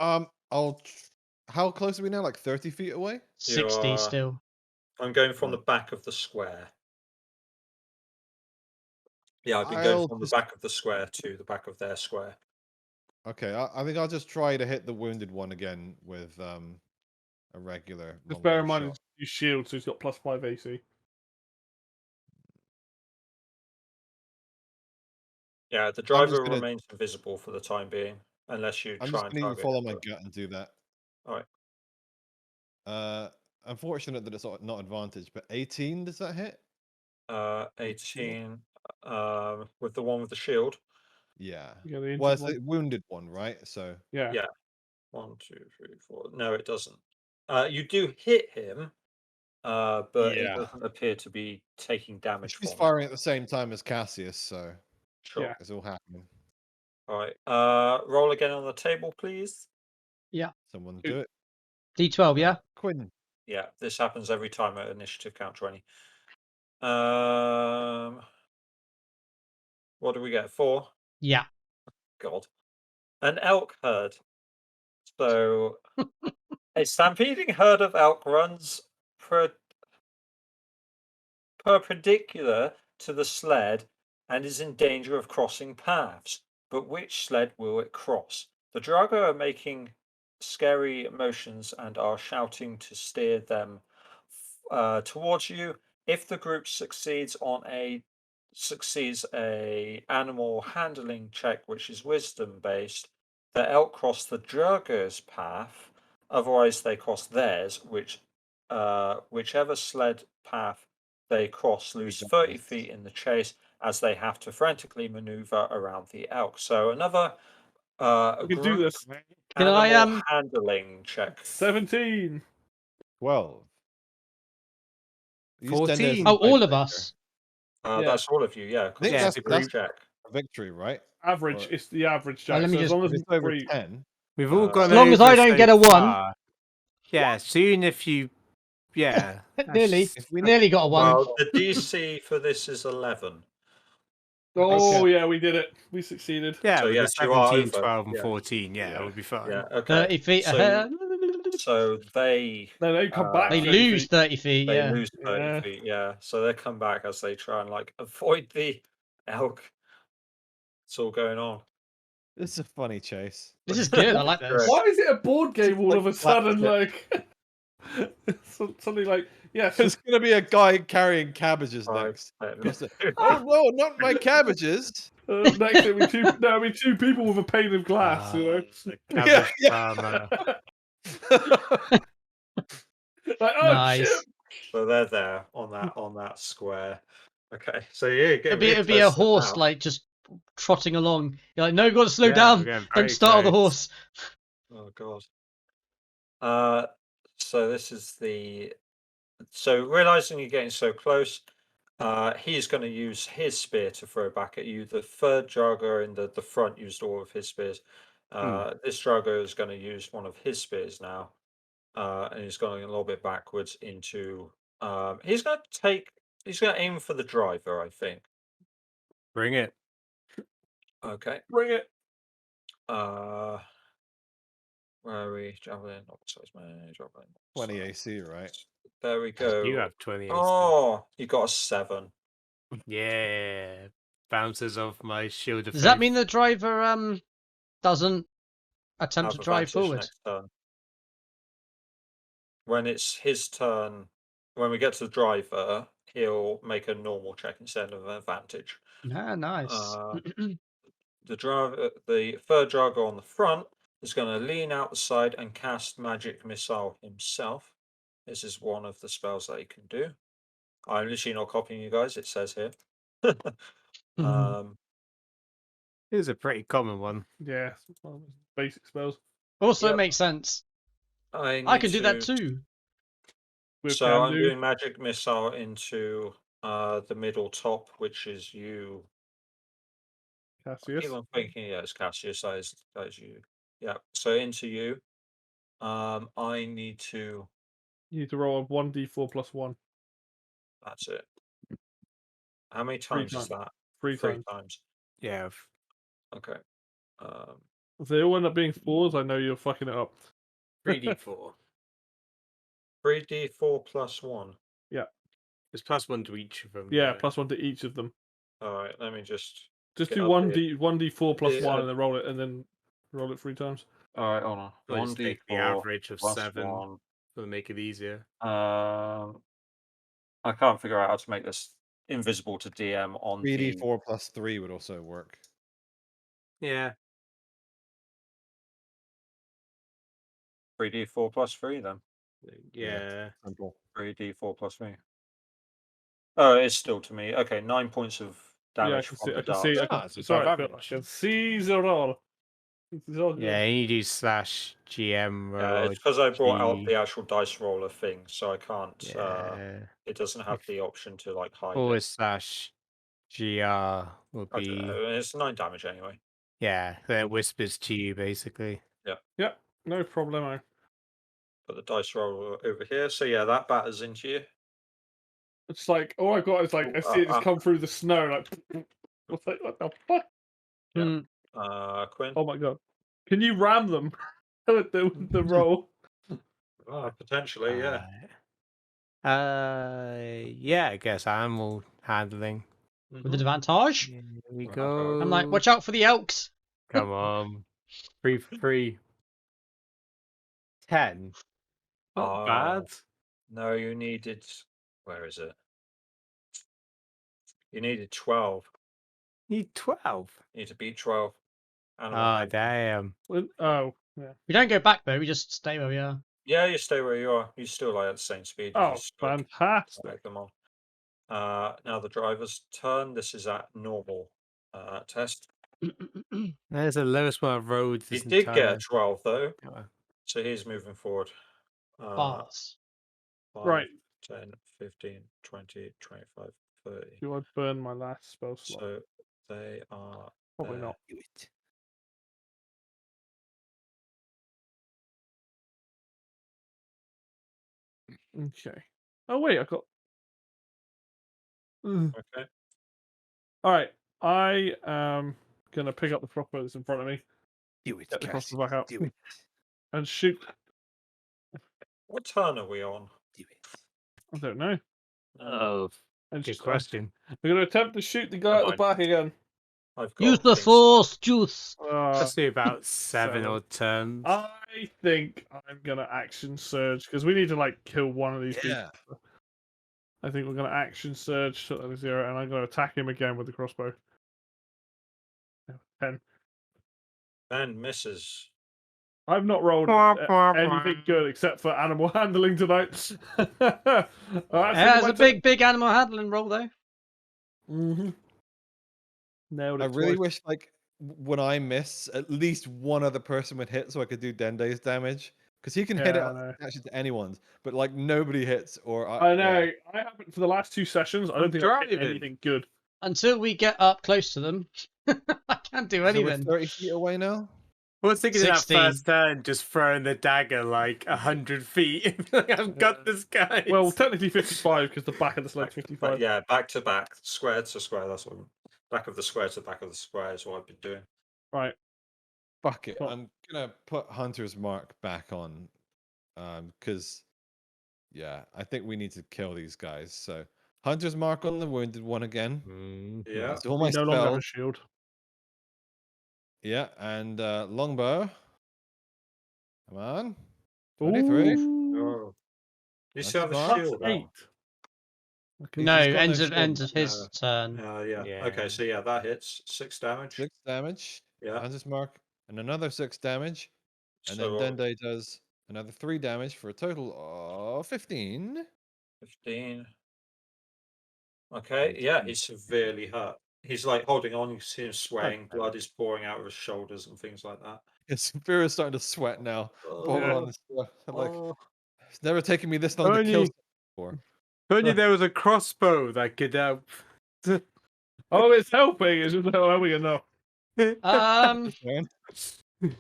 How close are we now? Like 30 feet away? 60 are- still. I'm going from the Right. back of the square. Yeah, I've been going I'll from just- the back of the square to the back of their square. Okay, I think I'll just try to hit the wounded one again with a regular. Just bear in longbow mind, shot. you shield, so he's got +5 AC. Yeah, the just driver gonna- remains invisible for the time being, unless you I'm try just and going to target follow him, my but- gut and do that. Alright. Unfortunate that it's not advantage, but 18, does that hit? 18 with the one with the shield. Yeah. Yeah, the Well, injured it's one. the wounded one, right? So Yeah. Yeah. 1, 2, 3, 4. No, it doesn't. You do hit him, but it Yeah. doesn't appear to be taking damage she's from it. firing at the same time as Cassius, so Sure. Yeah. it's all happening. All right. Roll again on the table, please. Someone Two. do it. D12, yeah? Quinn. Yeah, this happens every time at initiative count 20. What do we get? 4? Yeah. God. An elk herd. So a stampeding herd of elk runs perpendicular to the sled and is in danger of crossing paths. But which sled will it cross? The Drago are making scary motions and are shouting to steer them towards you. If the group succeeds a animal handling check, which is wisdom based, the elk cross the Jurger's path. Otherwise, they cross theirs, whichever sled path they cross lose 30 feet in the chase, as they have to frantically maneuver around the elk. So another We can do group this. Can I, animal handling check. 17. 12. Use 10 as 14. a Oh, all of tiebreaker. us. Yeah. That's all of you, yeah. I think Yeah, that's, the that's group check. a victory, right? Average. Or- It's the average, Well, Jack. let me So as just- long If as it's over three. 10, We've all gone As long as over I don't so get a 1. far. Yeah, soon if you... Yeah. Nearly. if we Nearly got a 1. Well, the DC for this is 11. Oh, Okay. yeah, we did it. We succeeded. Yeah, So with yes, the you are 17, over. 12, and Yeah. 14, yeah, we'll be fine. Yeah, okay. 30 feet So- ahead. So they No, they come back. They 30 lose feet. 30 feet, they yeah. lose 30 Yeah. feet, yeah. So they come back as they try and like avoid the elk. It's all going on. this is a funny chase. This is good. I like this. Correct. Why is it a board game all Like of a slap sudden? stick. Like something like yes. There's going to be a guy carrying cabbages Right, next. then. Just a, oh no, not my cabbages! Next, it'll be two people with a pane of glass. You know, The cabbage Yeah. farmer. like oh Nice. shit. So they're there on that square. Okay, so yeah, It'd be a horse like just trotting along. You're like, no, you've got to slow Yeah, down. we're getting Don't very startle the close. horse. Oh god. So this is the. So realizing you're getting so close, he's going to use his spear to throw back at you. The third Drago in the front used all of his spears. This Drago is going to use one of his spears now, and he's going a little bit backwards into. He's going to aim for the driver, I think. Bring it. Okay. Bring it. Where are we? Javelin, size man, javelin. 20 AC, right? There we go. You have 20 AC. Oh, you got a 7. Yeah. Bounces off my shield of Does that faith. mean the driver doesn't attempt to Have drive advantage forward? next turn. When it's his turn, when we get to the driver, he'll make a normal check instead of an advantage. Ah, nice. The third Drago on the front is going to lean out the side and cast Magic Missile himself. This is one of the spells that he can do. I'm literally not copying you guys, it says here. It was a pretty common one. Yeah. Basic spells. Also, Yep. makes sense. I can do that too. With So can I'm do. doing Magic Missile into the middle top, which is you. Cassius. I'm thinking, yeah, it's Cassius. That is you. Yeah. So into you. I need to. You need to roll a 1d4 plus 1. That's it. How many times is that? Three Three times. times. Yeah. Okay. If they all end up being 4s, I know you're fucking it up. 3d4. 3d4 plus 1. There's +1 to each of them. Yeah, plus 1 to each of them. All right. Let me just. Just Get do up 1d4 plus Yeah. 1 and then roll it, and then roll it 3 times. All right. Hold on. I'll just take the 1d4 average of plus 7 1. to make it easier. I can't figure out how to make this invisible to DM on 3d4 plus 3 would also work. Yeah. 3d4 plus 3 then. Yeah. Simple. 3d4 plus 3. Oh, it's still to me. Okay, 9 points of damage from the dart. it's above average. I can see the roll. It's all good. Yeah, you do /GM Yeah, roll. it's because I brought out G. the actual dice roller thing, so I can't. Yeah. It doesn't have the option to like hide it. /GR will I don't be. know, it's 9 damage anyway. Yeah, that whispers to you basically. Yeah, no problemo. Put the dice roller over here. So yeah, that batters into you. It's like all I got is like I see it just come through the snow. Like, what the fuck? Hmm. Quinn. Oh my god! Can you ram them with the roll? Potentially, yeah. Yeah, I guess animal handling. With advantage. Here we Right, go. I'm like, watch out for the elks. Come on. 3 for 3. 10. Not bad. No, you needed. Where is it? You needed 12. Need 12. You need to beat 12. Animal Oh, handling. damn. Oh, yeah. We don't go back though. We just stay where we are. Yeah, you stay where you are. You still like at the same speed. You Oh, just like, fantastic. drag them on. Now the driver's turn. This is at normal test. There's the lowest one I've rolled He this did get a entire. 12 though, Oh, so he's moving forward. Bars. 5, Right. 10, 15, 20, 25, 30. Do I burn my last spell slot? So they are Probably there. not. do it. Okay. Oh wait, I got. Okay. All right. I am gonna pick up the crossbow that's in front of me Do it, Get the Cassie. crossbow back out. Do it. and shoot. What turn are we on? Do it. I don't know. Oh, And good just, question. I'm gonna attempt to shoot the guy Never at the mind. back again. I've got Use the things- force, juice. Let's do about 7 seven. odd turns. I think I'm gonna action surge because we need to like kill one of these Yeah. people. I think we're gonna action surge to 0, and I'm gonna attack him again with the crossbow. 10. Ben misses. I've not rolled anything good except for animal handling tonight. It has a big animal handling roll though. Mm-hmm. Nailed it. I really twice. wish, like, when I miss, at least one other person would hit so I could do Dende's damage. Because he can hit it Yeah, I know. actually to anyone's, but like nobody hits or I know. yeah. I haven't for the last 2 sessions. I I'm don't think I've hit driving. anything good. Until we get up close to them, I can't do So we're anything. 30 feet away now. I was thinking of that 16. first turn, just throwing the dagger like 100 feet. I've got this guy. Well, technically 55 because the back of the sled's But 55. yeah, back to back, square to square. That's what. Back of the square to back of the square is what I've been doing. Right. Fuck it. Cool. I'm gonna put Hunter's Mark back on. Because yeah, I think we need to kill these guys. So Hunter's Mark on the wounded one again. Yeah. So all my We no longer have a spells. shield. Yeah, and longbow. Come on. 23. Ooh, Oh. You still have a That's shield out. 8. Okay. No, He's got no ends of shield. his turn. Yeah. Yeah. Okay, so yeah, that hits 6 damage. 6 damage. Yeah. Hunter's Mark, and another 6 damage. And So then Dende does another 3 damage for a total of 15. 15. Okay, yeah, he's severely hurt. He's like holding on. You see him swaying. Blood is pouring out of his shoulders and things like that. His Vera's starting to sweat now. Bolt Oh, on this stuff. I'm like, oh. it's never taken me this long to kill Only- someone before. Only there was a crossbow that could help. Oh, it's helping. It's just not helping enough. Man.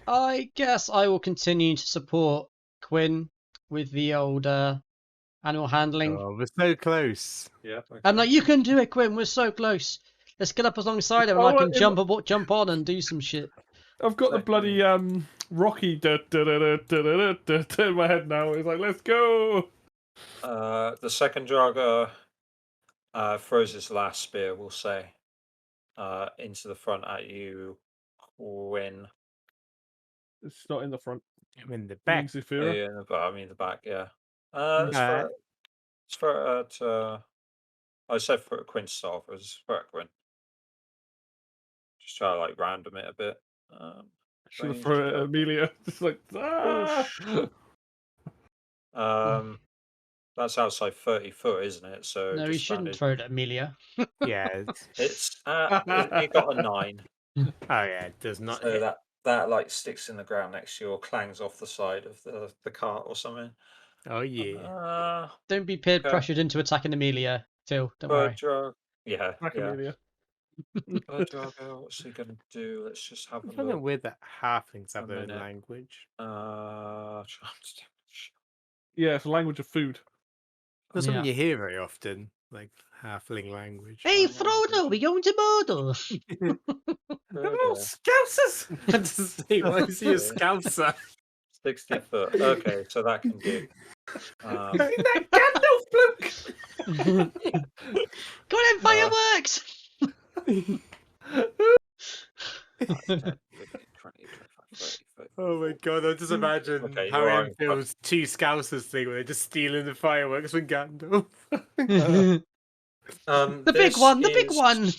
I guess I will continue to support Quinn with the old animal handling. Oh, we're so close. Yeah. I'm okay. like, you can do it, Quinn. We're so close. Let's get up alongside him, and Oh, I can it- jump on and do some shit. I've got the bloody Rocky in my head now. It's like, let's go. The second Draga throws his last spear, we'll say, into the front at you, Quinn. It's not in the front. I'm in the Being back. Zephyra. Yeah, but I mean the back, yeah. Okay. It's for at I said for Quinn start, it was for Quinn. Just try to like random it a bit. Should have range thrown it at go. Amelia. Just like, That's outside 30 foot, isn't it? So No, he shouldn't throw it at Amelia. Yeah. It's you got a 9, Oh, yeah. It does not so hit. that like sticks in the ground next to you or clangs off the side of the cart or something. Oh, yeah. Don't be peer Okay. pressured into attacking Amelia, Phil. Don't worry. Yeah, Back yeah. Amelia. Drago, what's he gonna do? Let's just have I a don't know look. where the halflings have A their own minute. language. Charms damage. Yeah, it's a language of food. Not something Yeah. you hear very often, like halfling language. Hey, Frodo, we going to Mordor? Further, Scousers! Just say, why is he a Okay. scouser? 60 foot. Okay, so that can do. That Gandalf bloke! Go on, fireworks! 10, 15, 20, 25, 30, Oh my god, I just imagine Okay, how you are Enfields two Scousers thing where they're just stealing the fireworks from Gandalf. the big This one, the big is- one.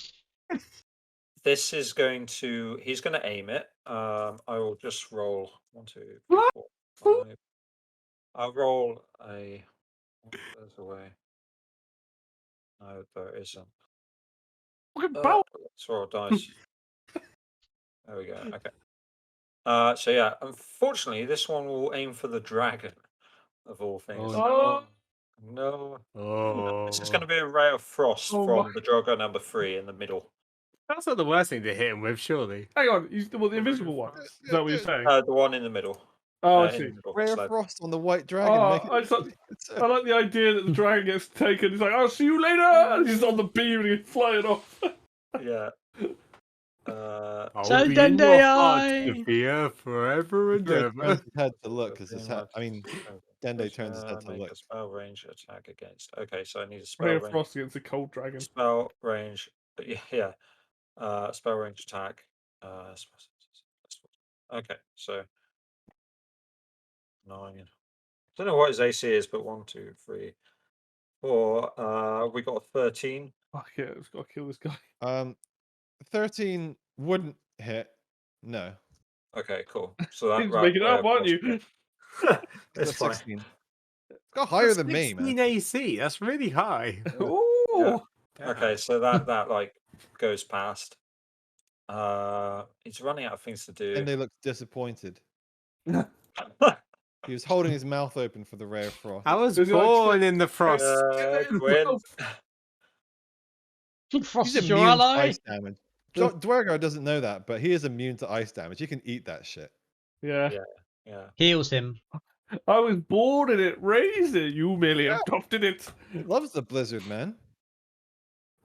This is going to. He's going to aim it. I will just roll 1, 2, 3, 4, 5. I'll roll a. There's a way. No, there isn't. Fucking power. Let's roll dice. There we go. Okay. So yeah, unfortunately, this one will aim for the dragon, of all things. Oh, No. Oh, This is going to be a ray of frost Oh from my- the Drogo number 3 in the middle. that's not the worst thing to hit him with, surely. hang on. He's the invisible one. Is that what you're saying? The one in the middle. Oh, I in see. the middle. Ray of So- frost on the white dragon. Oh, make it I thought- I like the idea that the dragon gets taken. He's like, "I'll see you later." And he's on the beam and he's flying off. yeah. I'll So be then in they your heart, are- Sophia, forever and Dende ever. turns his head to look because his head. I mean, Dende turns his head to make look. a spell range attack against. Okay, so I need a Ray spell of range. Frost against a cold dragon. Spell range. Yeah. Spell range attack. Okay, so 9. Don't know what his AC is, but 1, 2, 3, 4. We got a 13. Fuck it, I've got to kill this guy. 13 wouldn't hit. No, Okay, cool. So that He's making it up, aren't you? It's that's fine. 16. Got higher than me, 16 man. AC, that's really high. Ooh. Okay, so that like goes past. He's running out of things to do. Dende looks disappointed. He was holding his mouth open for the ray of frost. I was Does he like born in the frost. Gwyn. Frost He's is your immune to ally. ice damage. Dwergo doesn't know that, but he is immune to ice damage. He can eat that shit. Yeah. Yeah. Heals him. I was born in it, raised it. You merely adopted it. He loves the blizzard, man.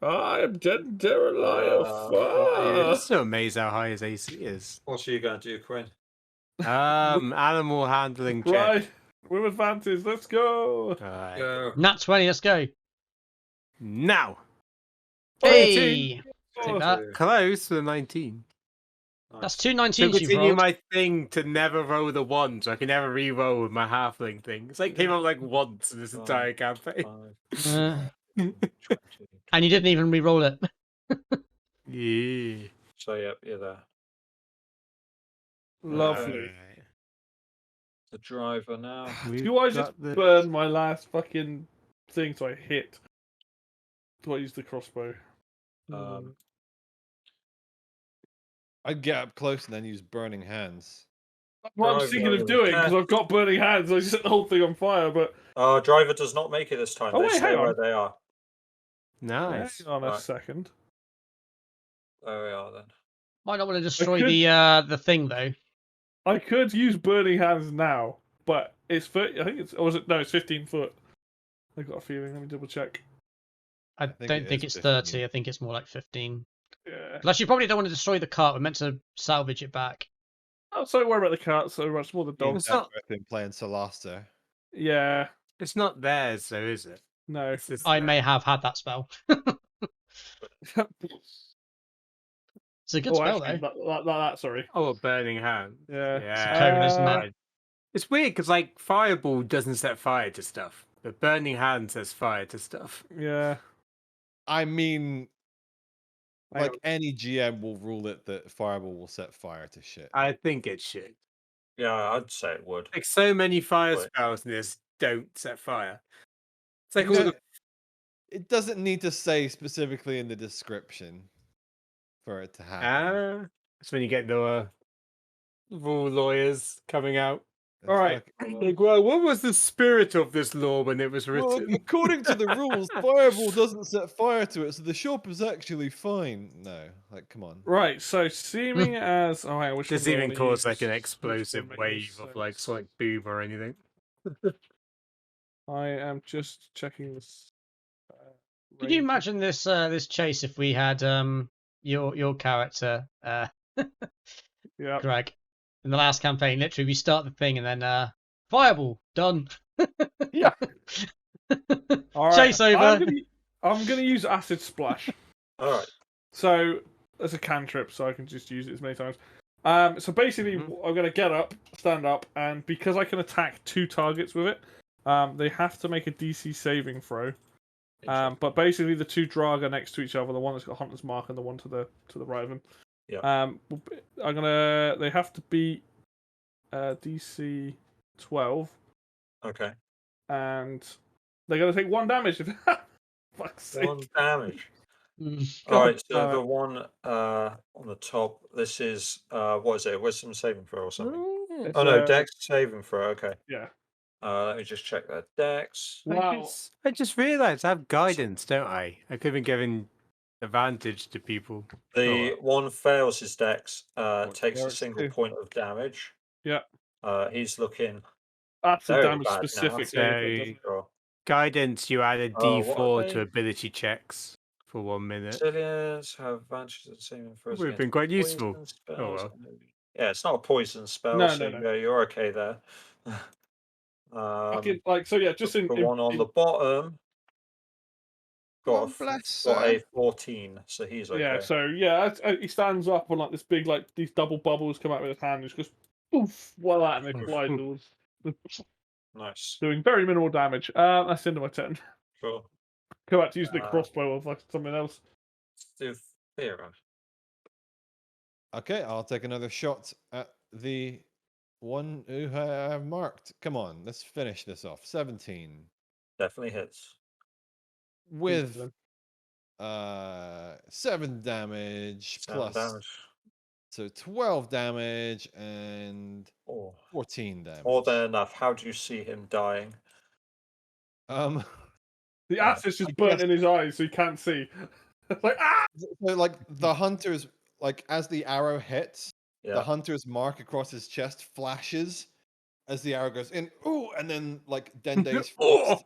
I am dead, Dereliah. what are you- I'm so amazed how high his AC is. What are you going to do, Quinn? Animal handling check. Right. With advantage. Let's go. Alright. Go. Nat 20, let's go. Now, Hey! Oh, Take that. close to the 19. That's 2 So 19s you've continue rolled. my thing to never roll the 1, so I can never re-roll with my halfling thing. It's like came up like once in this entire campaign. 5, 20. And you didn't even re-roll it. Yeah. So yep, you're there. Lovely. Alright. The driver now. We've Do I just got the- burn my last fucking thing so I hit? Do I use the crossbow? Um, I'd get up close and then use burning hands. That's what I'm driver thinking of will doing attack. because I've got burning hands. I set the whole thing on fire, but driver does not make it this time. Oh, They wait, stay hang where on. they are. Nice. hang on a Right. second. There we are then. Might not want to destroy could- the thing though. I could use burning hands now, but it's 30. I think it's. Or was it? No, it's 15 foot. I got a feeling. Let me double check. I think don't it think is it's 15. 30. I think it's more like 15. Yeah. Plus, you probably don't want to destroy the cart. We're meant to salvage it back. Oh, so worry about the cart so much more the He's dog. It's not- been playing Solasta. Yeah. It's not theirs, though, is it? No. It's just I may have had that spell. It's a good Oh, spell actually, though. that, sorry. Oh, a burning hand. Yeah. Yeah. cone, isn't it? It's weird because like fireball doesn't set fire to stuff, but burning hand sets fire to stuff. Yeah. I mean, Hang like on. any GM will rule it that Fireball will set fire to shit. I think it should. Yeah, I'd say it would. Like so many fire Right. spells in this don't set fire. It's like You all know, the It doesn't need to say specifically in the description for it to happen. that's when you get the rule lawyers coming out. It's all right. Like, well, what was the spirit of this law when it was Well, written? according to the rules, Fireball doesn't set fire to it, so the shop is actually fine. No, like, come on. Right. So, seeming as. Oh, hang on. Which Does one do I even wanna cause like use? an Which explosive one wave makes of like sense? sonic boom or anything. I am just checking this. Could you range. imagine this this chase if we had your character Yeah. Greg in the last campaign? Literally, we start the thing and then fireball done. Yeah. All right. Chase over. I'm gonna use acid splash. All right. So that's a cantrip, so I can just use it as many times. So basically, I'm going to get up, stand up, and because I can attack 2 targets with it, they have to make a DC saving throw. But basically, the 2 Drag are next to each other. The one that's got Hunter's Mark and the one to the right of him. Yeah. They have to beat DC 12. Okay. And they're going to take 1 damage. Fuck's sake. 1 damage. Mm. All right. So the one on the top. This is what is it? A wisdom saving throw or something? It's, Oh no, Dex saving throw. Okay. Yeah. Let me just check that Dex. Wow. I just realised I have guidance, don't I? I could have been given advantage to people. The one fails his Dex. Takes a Dex single too. point of damage. Yeah. He's looking That's a very damage bad now. specific So- save. Doesn't it? Sure. Guidance, you add a Oh, what D4 are to they? ability checks for 1 minute. Auxiliaries have advantages at saving throws. Would have been against quite useful. poison Oh, spells. well. Yeah, it's not a poison spell, No, so no. yeah, you're okay there. Fucking, so yeah, just in the one on the bottom Come got on, bless, got a sir. 14, so he's okay. Yeah, so yeah, he stands up and like this big these double bubbles come out with his hand and just goes poof, while that and they fly towards. Nice. Doing very minimal damage. That's the end of my turn. Cool. Go back to using the crossbow or like something else. Let's do Vera. Okay, I'll take another shot at the one who I have marked. Come on, let's finish this off. 17 Definitely hits. with 7 damage 7 plus, damage. so 12 damage and Oh, 14 damage. more than enough. How do you see him dying? The acid's just I burnt guess- in his eyes, so he can't see. Like So like the hunter's, like as the arrow hits, Yeah. the hunter's mark across his chest flashes as the arrow goes in. Ooh, and then like Dende's frost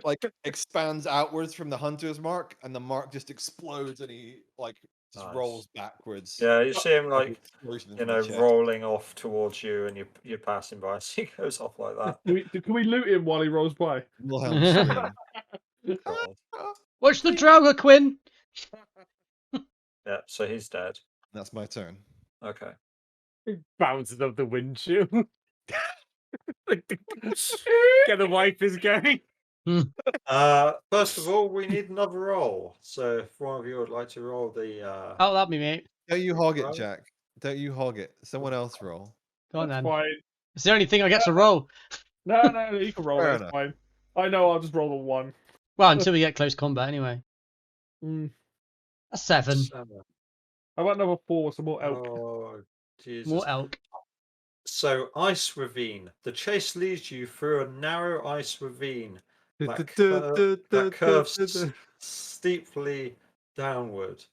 like expands outwards from the hunter's mark, and the mark just explodes, and he like just Nice. rolls backwards. Yeah, you see him Like, like explosion you from the know chest. rolling off towards you, and you're passing by. So he goes off like that. can we loot him while he rolls by? Wilhelm scream. God. Watch the Draugr, Quinn. Yeah, so he's dead. That's my turn. Okay. Bounces off the windshield. Get the wipers going. First of all, we need another roll. So if one of you would like to roll the Oh, that'd be me. Don't you hog it, Roll. Jack. Don't you hog it. Someone else roll. Go on That's then. fine. It's the only thing I get to roll. No, you can roll Fair it. It's enough. fine. I know. I'll just roll the 1. Well, until we get close combat, anyway. Mm. A 7. 7. How about number 4? Some more elk. Oh, Jesus. More elk. So, ice ravine. The chase leads you through a narrow ice ravine that curves steeply downward.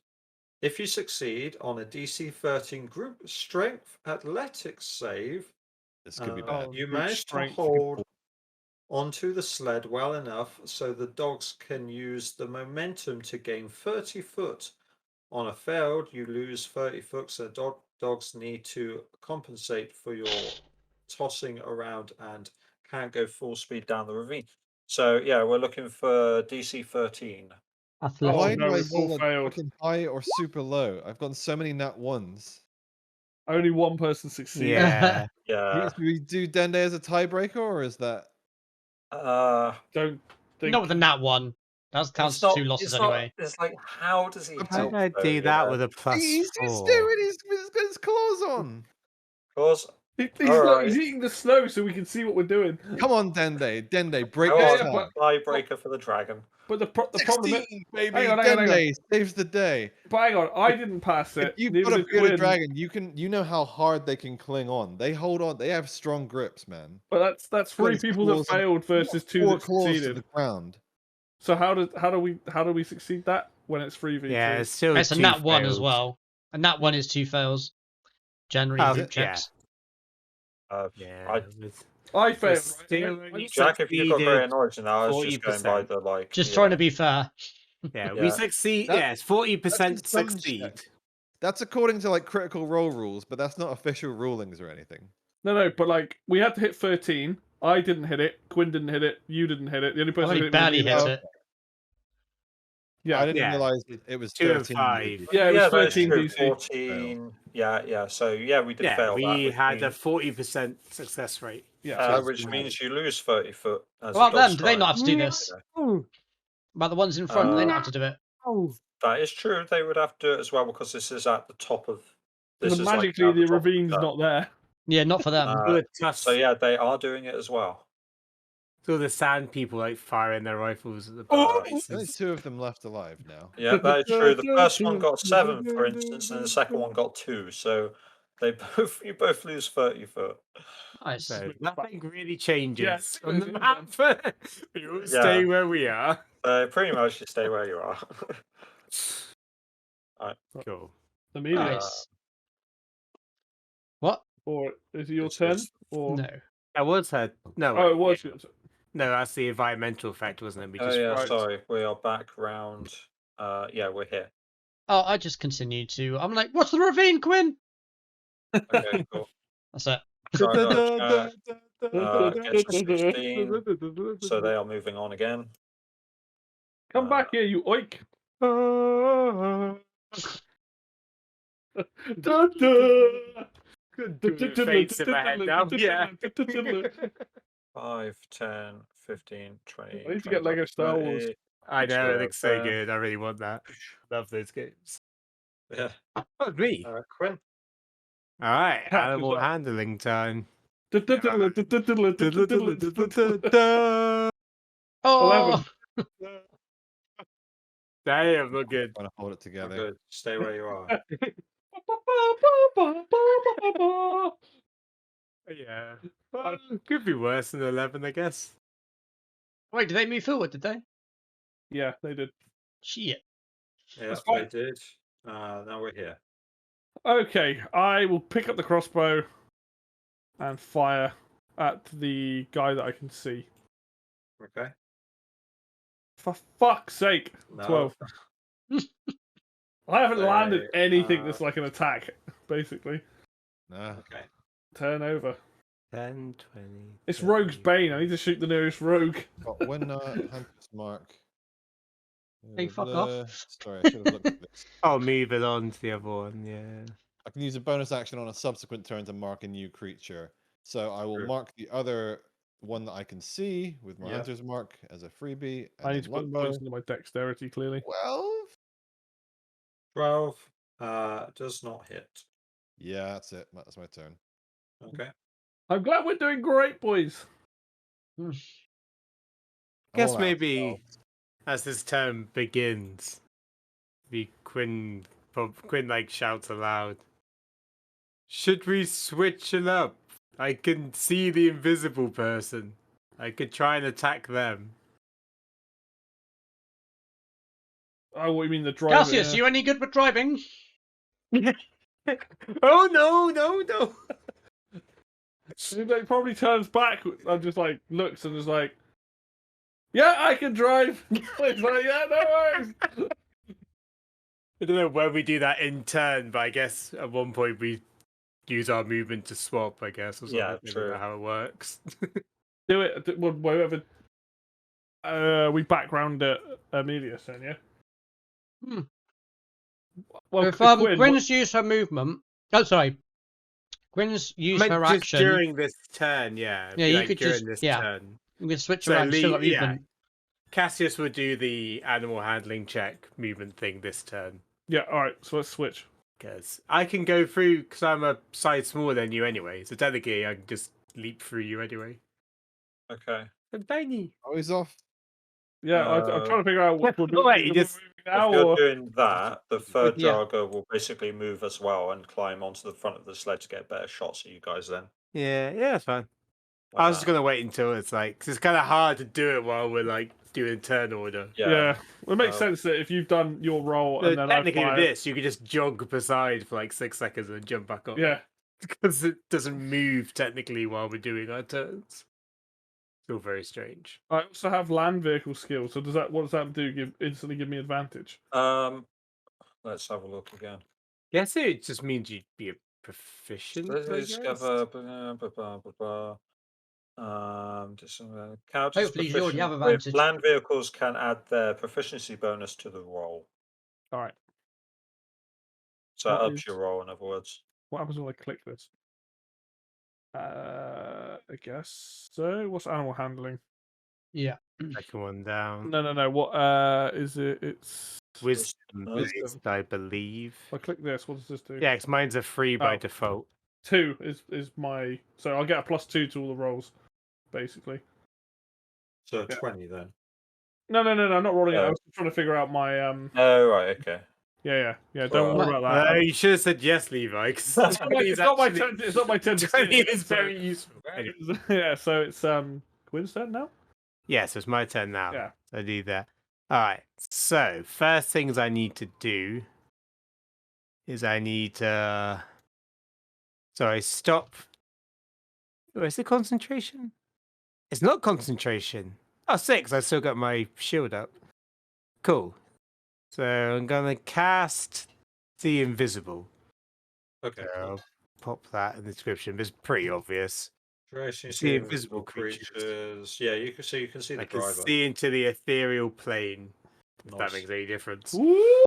If you succeed on a DC 13 group strength athletics save, This could be bad. you Group manage to strength. hold onto the sled well enough so the dogs can use the momentum to gain 30 foot. On a failed, you lose 30 foot, so dogs need to compensate for your tossing around and can't go full speed down the ravine. So yeah, we're looking for DC 13. Athletic. Why no, do I we've all roll a failed. fucking high or super low? I've gotten so many nat ones. Only one person succeeded. Yeah. Yeah. Do we do Dende as a tiebreaker, or is that? Don't think. Not with the nat 1. That counts It's as not, 2 losses it's not- anyway. it's like, how does he How How help? did I though, do you that know? with a He's +4? just doing he's got his claws on. Cause He's eating the snow so we can see what we're doing. Come on, Dende, break go this on, time. tiebreaker for the dragon. But the problem is, 16, baby, hang on. Dende saves the day. but hang on, I didn't pass If it. you've Neither got a did bearded Quinn. dragon, you know how hard they can cling on. They hold on. They have strong grips, man. But that's 3 his people that claws on- failed versus 2 4 that claws to succeeded. the ground. So how do we succeed that when it's 3v2? Yeah, it's still It's a 2 nat 1 as failed. well. A nat 1 is 2 fails. Generally, Oh, group yeah. checks. Yeah. I failed. still- Right? Jack, if you got very succeeded annoyed now, I was just going by 40%. the like. Just yeah. trying to be fair. Yeah, Yeah. we succeed. That- Yes, 40% that's some succeed. check. That's according to like critical role rules, but that's not official rulings or anything. No, but like we had to hit 13. I didn't hit it. Quinn didn't hit it. You didn't hit it. The only I person who only hit it was barely me. hit Oh. it. Yeah, I didn't Yeah, realize it's it was 2 and 13 5. maybe. Yeah, it was Yeah, that's 13 true. DC. 14. Yeah. So yeah, we did Yeah, fail that. we Which had a means, 40% success rate. Yeah. which means you lose 30 foot as What a about them? dog Do they not have to do Yeah. this? Oh, About the ones in front, do they Uh, not have to do it? oh. That is true. They would have to do it as well because this is at the top of. This Because is like magically at the the top of the ravine's cut. not there. Yeah, not for them. All the tusk, So yeah, they are doing it as well. all the sand people like firing their rifles at the There's only 2 of them left alive now. Yeah, that is true. The first one got 7, for instance, and the second one got 2. So you both lose 30 foot. Nice. So nothing really changes Yes, on the yes, map. We all stay Yeah. where we are. Pretty much you stay where you are. Cool. Amelia. Nice. What? Or is it your It's turn? just- Or No. That was her. No, oh, wait, it was yeah. your turn. No, that's the environmental effect, wasn't it? We Oh just yeah, right. sorry. We are back round. Yeah, we're here. Oh, I just continue to. I'm like, what's the ravine, Quinn? Okay, cool. That's it. Drago chat, gets a 16. So they are moving on again. Come back here, you oik. Good face in my head now. Yeah. 5, 10, 15, 20. I need to get Lego Star Wars. 30. I know, it So, looks so good. I really want that. Love those games. Yeah. Oh, me. Quinn. All right, Catch animal us up. handling time. Oh, Damn, look good. Trying to hold it Oh, together. good. Stay where you are. Yeah. Well, could be worse than 11, I guess. wait, did they move forward? Did they? Yeah, they did. Shit. Yeah, That's they fine. did. Now we're here. Okay, I will pick up the crossbow and fire at the guy that I can see. Okay. For fuck's sake! No. 12. I haven't landed They, anything that's like an attack, basically. Nah. Okay. Turn over. 10, 20. It's 30. Rogue's Bane. I need to shoot the nearest rogue. Got winner, Hunter's Mark. Hey, fuck off. Sorry, I should have looked at this. I'll move it on to the other one, yeah. I can use a bonus action on a subsequent turn to mark a new creature. So I will True. mark the other one that I can see with my Yeah. Hunter's Mark as a freebie. And I need to then put longbow. points into my dexterity, clearly. 12. 12 does not hit. Yeah, that's it. That's my turn. Okay. I'm glad we're doing great, boys. Guess All out, maybe as this term begins, Quinn like shouts aloud. Should we switch it up? I can see the invisible person. I could try and attack them. Oh, what you mean the driver? Cassius, you any good with driving? Oh no! He like, probably turns back and just like looks and is like, "Yeah, I can drive." He's like, "Yeah, no worries." I don't know when we do that in turn, but I guess at one point we use our movement to swap, I guess, or something. Yeah, I don't true. know how it works. Do it. Whatever. We background Amelia, then, yeah. Hmm. Well, If Quinn, Quinn's used her movement. Oh, sorry. Quinn's used her just action. during this turn, yeah. Yeah, Be you like could during just- this yeah. turn. We can switch So around. Still got yeah. movement. Cassius would do the animal handling check movement thing this turn. yeah, all right. So let's switch. Because I can go through, because I'm a size smaller than you anyway. So technically, I can just leap through you anyway. Okay. I'm tiny. Oh, he's off. Yeah, I'm trying to figure out what we're Oh, wait, moving just- now. If you're Or... doing that, the third Yeah. Drago will basically move as well and climb onto the front of the sled to get better shots at you guys then. Yeah, that's fine. Like I was just that. going to wait until it's like, 'cause it's kind of hard to do it while we're like doing turn order. Yeah. Well, it makes Oh. sense that if you've done your roll So and then I technically, with fire... this, you could just jog beside for like 6 seconds and then jump back up. Yeah. Because it doesn't move technically while we're doing our turns. Still very strange. I also have land vehicle skills. So what does that do? Instantly give me advantage? Let's have a look again. Guess it just means you'd be a proficient. I Let's guess. discover. Characters Hopefully you already have proficient with advantage. land vehicles can add their proficiency bonus to the roll. All right. So it What ups your is- roll, in other words. What happens when I click this? I guess so. What's animal handling? Yeah. Second one down. No. What is it? It's Wisdom Wisdom. based, I believe. if I click this, what does this do? Yeah, 'cause mine's a 3 by Oh. default. 2 is my, so I'll get a +2 to all the rolls, basically. So Yeah. 20 then. No, I'm not rolling it. I Oh. was trying to figure out my Oh, right, okay. Yeah. Don't Well, worry about that. You should have said yes, Levi. 'Cause It's not my actually- turn. It's not my turn to 20 say, is so- very useful. Anyway. Yeah, so it's Quinn's turn now. Yeah, so it's my turn now. Yeah. I do that. All right. So first things I need to do is I need to. Sorry, stop. Oh, is it concentration? It's not concentration. Oh, 6. I still got my shield up. Cool. So I'm gonna cast the invisible. Okay. So I'll pop that in the description. It's pretty obvious. Duration, you See see invisible invisible creatures. creatures. Yeah, you can see I the can driver. see into the ethereal plane. If that Nice. makes any difference. Woo!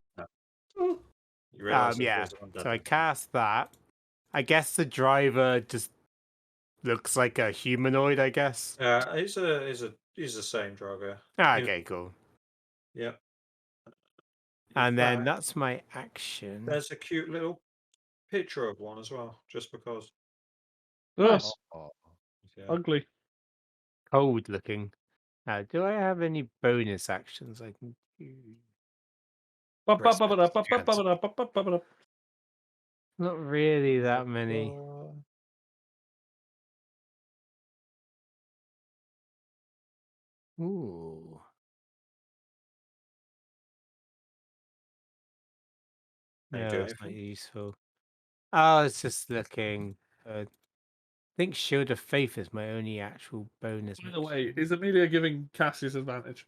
You realise Yeah. there's undead So I then. cast that. I guess the driver just looks like a humanoid. I guess. He's the same driver. Ah, Yeah. okay, cool. Yep. And then fact, that's my action. there's a cute little picture of one as well, just because. Ugh, Nice. Oh, Yeah. ugly. Cold looking. Now, do I have any bonus actions I can do? Not really that many. Ooh. Are you No, doing that's not anything? useful. Oh, it's just looking. I think Shield of Faith is my only actual bonus. By the way, is Amelia giving Cassius advantage?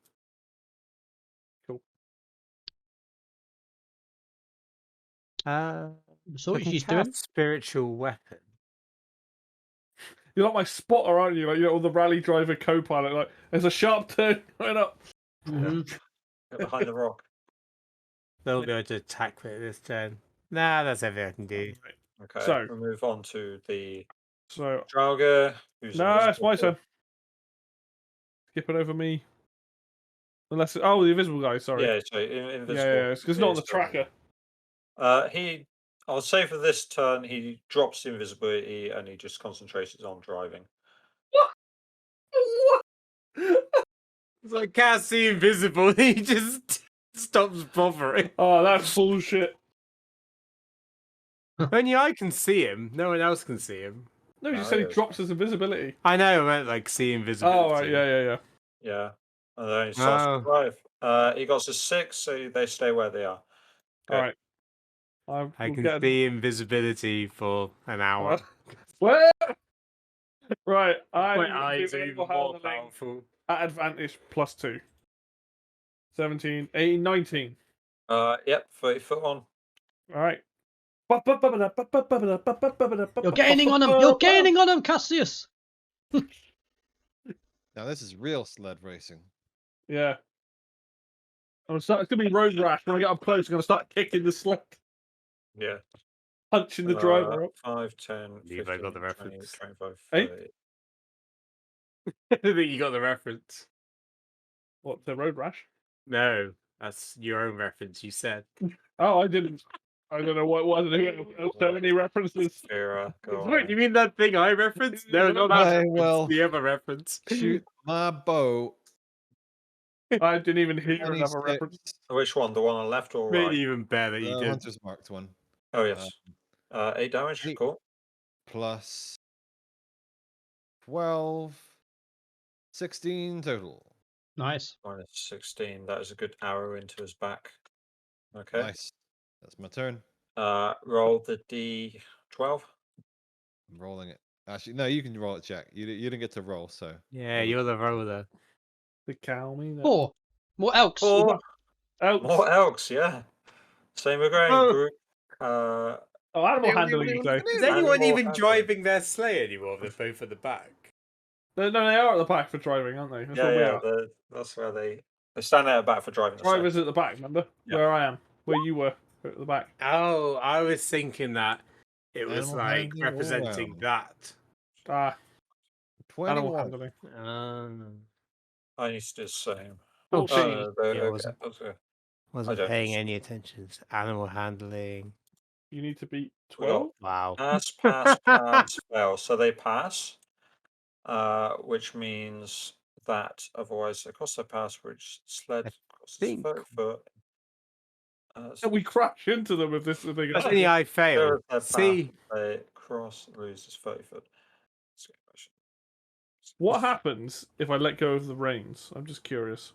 Cool. So I what can she's cast doing? Spiritual Weapon. You're like my spotter, aren't you? Like you're the rally driver co-pilot. Like there's a sharp turn going up. Mhm. Get behind the rock. They'll go to attack with it this turn. Nah, that's everything I can do. Right. Okay. So- we'll move on to the So Draugr, who's no, it's invisible my to- turn. Skipping over me. Unless the invisible guy. Sorry. Yeah, so invisible. Yeah. It's because not on the is, tracker. I'll say for this turn, he drops the invisibility and he just concentrates on driving. It's like can't see invisible. He just stops bothering. Oh, that's bullshit. Only I can see him. No one else can see him. No, you No, just said he it is. drops his invisibility. I know. I meant like see invisibility. Oh, right. Yeah. Yeah. And then he starts Oh. to drive. He got to 6, so they stay where they are. All Good. right. I will can get see invisibility for an hour. Where? Right. My I'm eyes are doing even animal more handling powerful. at advantage +2. 17, 18, 19. Yep, 30 foot on. All right. You're gaining on him. You're gaining on him, Cassius. now this is real sled racing. Yeah. It's gonna be road rash. When I get up close, I'm gonna start kicking the sled, Yeah. punching the driver up. 5, 10, Believe I got the 15, 20, reference. 25, Hey? 30. I think you got the reference. What, the road rash? No, that's your own reference. You said. Oh, I didn't. I don't know what was it. So many references. Vera, go Wait, on. you mean that thing I referenced? No, not that. Hey, reference, well. the other reference. Shoot my bow. I didn't even hear another 26, reference. Which one? The one on the left or Maybe right? even better. You did. Hunter's marked one. Oh, yes. 8 damage. eight. Cool. Plus 12. 16 total. Nice. Minus 16. That is a good arrow into his back. Okay. Nice. That's my turn. Roll the D12. I'm rolling it. Actually, no, you can roll it, Jack. You didn't get to roll, so. Yeah, you're the roller. The cow me. 4. More elks. 4. Elks. More elks, yeah. Same again, Oh. group. Oh, animal handling, you say? Is Animal anyone even handling. driving their sleigh anymore? They're both at the back. No, they are at the back for driving, aren't they? That's where we are. That's where they stand out back for driving. Drivers at the back, remember? Yeah. Where I am. Where you were at the back. Oh, I was thinking that it was Animal like handling all representing round. that. Animal 21. handling. I need to do the same. Oh, shit. Yeah, okay. wasn't don't paying know. any attention to animal handling. You need to beat We got 12. Wow. pass, fail. So they pass, which means that otherwise across the pass, which sled crosses think- 30 foot. And we crash into them with this thing. Actually, I failed. Their See, path, they cross loses 30 foot. What happens if I let go of the reins? I'm just curious.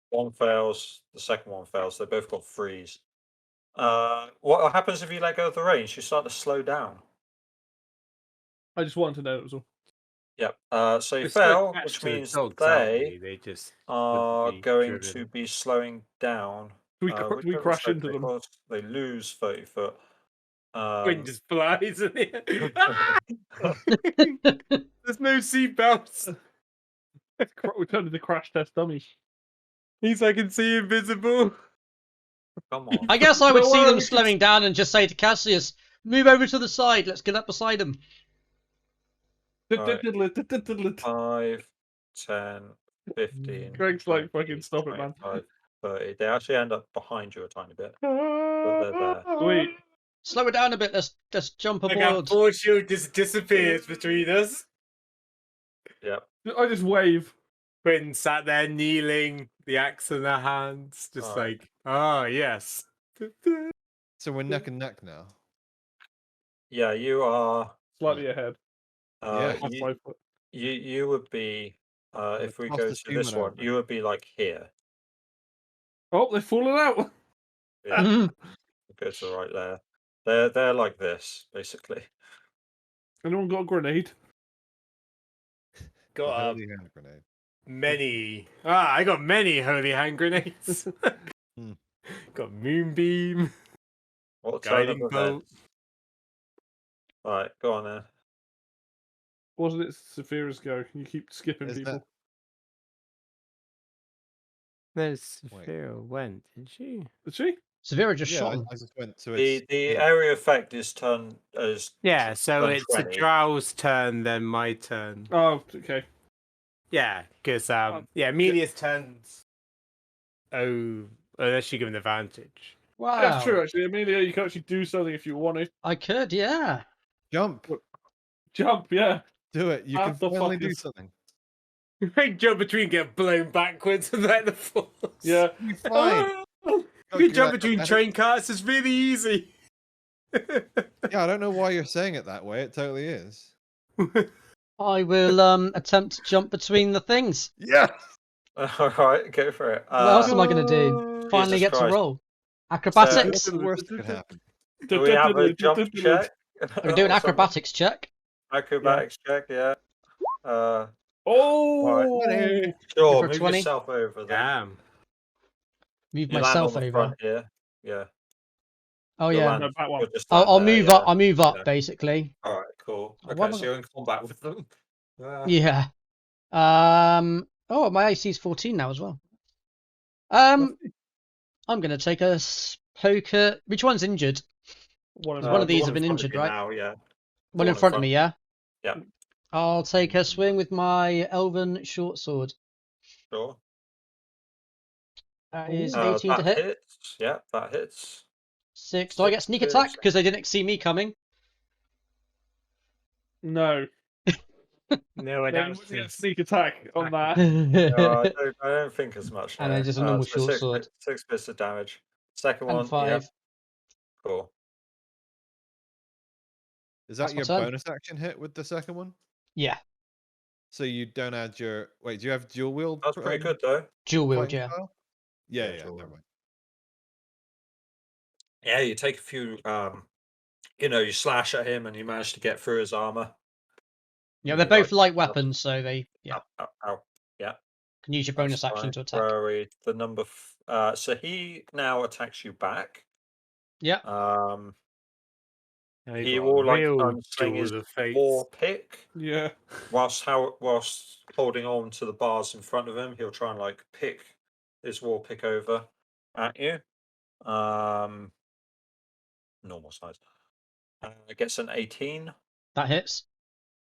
One fails, the second one fails. They both got freeze. What happens if you let go of the reins? You start to slow down. I just wanted to know, that was all. Yep. So you they're still fail, attached which to the means dogs, aren't they just are be going driven. to be slowing down. Do we crash into them? Because they lose 30 foot. Wind just flies in here. There's no seatbelts. We turned into crash test dummies. Means I can see invisible. Come on. I guess I would Don't see them worry. slowing down and just say to Cassius, "Move over to the side. Let's get up beside him." Right. Greg's 5, 10, 15. like, 20, fucking stop it, man. 25, 30. They actually end up behind you a tiny bit. But they're there. Sweet. Slow it down a bit. Let's jump Like our aboard. force shield just disappears between us. Yep. I just wave. Quinn sat there kneeling, the axe in their hands, just Alright. like, oh yes. So we're neck and neck now. Yeah, you are. Slightly ahead. Yeah. Off 5 foot. You would be. If we go fastest to this human one, ever. you would be like here. Oh, they're falling out. Yeah. Mhm. Go to the right there. They're like this, basically. Anyone got a grenade? A Got holy hand grenade. many. I got many holy hand grenades. Got moonbeam, What turn guiding of events? bolt. Alright, go on then. Wasn't it Saphira's go? You keep skipping Is people. that- No, Wait. Sophia went, didn't she? Did she? Severa just Yeah, shot I him. just went to The its. area effect is turn as Yeah, so turn it's 20. a Drow's turn, then my turn. Oh, okay. Yeah, because Amelia's turns. Oh, unless you give an advantage. Wow. That's true, actually. Amelia, you can actually do something if you wanted. I could, yeah. Jump. Jump, yeah. Do it. You What can the finally fuck do is- something. You jump between, get blown backwards, and let the force. Yeah. You're fine. You can jump between train cars. It's really easy. Yeah, I don't know why you're saying it that way. It totally is. I will attempt to jump between the things. Yeah. Alright, go for it. What else am I going to do? Finally Jesus get to Christ. roll. Acrobatics. What's the worst that could happen? Do we have a jump check? I can do an Or something? acrobatics check. Acrobatics check, yeah. Oh! Money. Sure, for move 20. yourself over then. Damn. Move You land myself on the over. front here. Yeah. Oh You'll yeah. land- No, that one. you'll just I'll land there, move yeah. up. I'll move up Yeah. basically. Alright, cool. Oh, why Okay, am I so you're in combat with them. Yeah. Oh, my AC is 14 now as well. I'm gonna take a poke at which one's injured. One of one of the these one have in been front of injured, you right? Now, yeah. One one in in front of front. me, yeah. Yeah. I'll take a swing with my elven short sword. Sure. That is 18 to that hit. hits. Yeah, that hits. 6. Do I get sneak attack Six. because they didn't see me coming? No. No, I Then don't. you get sneak attack on that. No, I don't think as much. And no. then just a normal So short sword. 6 bits of damage. Second And one, 5. yeah, cool. Is That's that my your turn. bonus action hit with the second one? Yeah. So you don't add your. Wait, do you have dual wield? That's pretty good though. Dual wield, fighting yeah. style? Yeah, Yeah, yeah, dual never wield. mind. Yeah, you take a few. You slash at him and you manage to get through his armor. Yeah, And they're you, both light weapons, so they Ow, ow, ow. Yeah. can use your That's bonus action fine. to attack. Where are we? The number. So he now attacks you back. Yeah. Now you he got a will like real sling duel his of the fates. war pick Yeah. whilst holding on to the bars in front of him. He'll try and like pick his war pick over at you. Normal size. Gets an 18. That hits.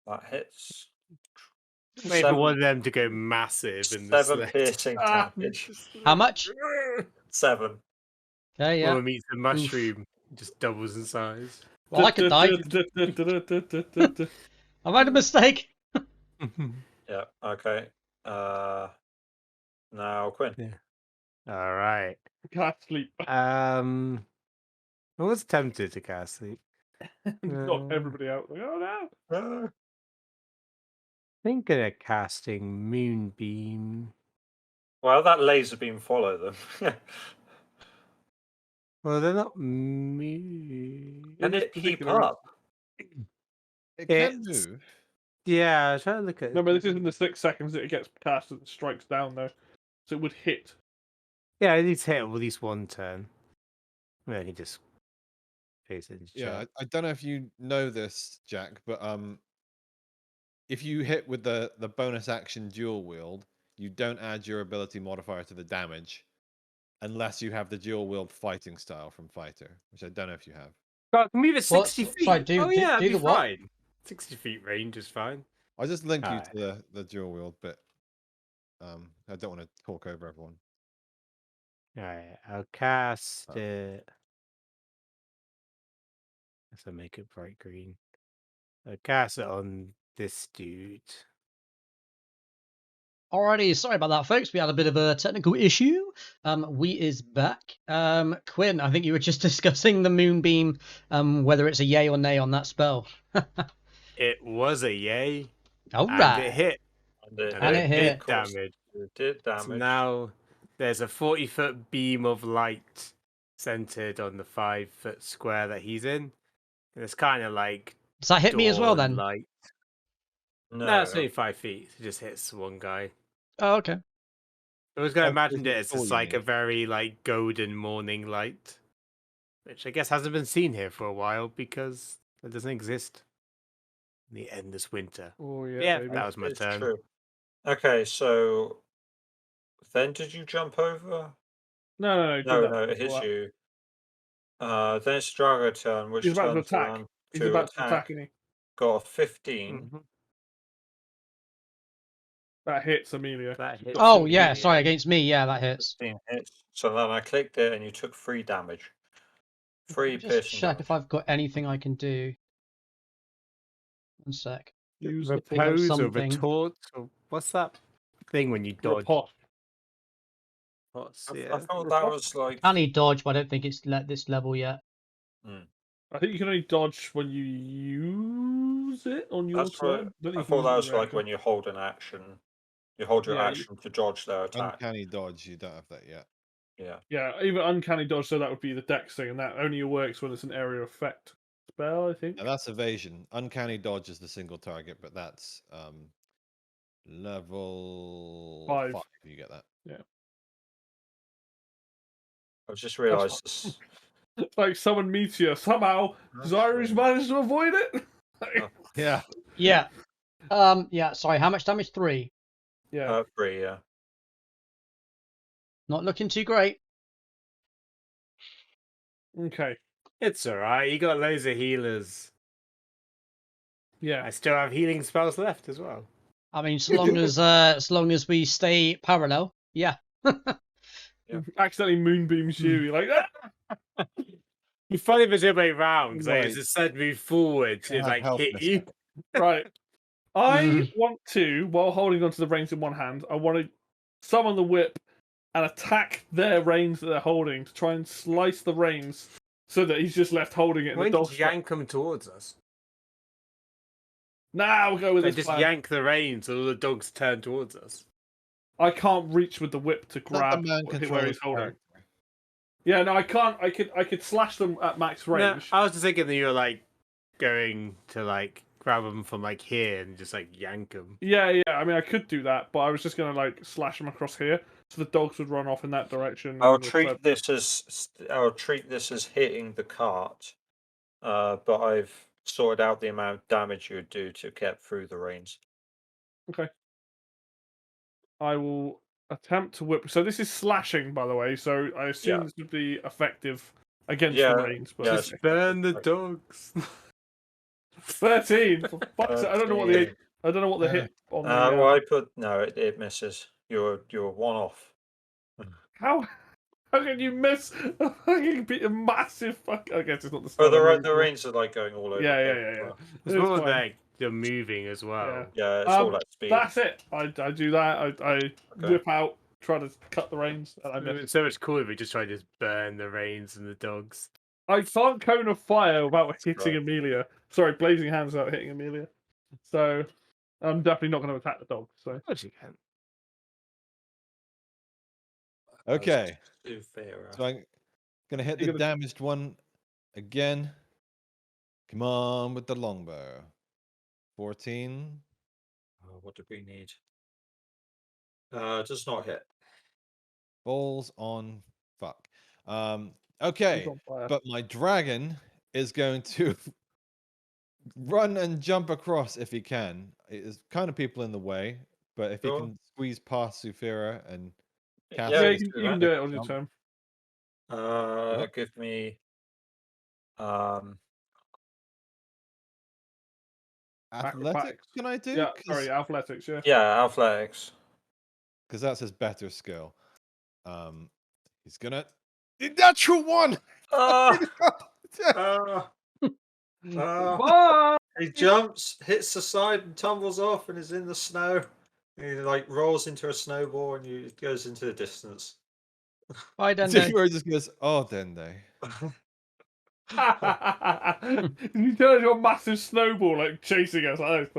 That hits. Wait for one of them to go massive in the 7 slate. piercing damage. How much? 7. Okay, yeah. Or meets the mushroom, just doubles in size. Well, I could die. I made a mistake. Yeah. Okay. Now Quinn. All right. Can't sleep. I was tempted to cast sleep. Knock everybody out. Like, oh no. Thinking of casting Moonbeam. Well, that laser beam follow them. Well, they're not moon. Can this it keep particular up? It can It's- move. Yeah, I was trying to look at. No, but this isn't the 6 seconds that it gets cast and strikes down though. So it would hit. Yeah, I need to hit at least one turn. I mean, I can just face it. Yeah, I don't know if you know this, Jack, but if you hit with the bonus action dual wield, you don't add your ability modifier to the damage unless you have the dual wield fighting style from Fighter, which I don't know if you have. God, I can move it Well, 60 feet. sorry, do yeah, that'd the be what? fine. 60 feet range is fine. I'll just link you Alright. to the dual wield bit. I don't want to talk over everyone. Alright, I'll cast Oh. it. Guess I'll make it bright green. I'll cast it on this dude. Alrighty, sorry about that, folks. We had a bit of a technical issue. We is back. Quinn, I think you were just discussing the Moonbeam, whether it's a yay or nay on that spell. It was a yay. All And right. it hit. And it hit. Damage. It did damage. So now there's a 40-foot beam of light centered on the 5-foot square that he's in. And it's kind of like Does that hit me as well then? light. No, No, it's only 5 feet. It just hits one guy. Oh, okay. I was going to 5 imagine feet it as tall, just you like a mean? very like golden morning light, which I guess hasn't been seen here for a while because it doesn't exist in the endless winter. Oh Yeah, baby. that was my it's turn. true. Okay, so then did you jump over? No, No, do that no, it before hits that. you. Then it's Drago turn, which He's about to turns attack. around He's to about to attack. attack, isn't he? Got a 15. Mhm. That hits Amelia. That hits Oh, me, yeah, sorry, against me. Yeah, that hits. 15 hits. So then I clicked it and you took 3 damage. 3 Just piercing check damage. if I've got anything I can do. One sec. Use The the pose or something. retort or what's that thing when you dodge? pot. Pots, I yeah. thought that was like. Can he dodge, but I don't think it's this level yet. I think you can only dodge when you use it on your That's right. turn. Don't I you can thought use that it was on like reaction. when you hold an action. You hold your Yeah, action to dodge their attack. Uncanny dodge, you don't have that yet. Yeah. Yeah, even uncanny dodge, so that would be the dex thing, and that only works when it's an area effect spell, I think. Now that's evasion. Uncanny dodge is the single target, but that's level 5. 5. You get that. I just realised this. Like someone meets you somehow. Does Irish manage to avoid it? Yeah. Yeah. Yeah, sorry, how much damage? 3. Yeah. 3, yeah. Not looking too great. Okay. It's alright, you got loads of healers. Yeah. I still have healing spells left as well. I mean, as long as we stay parallel, yeah. Yeah. Accidentally moonbeams you. You're like, ah! You follow the other way round, so Right. it's just said move forward to Have like help hit this you. time. Right. I Mhm. want to, while holding onto the reins in one hand, I want to summon the whip and attack their reins that they're holding to try and slice the reins so that he's just left holding it. And Why the don't dog's you yank them towards us? Nah, we'll go with Like, this just plan. yank the reins so the dogs turn towards us. I can't reach with the whip to Let grab the man where control he's his holding. character. Yeah, no, I can't. I could slash them at max No, range. I was just thinking that you were like going to like grab them from like here and just like yank them. Yeah. I mean, I could do that, but I was just gonna like slash them across here, so the dogs would run off in that direction. I'll and treat this as hitting the cart. but I've sorted out the amount of damage you would do to get through the reins. Okay. I will attempt to whip. So this is slashing, by the way. So I assume Yeah. this would be effective against Yeah, the reins. But yeah, Just burn the dogs. 13. For fuck's sake, I don't know what the 13. I don't know what the hit on the. Well, I put no, it misses. You're one off. How can you miss a fucking massive fuck? I guess it's not the But spell. I'm looking the for. reins are like going all over. Yeah, the yeah, place yeah, as yeah. well. It's It's more fine. like you're moving as well. Yeah, it's all that speed. That's it. I do that. I whip out, try to cut the reins, and I miss. It's so much cooler if we just try to burn the reins and the dogs. I can't cone of fire without hitting right. Amelia. Sorry, blazing hands without hitting Amelia. So I'm definitely not going to attack the dog. So Of course you can. Okay. Zufira. So I'm gonna hit You the gotta- damaged one again. Come on with the longbow. 14. What do we need? Does not hit. Balls on fuck. Okay, on fire. but my dragon is going to run and jump across if he can. There's kind of people in the way, but if he Sure. can squeeze past Sufira and cast Yeah, yeah, his you do can that. do it on your jump. turn. Give me Athletics, Acrobatics. can I do? Yeah, sorry, athletics. Yeah. yeah, athletics. Because that's his better skill. He's gonna natural one. Ah, ah, ah. Bye. He jumps, hits the side, and tumbles off, and is in the snow. And he like rolls into a snowball, and it goes into the distance. Bye, Dende. Sufira just goes, oh, Dende. You turn into a massive snowball like chasing us. Like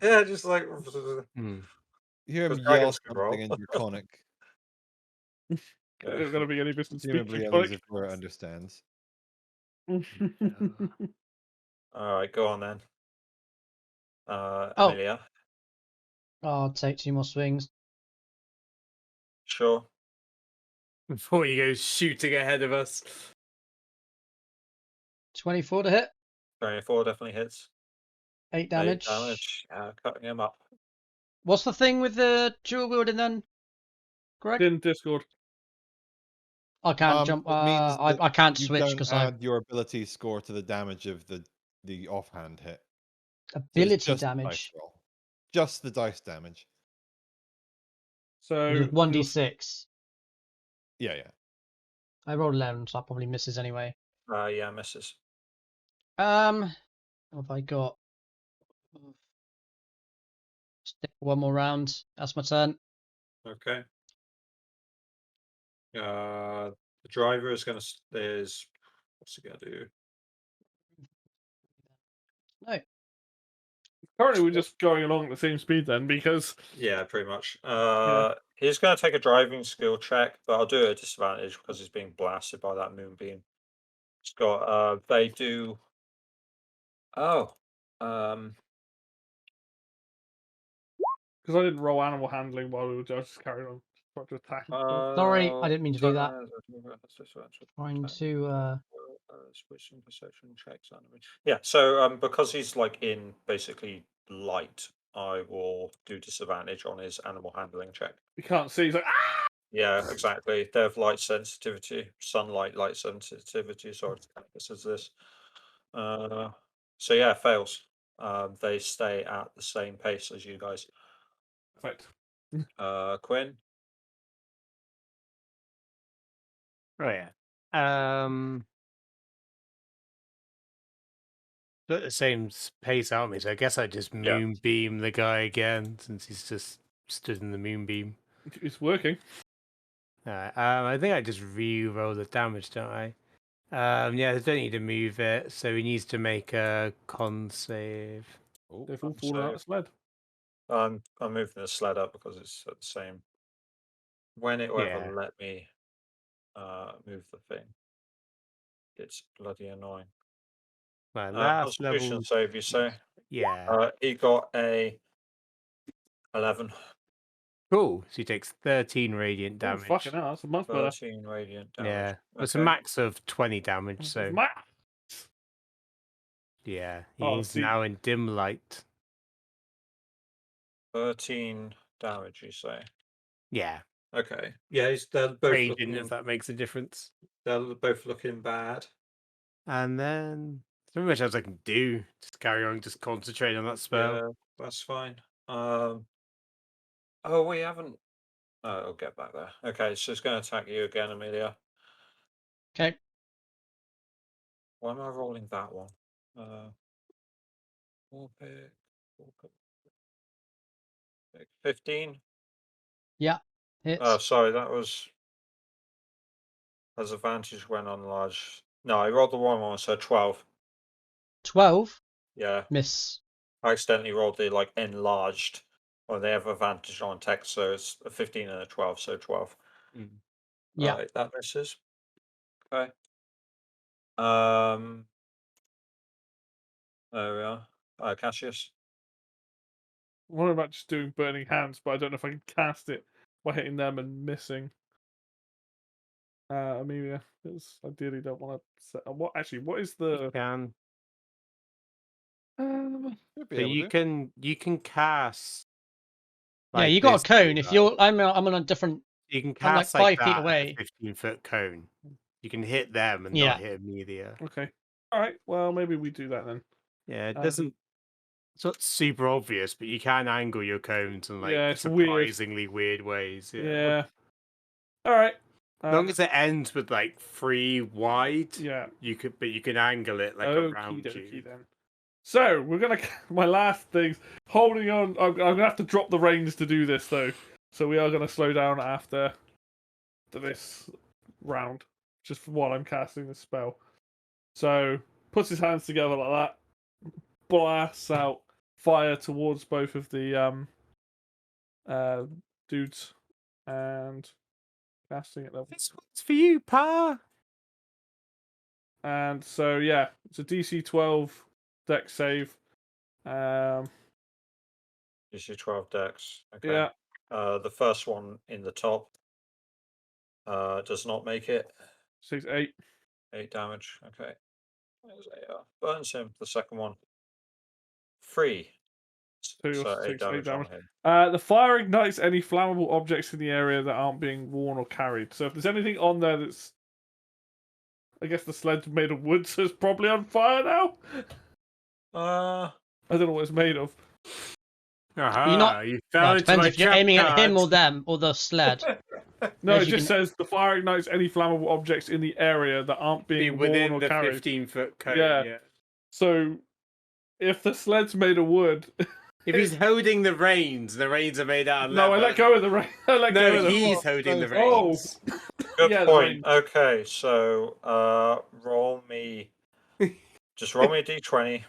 Yeah, just like You hear him Because yell dragons can roll. something in Draconic. there's gonna be any business speaking. Presumably Elizabeth understands. All right, go on then. Oh. Amelia. I'll take 2 more swings. Sure. Before he goes shooting ahead of us. 24 to hit. 24 definitely hits. 8 damage. 8 damage. Cutting him up. What's the thing with the dual wielding then, Greg? in Discord. I can't jump. It means that I can't you switch don't because I add your ability score to the damage of the offhand hit. So it's ability just the dice damage. roll. Just the dice damage. So 1d6. Yeah, yeah. I rolled 11, so that probably misses anyway. Yeah, misses. What have I got? Stick 1 more round. That's my turn. Okay. The driver is gonna what's he gonna do? No. currently we're just going along at the same speed then because Yeah, pretty much. He's gonna take a driving skill check, but I'll do it at disadvantage because he's being blasted by that moonbeam. It's got they do. Oh, I didn't roll animal handling while we were just carrying on trying to attack. Sorry, I didn't mean to do that. Trying Okay. to. Switching perception checks. Yeah, so because he's like in basically light, I will do disadvantage on his animal handling check. You can't see. He's like, ah! Yeah, exactly. They have light sensitivity, sunlight, light sensitivity. Sorry, this is this. So yeah, fails. They stay at the same pace as you guys. Perfect. Quinn. Oh yeah. At the same pace out me, so I guess I just Yeah. moonbeam the guy again since he's just stood in the moonbeam. It's working. Alright, I think I just re-roll the damage, don't I? Yeah, I don't need to move it, so he needs to make a con save. Oh, They've all So- fallen out of the sled. I'm moving the sled up because it's at the same. When it will Yeah. ever let me move the thing, it's bloody annoying. Right, last Constitution level. save, you say? Yeah. He got a 11. Cool. So he takes 13 radiant Oh, damage. fucking hell, that's much better. 13 radiant damage. Yeah. It's a Okay. max of 20 damage, so Ma- Yeah, Oh, he's see- now in dim light. 13 damage, you say? Yeah, Okay. Yeah, they're both radiant, looking. if that makes a difference. They're both looking bad. And then there's not much else I can do. Just carry on, just concentrate on that spell. Yeah, that's fine. Oh, we haven't. Oh, I'll get back there. Okay, so it's going to attack you again, Amelia. Okay. Why am I rolling that one? Four pick, 15. Yeah. Hits. Oh, sorry, that was as advantage when on large. No, I rolled the wrong one, so 12. 12. Yeah, Miss. I accidentally rolled the like enlarged, or they have advantage on text, so it's a 15 and a 12, so 12. Yeah. Right, that misses. Okay. There we are. Cassius. I'm wondering about just doing Burning Hands, but I don't know if I can cast it by hitting them and missing. Amelia, because ideally don't want to set. What actually? What is the? Can Should be so able to. you can cast. Yeah, like you got a this cone. thing, If like- you're, I'm on a different. you can I'm like cast 5 feet that away. 15-foot cone. You can hit them and Yeah. not hit Amelia. Okay. All right. Well, maybe we do that then. Yeah, it Um, doesn't. It's not super obvious, but you can angle your cones in like Yeah, it's weird. surprisingly weird ways. Yeah. Yeah. All right. As long as it ends with like 3 wide, Yeah. you can angle it like Okie around dokie you. then. So we're gonna. My last things. Holding on. I'm gonna have to drop the reins to do this though. So we are gonna slow down after this round, just while I'm casting this spell. So puts his hands together like that, blasts out fire towards both of the dudes, and casting it level. This one's for you, Pa. And so yeah, it's a DC 12 dex save. DC 12 dex. Okay. Yeah, The first one in the top does not make it. 6, 8. 8 damage. Okay. There's burns him. The second one. 3. So So you're 8 6, 8 damage on damage. him. The fire ignites any flammable objects in the area that aren't being worn or carried. So if there's anything on there that's, I guess the sled's made of wood, so it's probably on fire now. I don't know what it's made of. Aha, You're not- you Well, fell it into depends my if you're trap aiming at him or cards. them or the sled. No, As it you just can- says the fire ignites any flammable objects in the area that aren't Be being worn within or the carried. 15-foot cone. Yeah. Yeah. So if the sled's made of wood, If he's holding the reins are made out of leather. no, I let go of the rein. I let go No, of the he's holding the Oh. reins. Good Yeah, the point. range. Okay, so roll me. Just roll me a d20.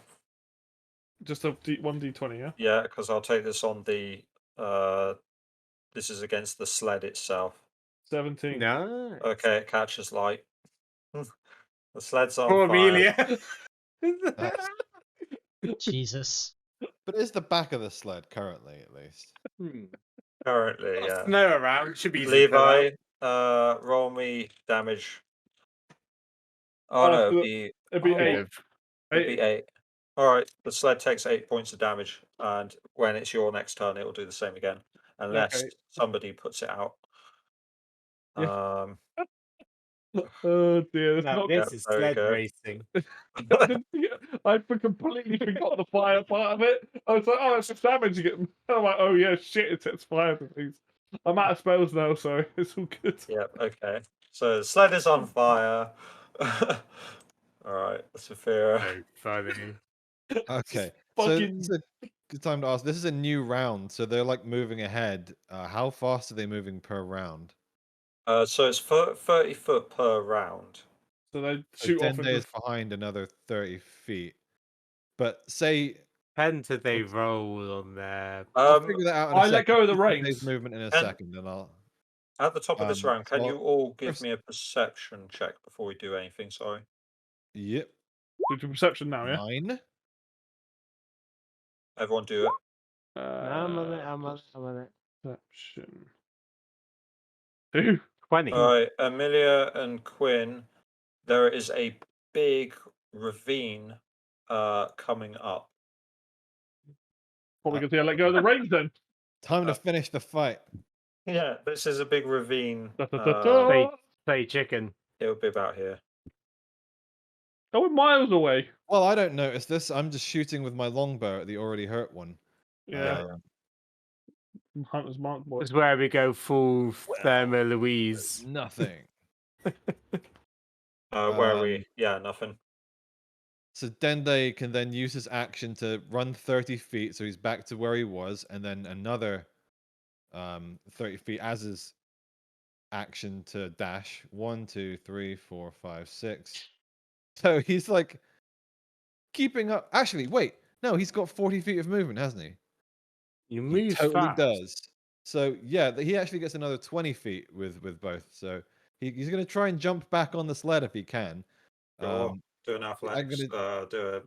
Just a 1d20, yeah. Yeah, because I'll take this on the. This is against the sled itself. 17. No. Okay, it catches light. The sled's on Poor fire. Amelia. Jesus. But is the back of the sled currently, at least? Currently, yeah. Snow around should be easy to pull Levi, out. roll me damage. Oh no, so it'd be 8. it'd be 8. All right, the sled takes 8 points of damage, and when it's your next turn, it will do the same again, unless Okay. somebody puts it out. Yeah. Oh dear, that's Now not this Yeah, is there you sled go. racing. I completely forgot the fire part of it. I was like, oh, it's just damaging it. I'm like, oh yeah, shit, it sets fire to things. I'm out of spells now, so it's all good. Yep. Okay. So the sled is on fire. All right, Sophia. Oh, funny. Okay. Fucking- So it's a good time to ask. This is a new round, so they're like moving ahead. How fast are they moving per round? So it's 30 foot per round. So they So shoot off 10 into days behind another 30 feet. But say Depends if they roll on their. I'll figure that out in a I second. let go of the 10 days reins. movement in a And- second, and I'll. At the top of this round, can so you all give first- me a perception check before we do anything? Sorry. Yep. Do to perception now, yeah. 9. Everyone do it. I'm on it. Perception. 2. 20. All right, Amelia and Quinn. There is a big ravine coming up. Probably going to let go of the reins then. Time to finish the fight. Yeah, this is a big ravine. Play, play chicken. It'll be about here. Oh, we're miles away. Well, I don't notice this. I'm just shooting with my longbow at the already hurt one. Yeah. Yeah. Hunter's Mark boy. This is where we go full Thelma Louise. Nothing. Where are we? Yeah, nothing. So Dende can then use his action to run 30 feet, so he's back to where he was, and then another 30 feet as his action to dash. 1, 2, 3, 4, 5, 6. So he's like keeping up. Actually, wait, no, he's got 40 feet of movement, hasn't he? You He move totally fast. does. So yeah, he actually gets another 20 feet with both. So he's going to try and jump back on the sled if he can. Sure. Do an athletics. Do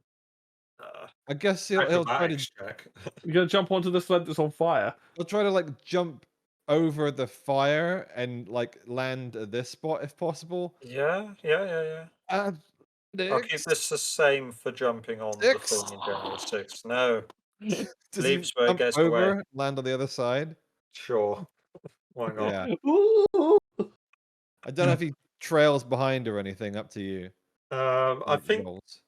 a I guess he'll try to acrobatics check. You're going to jump onto the sled that's on fire. he'll try to like jump over the fire and like land at this spot if possible. Yeah. I'll keep this the same for jumping on the Six. thing in general. 6. No. Does Leaves he where it jump gets over, away. land on the other side? Sure. Why not? Yeah. Ooh. I don't know if he trails behind or anything. Up to you. I Like think rolls.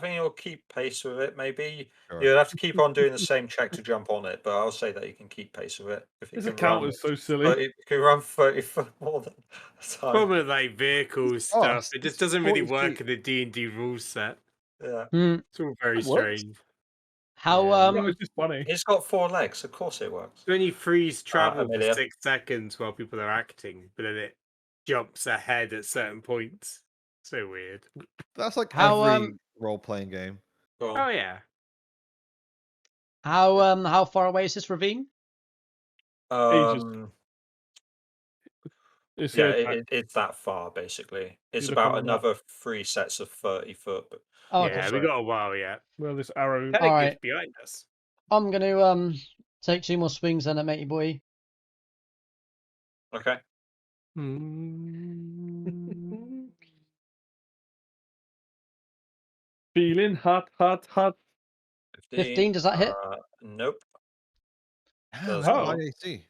you'll keep pace with it. Maybe Sure. you'll have to keep on doing the same check to jump on it, but I'll say that you can keep pace with it. If you This can account run, is so silly. if you can run 30 foot more than a time. Probably like vehicle stuff. It just doesn't really 40 work feet. in the D&D rule set. Yeah. It's all very It works. strange. How Yeah. No, it's just funny. He's got 4 legs. Of course it works. So when you freeze travel for Amelia. 6 seconds while people are acting, but then it jumps ahead at certain points. So weird. That's like How, every role-playing game. Go on. Oh yeah. how far away is this ravine? Ages. It's Yeah, here. it's that far basically. It's You look on about the map. another 3 sets of 30 foot. But Oh, Yeah, okay. we got a while yet. Well, this arrow. Technically, Alright. it's behind us. I'm gonna take 2 more swings then at matey boy. okay. Feeling hot, hot, hot. 15, does that hit? Nope. Does That's Oh. high AC.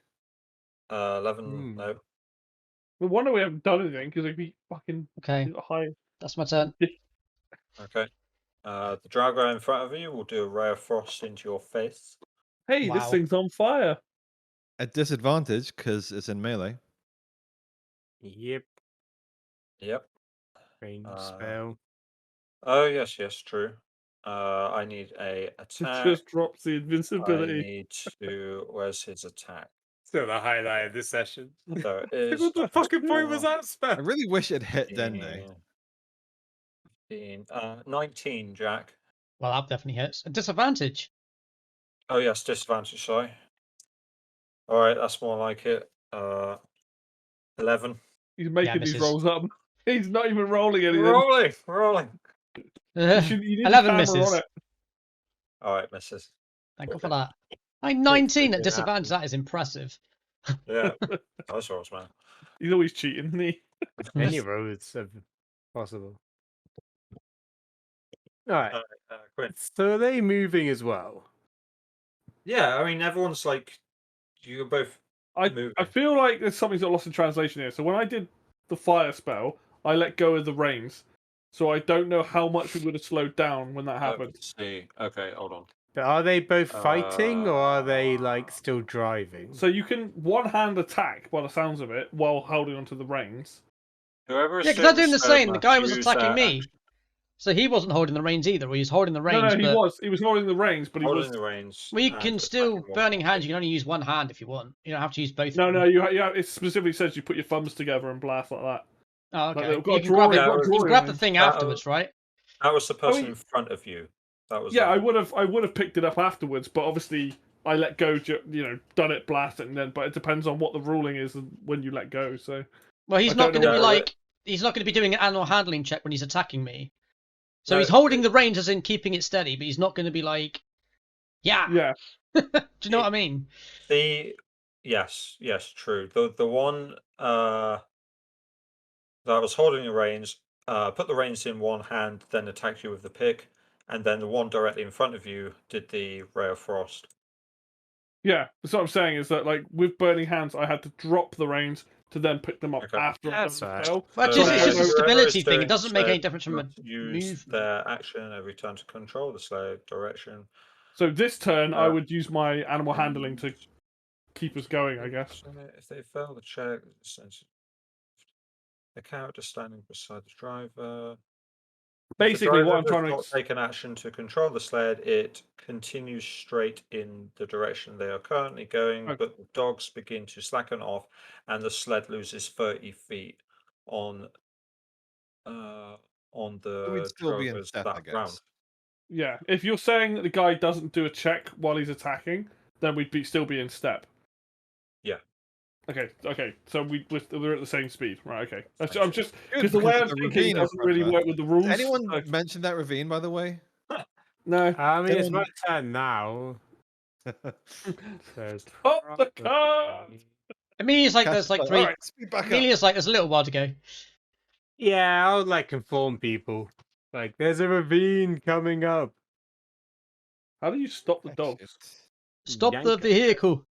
11. Nope. No wonder we haven't done anything because they'd be fucking Okay, high. that's my turn. Okay. The Drago in front of you will do a ray of frost into your face. Hey, Wow. this thing's on fire. At disadvantage because it's in melee. Yep. Yep. Range Uh, spell. Oh yes, true. I need a It attack. just drops the I invincibility. need to. Where's his attack? Still the highlight of this session. There it is. What the fucking point was that I spell? really wish it hit Dende. 15, 19, Jack. Well, that definitely hits. A disadvantage. Oh yes, disadvantage. Sorry. All right, that's more like it. 11. He's making these misses. rolls up. He's not even rolling anything. Rolling. You need 11 a camera misses. on it. All right, misses. Thank God for that. 19 at it disadvantage. happen. That is impressive. Yeah, nice rolls, man. He's always cheating, isn't he? Any roads are possible. Alright. Quinn. So are they moving as well? Yeah, I mean everyone's like you're both moving. I feel like there's something got lost in translation here. So when I did the fire spell, I let go of the reins. So I don't know how much we would have slowed down when that happened. Let's see. Okay, hold on. But are they both fighting or are they like still driving? So you can one-hand attack by the sounds of it while holding onto the reins. Whoever. Yeah, because they're doing the same. The must guy was use attacking their me. action. So he wasn't holding the reins either. Or he was holding the reins. No, he but... was. He was holding the reins, but he Holding was. the reins. Well, you and can still attacking burning one. hands. You can only use one hand if you want. You don't have to use both. No, of no, them. it specifically says you put your thumbs together and blast like that. Oh, Like, okay. they've got You a can grab, drawing, it, got a you can drawing grab on the it. thing afterwards, right? That was the person yeah. in front of you. That was. Yeah, I would have picked it up afterwards, but obviously I let go. Done it, blast it, and then. But it depends on what the ruling is and when you let go. So. Well, he's I not don't going to know be what- like. He's not going to be doing an animal handling check when he's attacking me. So No, he's holding the reins as in keeping it steady, but he's not going to be like, yeah. Yeah. Do you know what I mean? Yes, true. The one that was holding the reins, put the reins in one hand, then attacked you with the pick, and then the one directly in front of you did the ray of frost. Yeah, that's what I'm saying is that like with burning hands, I had to drop the reins to then pick them up Okay. after I've That's done the right. spell. Well, So it's I just don't a know- stability is thing. It doing doesn't make sled any difference from a must use movement. their action every time to control the sled direction. So this turn, I Uh, would use my animal handling to keep us going, I guess. If they fail the check, the character standing beside the driver. Basically, what I'm trying to not take an action to control the sled, it continues straight in the direction they are currently going, Okay. but the dogs begin to slacken off, and the sled loses 30 feet on We'd the still be in drivers step, I that guess. round. Yeah, if you're saying that the guy doesn't do a check while he's attacking, then we'd still be in step. Yeah. Okay. So we're at the same speed, right? Okay. Same I'm just Good, because the way of I'm the thinking ravine in doesn't front really of us. work with the rules. Did anyone so- mention that ravine, by the way? No. I mean, it's Anyone- my turn now. So Stop the car! Amelia's like, Cass there's is like 3. "Alright, speed back up." Amelia's like, there's a little while to go. Yeah, I would like inform people. Like, there's a ravine coming up. How do you stop the dogs? Exit. Stop Yank the it. vehicle.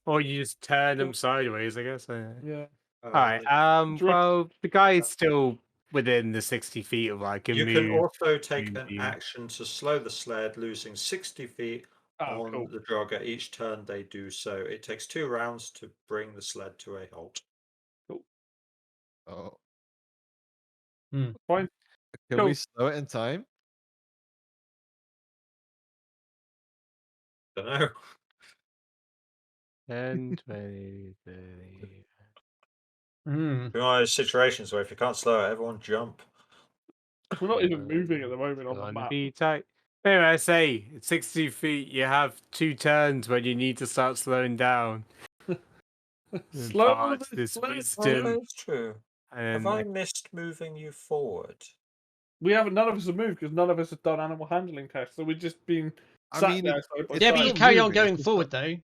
Or you just turn them sideways, I guess. Yeah. Alright, drift. well, the guy's still within the 60 feet of like a You move. can also take an you. action to slow the sled, losing 60 feet Oh, on cool. the jogger each turn they do so. It takes 2 rounds to bring the sled to a halt. Oh, Fine. can Cool. we slow it in time? Don't know. 10, 20, 30. Hmm. There are situations where if you can't slow it, everyone jump. We're not even moving at the moment on the Gonna map. be tight. Anyway, I say, at 60 feet, you have 2 turns when you need to start slowing down. Slow Impart the this sled. wisdom. That's true. And Have I missed moving you forward? We haven't. None of us have moved because none of us have done animal handling tests. So we've just been I sat mean, there side by it's Yeah, but side. you still carry on moving, it's going just forward, though.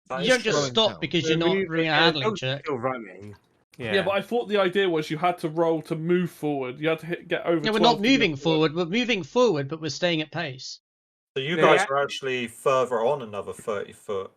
That You is don't just true. stop down. because They're you're not moving- doing a they're handling check. Still running. Yeah, but I thought the idea was you had to roll to move forward. You had to get over. Yeah, we're 12 not to get moving forward. We're moving forward, but we're staying at pace. So you They guys act- are actually further on another 30 foot.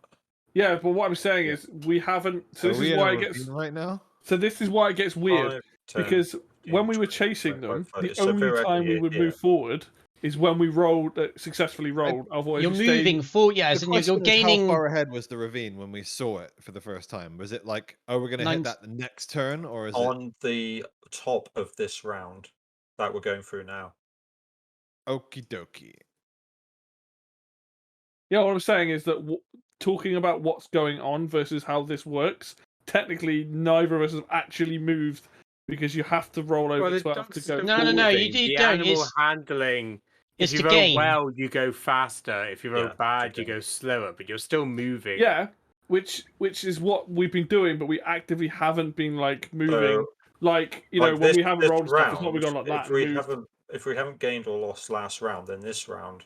Yeah, but what I'm saying Yeah. is we haven't. So Are this we is in why a it gets. ravine right now? So this is why it gets weird 5, 10, because 15, when we were 20, chasing 25, them, 30. the So only theoretically, time we would yeah. move forward is when we rolled successfully rolled. Otherwise, You're we stayed- moving forward, yeah, The as in you're question is, gaining. how far ahead was the ravine when we saw it for the first time? Was it like, oh, we're going to hit 9 that the next turn, or is On the top of this round that we're going through now. it okie dokie? Yeah, what I'm saying is that talking about what's going on versus how this works, technically neither of us have actually moved because you have to roll over Well, the 12 to dog's go. still No, no, forward. no, you moving. The don't. animal It's- handling. it's If you to roll gain. well, you go faster. If you roll Yeah, to bad, you gain. go slower. But you're still moving. Yeah, which is what we've been doing, but we actively haven't been like moving. So, Like you like know, when this- we haven't this rolled and stuff, it's not round, we gone like that. If and we moved. haven't gained or lost last round, then this round,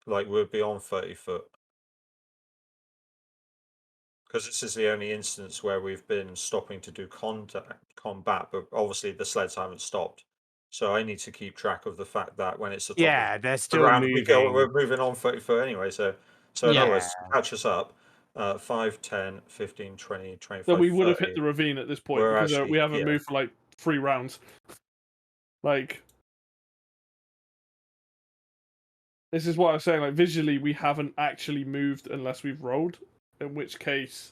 like we'll be on 30 foot. Because this is the only instance where we've been stopping to do combat, but obviously the sleds haven't stopped. So I need to keep track of the fact that when it's the top Yeah, of they're the still round, moving. we're moving on 30 foot anyway. So in other words, Yeah. catch us up. 5, 10, 15, 20, 25, So we would have 30. hit the ravine at this point We're because actually- we haven't yeah. moved for like 3 rounds. Like this is what I'm saying. Like visually, we haven't actually moved unless we've rolled. In which case,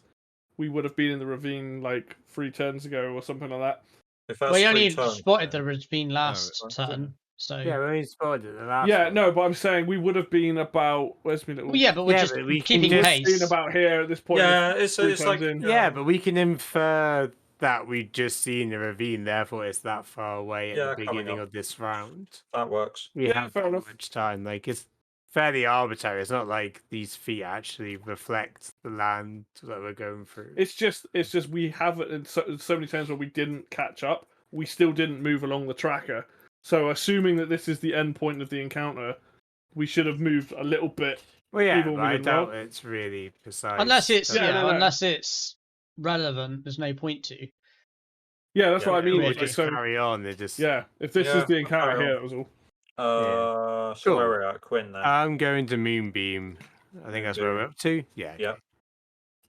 we would have been in the ravine like 3 turns ago or something like that. If that's We 3 only turns, spotted then- the ravine last that's turn, it. so. Yeah, we only spotted it the last Yeah, one. no, but I'm saying we would have been about. Where's my little? Well, yeah, but we're Yeah, just but we can keeping just pace. Been about here at this point. Yeah, it's 3 like turns in. Yeah, but we can infer that we've just seen the ravine, therefore it's that far away at Yeah, the coming beginning up. of this round. that works. We Yeah, have fair that enough. much time. Like, it's fairly arbitrary. It's not like these feet actually reflect the land that we're going through. It's just we haven't and so many times where we didn't catch up. We still didn't move along the tracker. So assuming that this is the end point of the encounter, we should have moved a little bit. Well, yeah, even but when we I didn't doubt roll. it's really precise. Unless it's Yeah, no. unless it's relevant, there's no point to. Yeah, that's Yeah, what I mean. We'll Like, just so carry on. They just yeah, if this Yeah, is the encounter carry on. here, that was all. So Cool. where we're at, Quinn then. I'm going to Moonbeam. I think that's where we're up to. Yeah. Yep.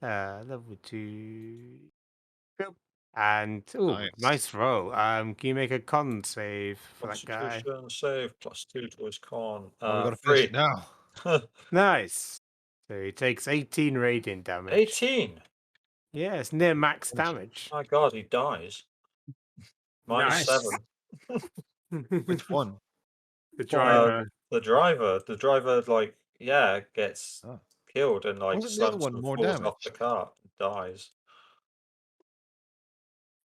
Level 2. Cool. And Nice. nice roll. Can you make a con save for that guy? Constitution save +2 to his con. Oh, we got to finish 3. it now. Nice. So he takes 18 radiant damage. 18. Yeah, it's near max damage. My God, he dies. Nice. -7. Which one? The driver. The driver, like, gets Oh. killed and like Wasn't the other slumps one and more falls off damage? the cart and dies.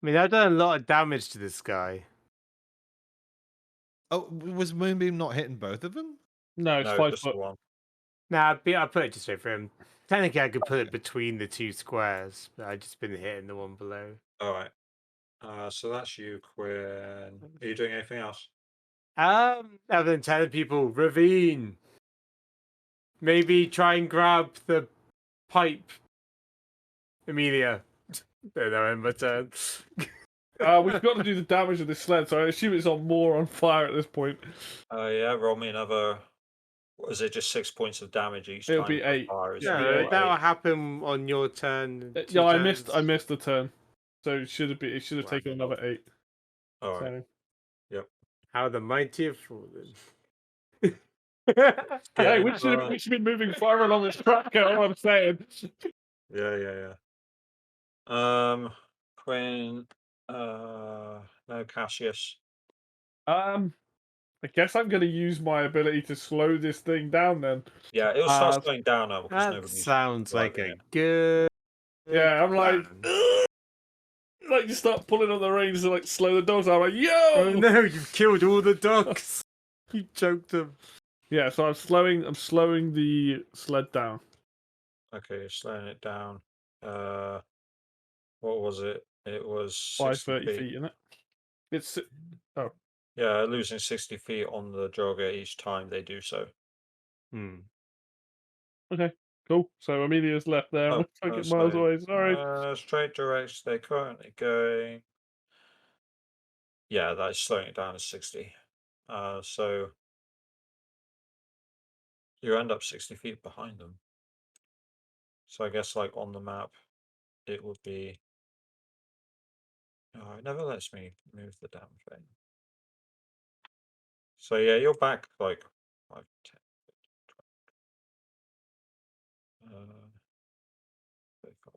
I mean, I've done a lot of damage to this guy. Oh, was Moonbeam not hitting both of them? No, it's No, 5 just foot. the one. Nah, I put it just straight for him. Technically, I could put it between the two squares, but I've just been hitting the one below. All right. So that's you, Quinn. Are you doing anything else? Other than telling people, ravine. Maybe try and grab the pipe. Amelia. Don't know, in my turn. We've got to do the damage of this sled, so I assume it's more on fire at this point. Yeah, roll me another. What is it? Just 6 points of damage each It'll time. be the 8. fire is Yeah, equal No, to that'll 8. happen on your turn. Yeah, I missed the turn, so it should have Right. taken another 8. All right. So. How the mighty have fallen. Hey, we should be moving far along this track. All I'm saying. Yeah. Quinn. No, Cassius. I guess I'm going to use my ability to slow this thing down then. Yeah, it'll start slowing down now because That nobody's sounds like driving a it. good. Yeah, I'm like, plan. like you start pulling on the reins to like slow the dogs. I'm like, yo! Oh no, you've killed all the dogs. You choked them. Yeah, so I'm slowing the sled down. Okay, you're slowing it down. What was it? It was 530 60 feet, isn't it? It's Yeah, losing 60 feet on the jogger each time they do so. okay, cool. So Amelia's left there. Oh, I'm fucking oh, miles sorry. away. Sorry. Straight direction they're currently going. Yeah, that is slowing it down to 60. So you end up 60 feet behind them. So I guess like on the map, it would be. Oh, it never lets me move the damn thing. So yeah, you're back like 5, 10, 35,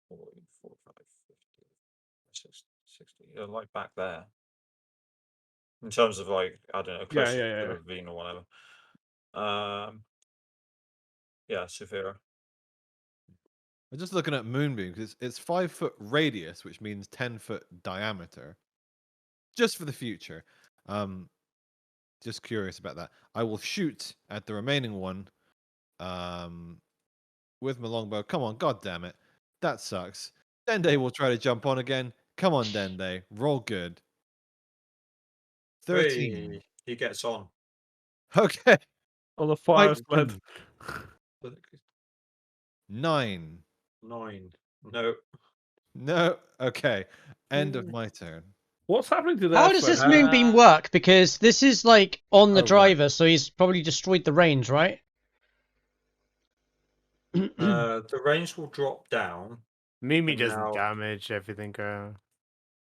40, 45, 50, 60. You're like back there. In terms of like, I don't know, closer to the ravine or whatever. Yeah, Severa. I'm just looking at Moonbeam because it's 5 foot radius, which means 10-foot diameter. Just for the future. Just curious about that. I will shoot at the remaining one with my longbow. Come on, god damn it. That sucks. Dende will try to jump on again. Come on, Dende. Roll good. 13. Hey, he gets on. Okay. On the fire Right. sled. 9. 9. No. No. Okay. End of my turn. What's happening to that? How does this moonbeam work? Because this is like on the Oh, right. driver, so he's probably destroyed the range, right? The range will drop down. Mimi And doesn't now- damage everything.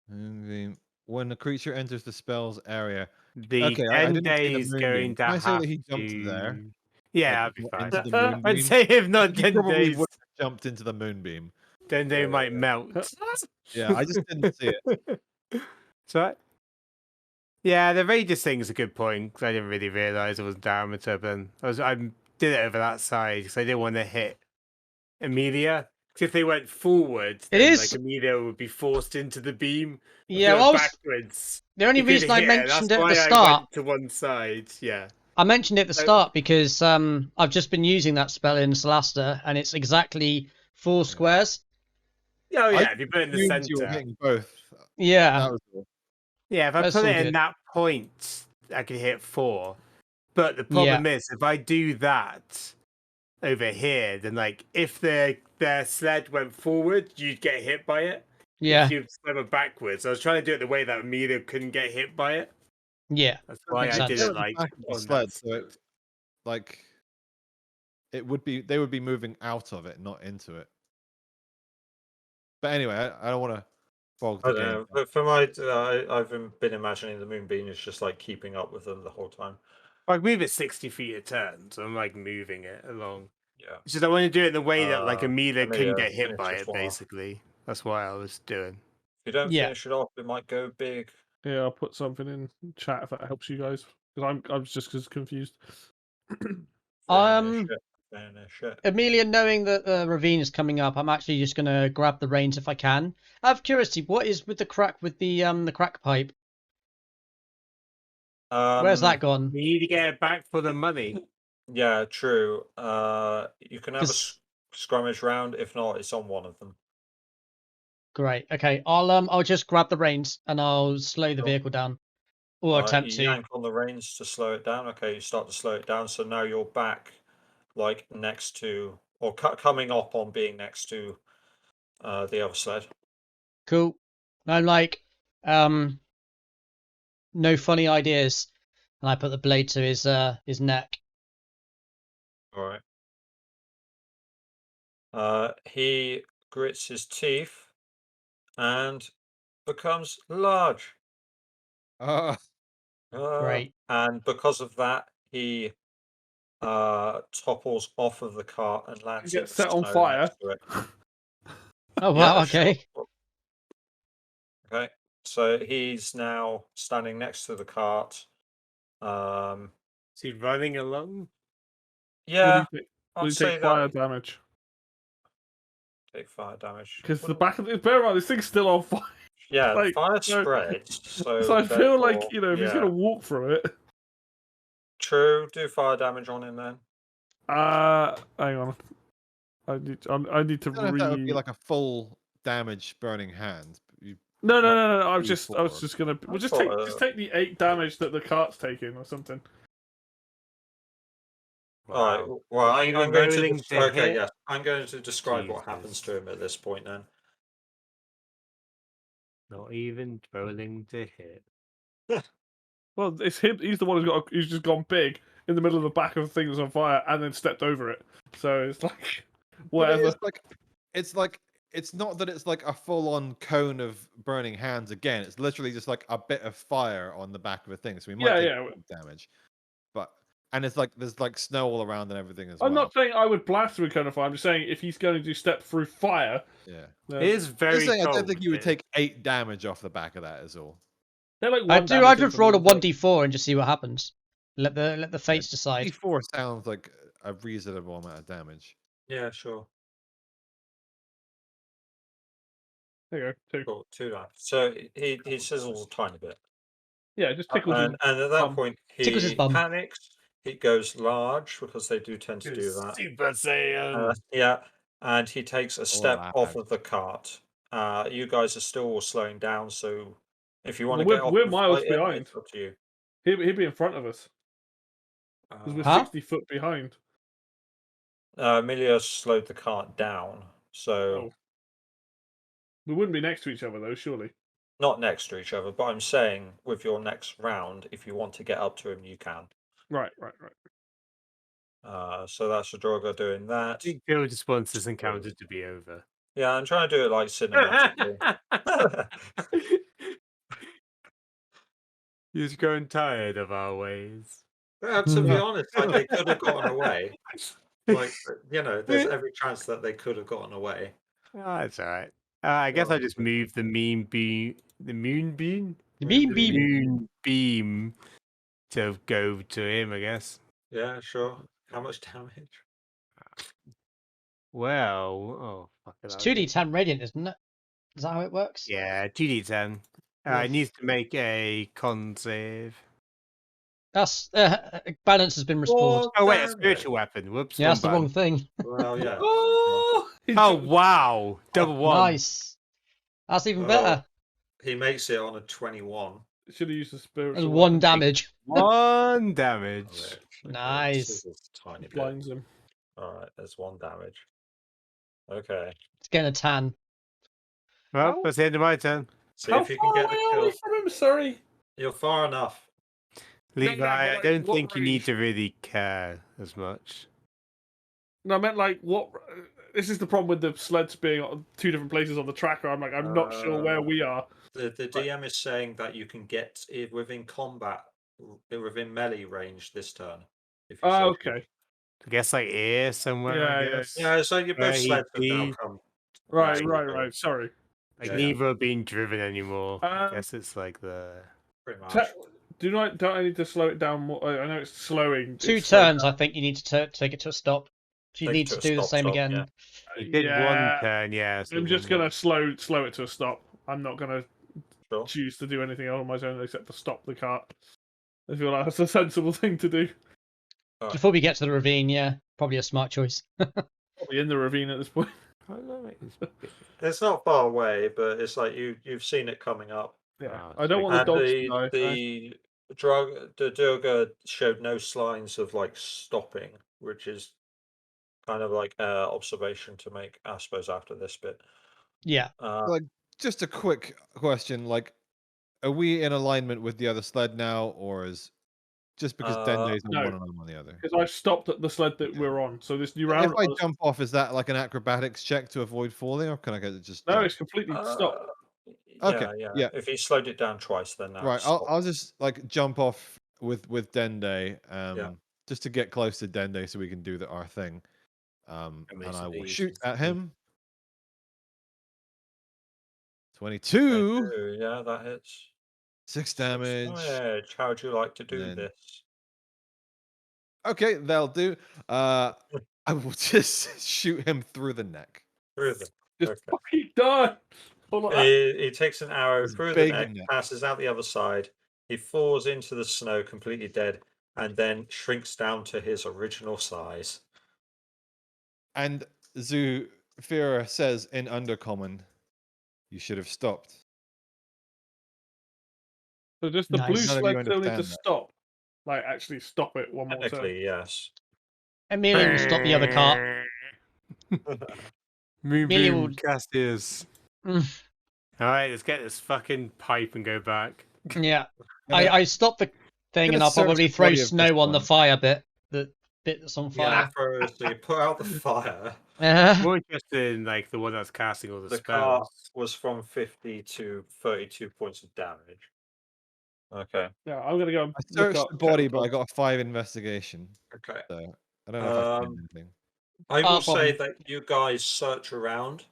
Moonbeam. When a creature enters the spell's area. The Okay, I 10 didn't see the days moonbeam. going to Can I say have that he jumped to... there? Yeah, Like, that'd be not fine. into the I'd moonbeam? say if not He 10 probably days, would have jumped into the moonbeam. then they Yeah, might yeah. melt. Yeah, I just didn't see it. So, yeah, the radius thing is a good point because I didn't really realize it was diameter, but I did it over that side because I didn't want to hit Amelia. Because if they went forward, then is- like Amelia would be forced into the beam. Yeah, Go well, backwards. the only You couldn't reason I hit her, mentioned that's it at the why I start, went to one side. Yeah. I mentioned it at the So- start because I've just been using that spell in Solasta, and it's exactly 4 squares. Oh I yeah, if you put it in the assumed you were center. hitting both. Yeah, That was all. Yeah, if I That's put all it in good. that point, I could hit 4. But the problem is, if I do that over here, then like if their sled went forward, you'd get hit by it. yeah. If you sled backwards. I was trying to do it the way that Amelia couldn't get hit by it. Yeah. That's why Makes I sense. did They're it at the like back of the on sled, that so it, slope. like they would be moving out of it, not into it. But anyway, I don't want to bog I the don't game. know. But for my, I've been imagining the moonbeam is just like keeping up with them the whole time. I move it 60 feet a turn, so I'm like moving it along. Yeah. It's just I want to do it in a way that like Amelia Amelia, couldn't get hit finish by this it, one off. basically. That's what I was doing. If you don't Yeah. finish it off, it might go big. Yeah, I'll put something in chat if that helps you guys. Because I'm just as confused. Finish it. Amelia, knowing that the ravine is coming up, I'm actually just gonna grab the reins if I can. Out of curiosity, what is with the crack with the crack pipe? Where's that gone? We need to get it back for the money. Yeah, true. You can have a 'Cause- skirmish round. If not, it's on one of them. Great. Okay, I'll just grab the reins and I'll slow the Sure. vehicle down, or attempt You to. yank on the reins to slow it down. Okay, you start to slow it down. So now you're back, like next to, or coming up on being next to the other sled. Cool. I'm like, no funny ideas, and I put the blade to his neck. All right. He grits his teeth and becomes large. Great. And because of that, he topples off of the cart and lands He in gets the set on snow fire. next to it. Oh wow. Yeah, Okay. sure. Okay, so he's now standing next to the cart. Is he running along? Yeah, Will I'd you say take fire that. damage? Take fire damage. Because the back of the bear around, this thing's still on fire. Yeah, the like, fire so- spreads. So, So I feel like, therefore, if he's yeah. gonna walk through it. True, do fire damage on him then. Hang on. I need to I don't know if that would be read. like a full damage burning hand. No. I do was four. just gonna. We'll just thought, take the 8 damage that the cart's taking or something. All right. Well, I'm Even going to. rolling to Okay, hit? yes. I'm going to describe what happens Jesus. to him at this point. Then. Not even rolling to hit. Well, it's him. He's the one who's just gone big in the middle of the back of the thing that's on fire and then stepped over it. So it's like But whatever. it's not that it's like a full-on cone of burning hands again. It's literally just like a bit of fire on the back of a thing. So we might take damage, and it's like there's like snow all around and everything as well. I'm not saying I would blast through a cone of fire. I'm just saying if he's going to step through fire. Yeah, It is very I cold. don't think you would here. take 8 damage off the back of that. Is all. They're like I one do. I damage just into roll a the- 1d4 and just see what happens. Let the fates decide. D4 sounds like a reasonable amount of damage. Yeah, sure. There you go. 2. Cool, 2 damage. So he sizzles a tiny bit. Yeah, just tickles his And at that bum. point, Tickles his he bum. panics. He goes large because they do tend to do that. Super Saiyan. Yeah, and he takes a step off large. of the cart. You guys are still slowing down, so if you want to Well, get off, we're and miles fight him, behind. it's up to you. He'd be in front of us because we're Huh? 60 foot behind. Amelia slowed the cart down, so Oh. We wouldn't be next to each other though, surely. not next to each other. But I'm saying with your next round, if you want to get up to him, you can. Right. So that's the Drogo doing that. Big Bill just wants this encounter to be over. Yeah, I'm trying to do it like cinematically. He's grown tired of our ways. To be honest, like they could have gotten away. Like there's every chance that they could have gotten away. Oh, that's all right. I guess I just moved the moon beam to go to him. I guess. Yeah, sure. How much damage? Well, oh fuck it. It's 2d10 radiant, isn't it? Is that how it works? Yeah, 2d10. It needs to make a con save. That's balance has been restored. Oh wait, a spiritual weapon. Whoops. Yeah, that's the wrong thing. Well, yeah. Oh! Oh wow, double one. Nice. That's even better. He makes it on a 21. Should have used the That's spiritual. 1 damage. 1 damage. Okay, Nice. this is a tiny bit. Blinds him. All right, there's 1 damage. Okay. It's getting a tan. Well, that's the end of my turn. See How if you can far get the away are we kill. from him? Sorry. You're far enough. Levi, but, I like, don't what think you need range? to really care as much. No, I meant like what. This is the problem with the sleds being on 2 different places on the tracker. I'm like, I'm not sure where we are. The DM is saying that you can get it within combat, within melee range this turn. If you so choose. Okay. I guess like here somewhere. I Yeah, yeah. guess. Yeah, so your Where both he'd sleds have now be. come. Right, Yeah, right, so right. Sorry. Like Yeah, neither are being driven anymore. I Um, guess it's like the. pretty much. Don't I need to slow it down more? I know it's slowing. 2 it's slowed turns, down. I think you need to take it to a stop. So you Take it need to to a do the stop, same stop, again. yeah. He did one Yeah, turn, yeah. So I'm just one gonna slow it to a stop. I'm not gonna Sure. choose to do anything on my own except for stop the cart. I feel like that's a sensible thing to do. Before we get to the ravine, yeah, probably a smart choice. Probably in the ravine at this point. Oh, no, wait, it's- It's not far away, but it's like you've seen it coming up. Yeah, Oh, I don't want the And dogs to die. the Durga showed no signs of like stopping, which is kind of like observation to make, I suppose, after this bit. Yeah. Like, just a quick question. Like, are we in alignment with the other sled now, or is just because Dende's on no. one and I'm on the other? Because I stopped at the sled that we're on. So this new If round. I jump off, is that like an acrobatics check to avoid falling, or can I get just No, jump? it's completely stopped. Okay, Yeah. yeah. If he slowed it down twice, then Right, that's I'll just like jump off with Dende, Yeah. just to get close to Dende so we can do our thing. And I will Amazing. shoot at him. 22, yeah, that hits. 6 6 damage. damage. How would you like to do Then- this? Okay, that'll do. I will just shoot him through the neck. Through the Just okay. fucking die. Hold on. He takes an arrow His through the big neck, neck. passes out the other side. He falls into the snow completely dead, and then shrinks down to his original size. And Zufira says in Undercommon, you should have stopped. So just the Nice. blue None of sled you still need to understand that. stop. Like actually stop it one more time. Technically, yes. Amelia will stop the other cart. Moon Amelia boom, will- Castius. Mm, Alright, let's get this fucking pipe and go back. yeah. Gonna- I stop the thing gonna and I'll search probably the throw body of this snow on the one. fire bit. The bit that's on Yeah, fire. so you put out the fire. More interested in like the one that's casting all the The cart spells. was from 50 to 32 points of damage. Okay. Yeah, I'm gonna go. I look searched up the body, but I Kettle got a 5 investigation. Okay. So I don't know if I find Um, anything. I will problem. say that you guys search around,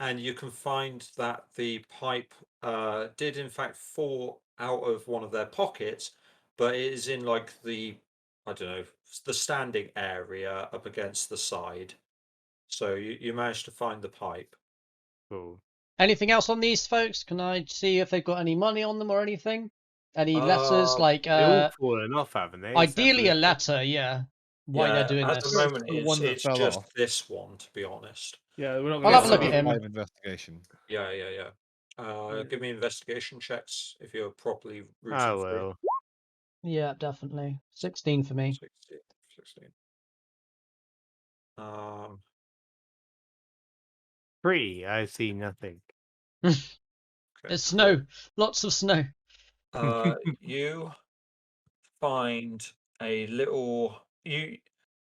and you can find that the pipe did in fact fall out of one of their pockets, but it is in like the, I don't know, the standing area up against the side. So you managed to find the pipe. Cool. Anything else on these folks? Can I see if they've got any money on them or anything? Any letters? Like, They all fallen off, haven't they? ideally a Except letter, yeah. Why Yeah, they're doing at this. the moment The one that it's fell just off. this one, to be honest. Yeah, we're not I'll gonna have a get look that. at him. 5 investigation. Yeah. Give me investigation checks if you're properly for... rooting Oh through. well. Yeah, definitely. 16 for me. 16. Um, 3, I see nothing. okay, There's cool. snow. Lots of snow. You find a little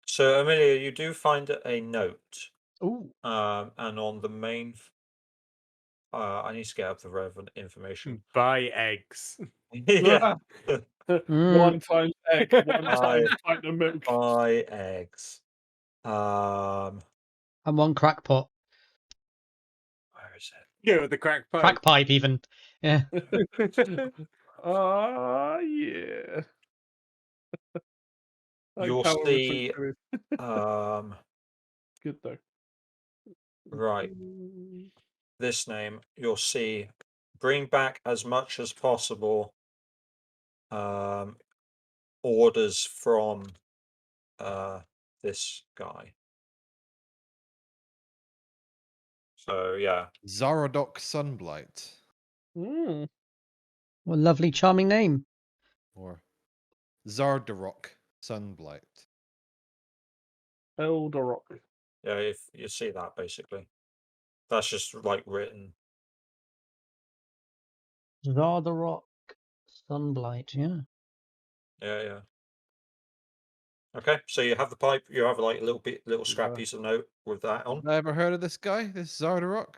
so Amelia, you do find a note. Ooh. And on the main I need to get up the relevant information. Buy eggs. Yeah. One times egg, one times I- pint of milk. Buy eggs. And one crackpot. Where is it? Go with the crack pipe. Crack pipe, even. Yeah. Yeah. Like You'll power see between two. Good though. right, this name, you'll see bring back as much as possible orders from this guy. So yeah, Zarodok Sunblight. Mm. What a lovely, charming name. Or Zardarok Sunblight. Eldorok. yeah, if you see that basically, that's just like written. Zardarok Sunblight, yeah. Yeah. Okay, so you have the pipe. You have like a little scrap Yeah. piece of note with that on. Have I ever heard of this guy? This Zardarok?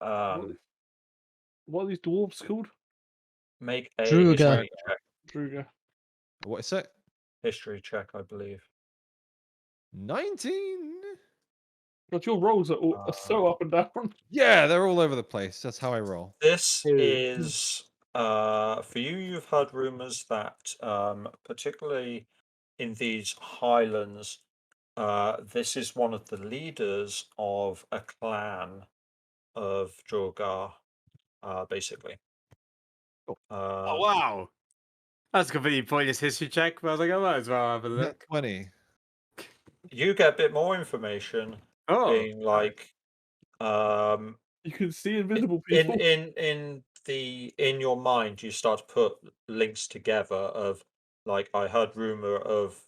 Um, What are these dwarves called? make a Druga. history check. Druga. What is it? History check, I believe. 19. But your rolls are so up and down. Yeah, they're all over the place. That's how I roll. This Ooh. is for you. You've heard rumors that, particularly in these highlands, this is one of the leaders of a clan of Jorgar, basically. Oh wow, that's a completely pointless history check. But I was like, I might as well have a Net look. 20. You get a bit more information, Oh, being like, You can see invisible in people. in your mind, you start to put links together of like, I heard rumor of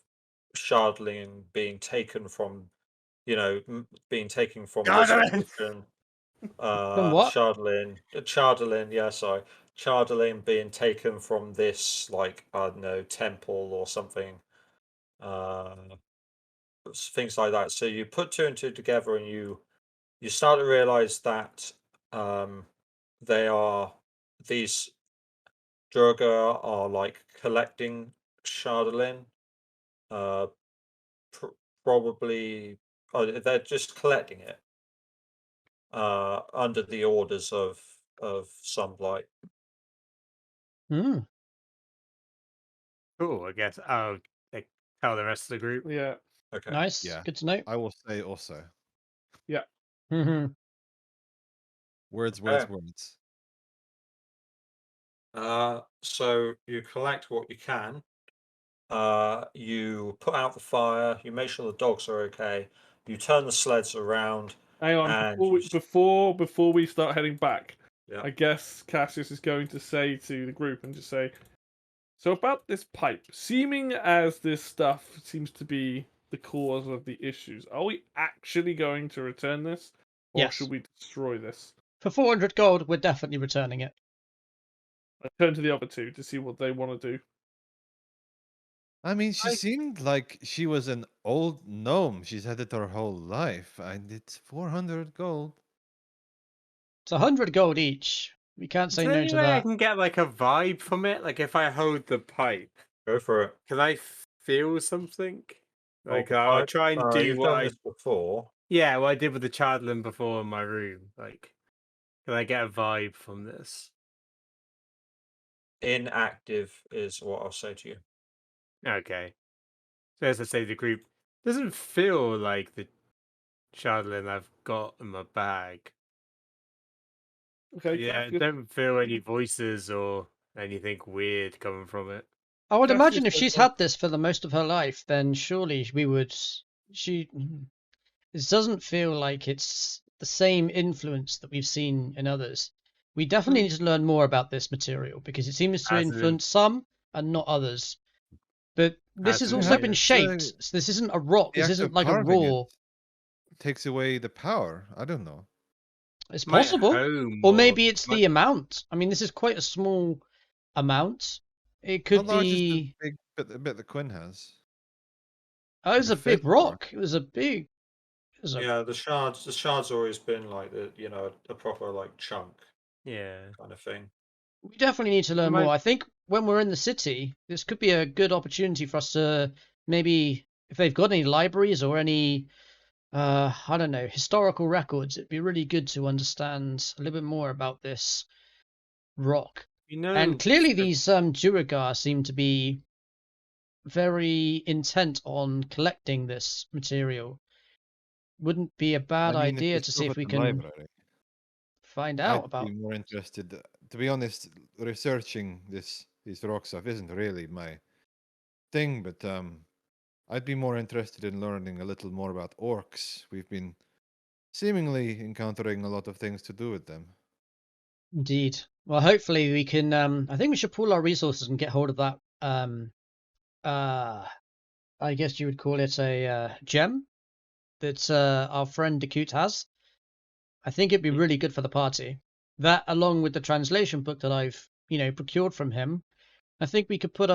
Shardling being taken from, being taken from this Shardling! position. From what? Chardalin, yeah, sorry. Chardalin being taken from this, like, I don't know, temple or something. Things like that. So you put two and two together, and you start to realize that they are these Durga are like collecting Chardalin. Uh, Probably, they're just collecting it. Under the orders of Sunblight. Hmm. cool. I guess I'll like, tell the rest of the group. Yeah. Okay. Nice. Yeah. Good to know. I will say also. Mhm. Words, Okay. words. So you collect what you can. You put out the fire. You make sure the dogs are okay. You turn the sleds around. Hang on. And Before we start heading back, Yeah. I guess Cassius is going to say to the group and just say, so about this pipe, seeming as this stuff seems to be the cause of the issues, are we actually going to return this? Or Yes. should we destroy this? For 400 gold, we're definitely returning it. I turn to the other two to see what they want to do. I mean, she seemed like she was an old gnome. She's had it her whole life. And it's 400 gold. It's 100 gold each. We can't say Is there no any to way I that. can get like a vibe from it? Like if I hold the pipe, Go for it. can I feel something? Like Well, I'll try and do you've what done I this before. yeah, what I did with the Chardlin before in my room. Like, can I get a vibe from this? Inactive is what I'll say to you. Okay. So as I say, the group doesn't feel like the Chardlin I've got in my bag. Okay. Yeah, I Cassius, don't feel any voices or anything weird coming from it. I would Cassius imagine if says she's no. had this for the most of her life, then surely we would. This doesn't feel like it's the same influence that we've seen in others. We definitely need to learn more about this material because it seems to As in- influence some and not others. But this As has in- also Yeah, been it's, shaped. So this isn't a rock. The This act isn't of like a carving raw. it takes away the power. I don't know. It's my possible. home Or maybe it's my- the amount. I mean, this is quite a small amount. It How could large be. is the bit that Quinn has? Oh, it was Like a a big fifth or- rock. It was a big. It was a. Yeah, the shards always been like a proper like chunk Yeah. kind of thing. We definitely need to learn My- more. I think when we're in the city, this could be a good opportunity for us to maybe, if they've got any libraries or any, I don't know, historical records, it'd be really good to understand a little bit more about this rock. You know, And clearly, these Duergar seem to be very intent on collecting this material. Wouldn't be a bad I mean, idea it's to still see at if we the can library. find out I'd about. be more interested. To be honest, researching these rock stuff isn't really my thing, but I'd be more interested in learning a little more about orcs. We've been seemingly encountering a lot of things to do with them. Indeed. Well, hopefully we can. I think we should pool our resources and get hold of that. I guess you would call it a gem that our friend Dekut has. I think it'd be really good for the party. That, along with the translation book that I've procured from him, I think we could put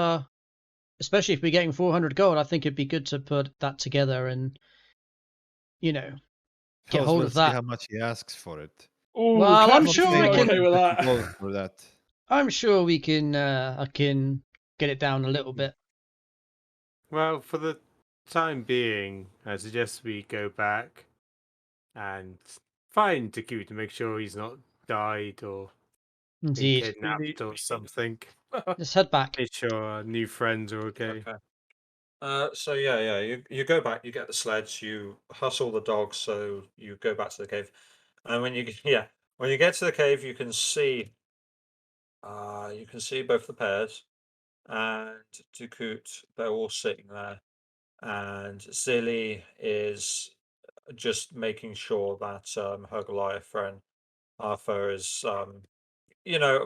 especially if we're getting 400 gold, I think it'd be good to put that together and, get Tell us hold we'll of see that. how much he asks for it. Oh, Well, I'm Captain's sure we not can- okay with that. $50 for that. I'm sure we can. I can get it down a little bit. Well, for the time being, I suggest we go back and find Taku to make sure he's not died or been Indeed. kidnapped or something. Let's head back. Make sure our new friends are okay. So yeah, you go back, you get the sleds, you hustle the dogs, so you go back to the cave, and when you get to the cave, you can see both the pairs and Dukut. They're all sitting there, and Zilly is just making sure that her Goliath friend Arthur is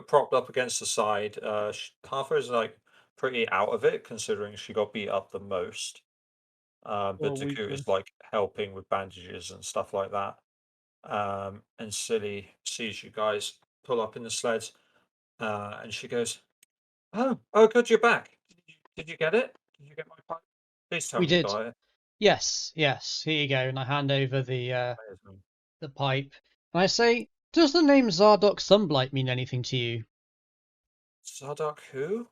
propped up against the side. Arthur is like pretty out of it considering she got beat up the most. But Well, Taku is weakness. like helping with bandages and stuff like that. And Silly sees you guys pull up in the sleds, and she goes, "Oh, good, you're back. Did you get it? Did you get my pipe? Please tell We me you did. got it." Yes. Here you go. And I hand over the Amazing. pipe. And I say, does the name Zardoc Sunblight mean anything to you? Zardoc who?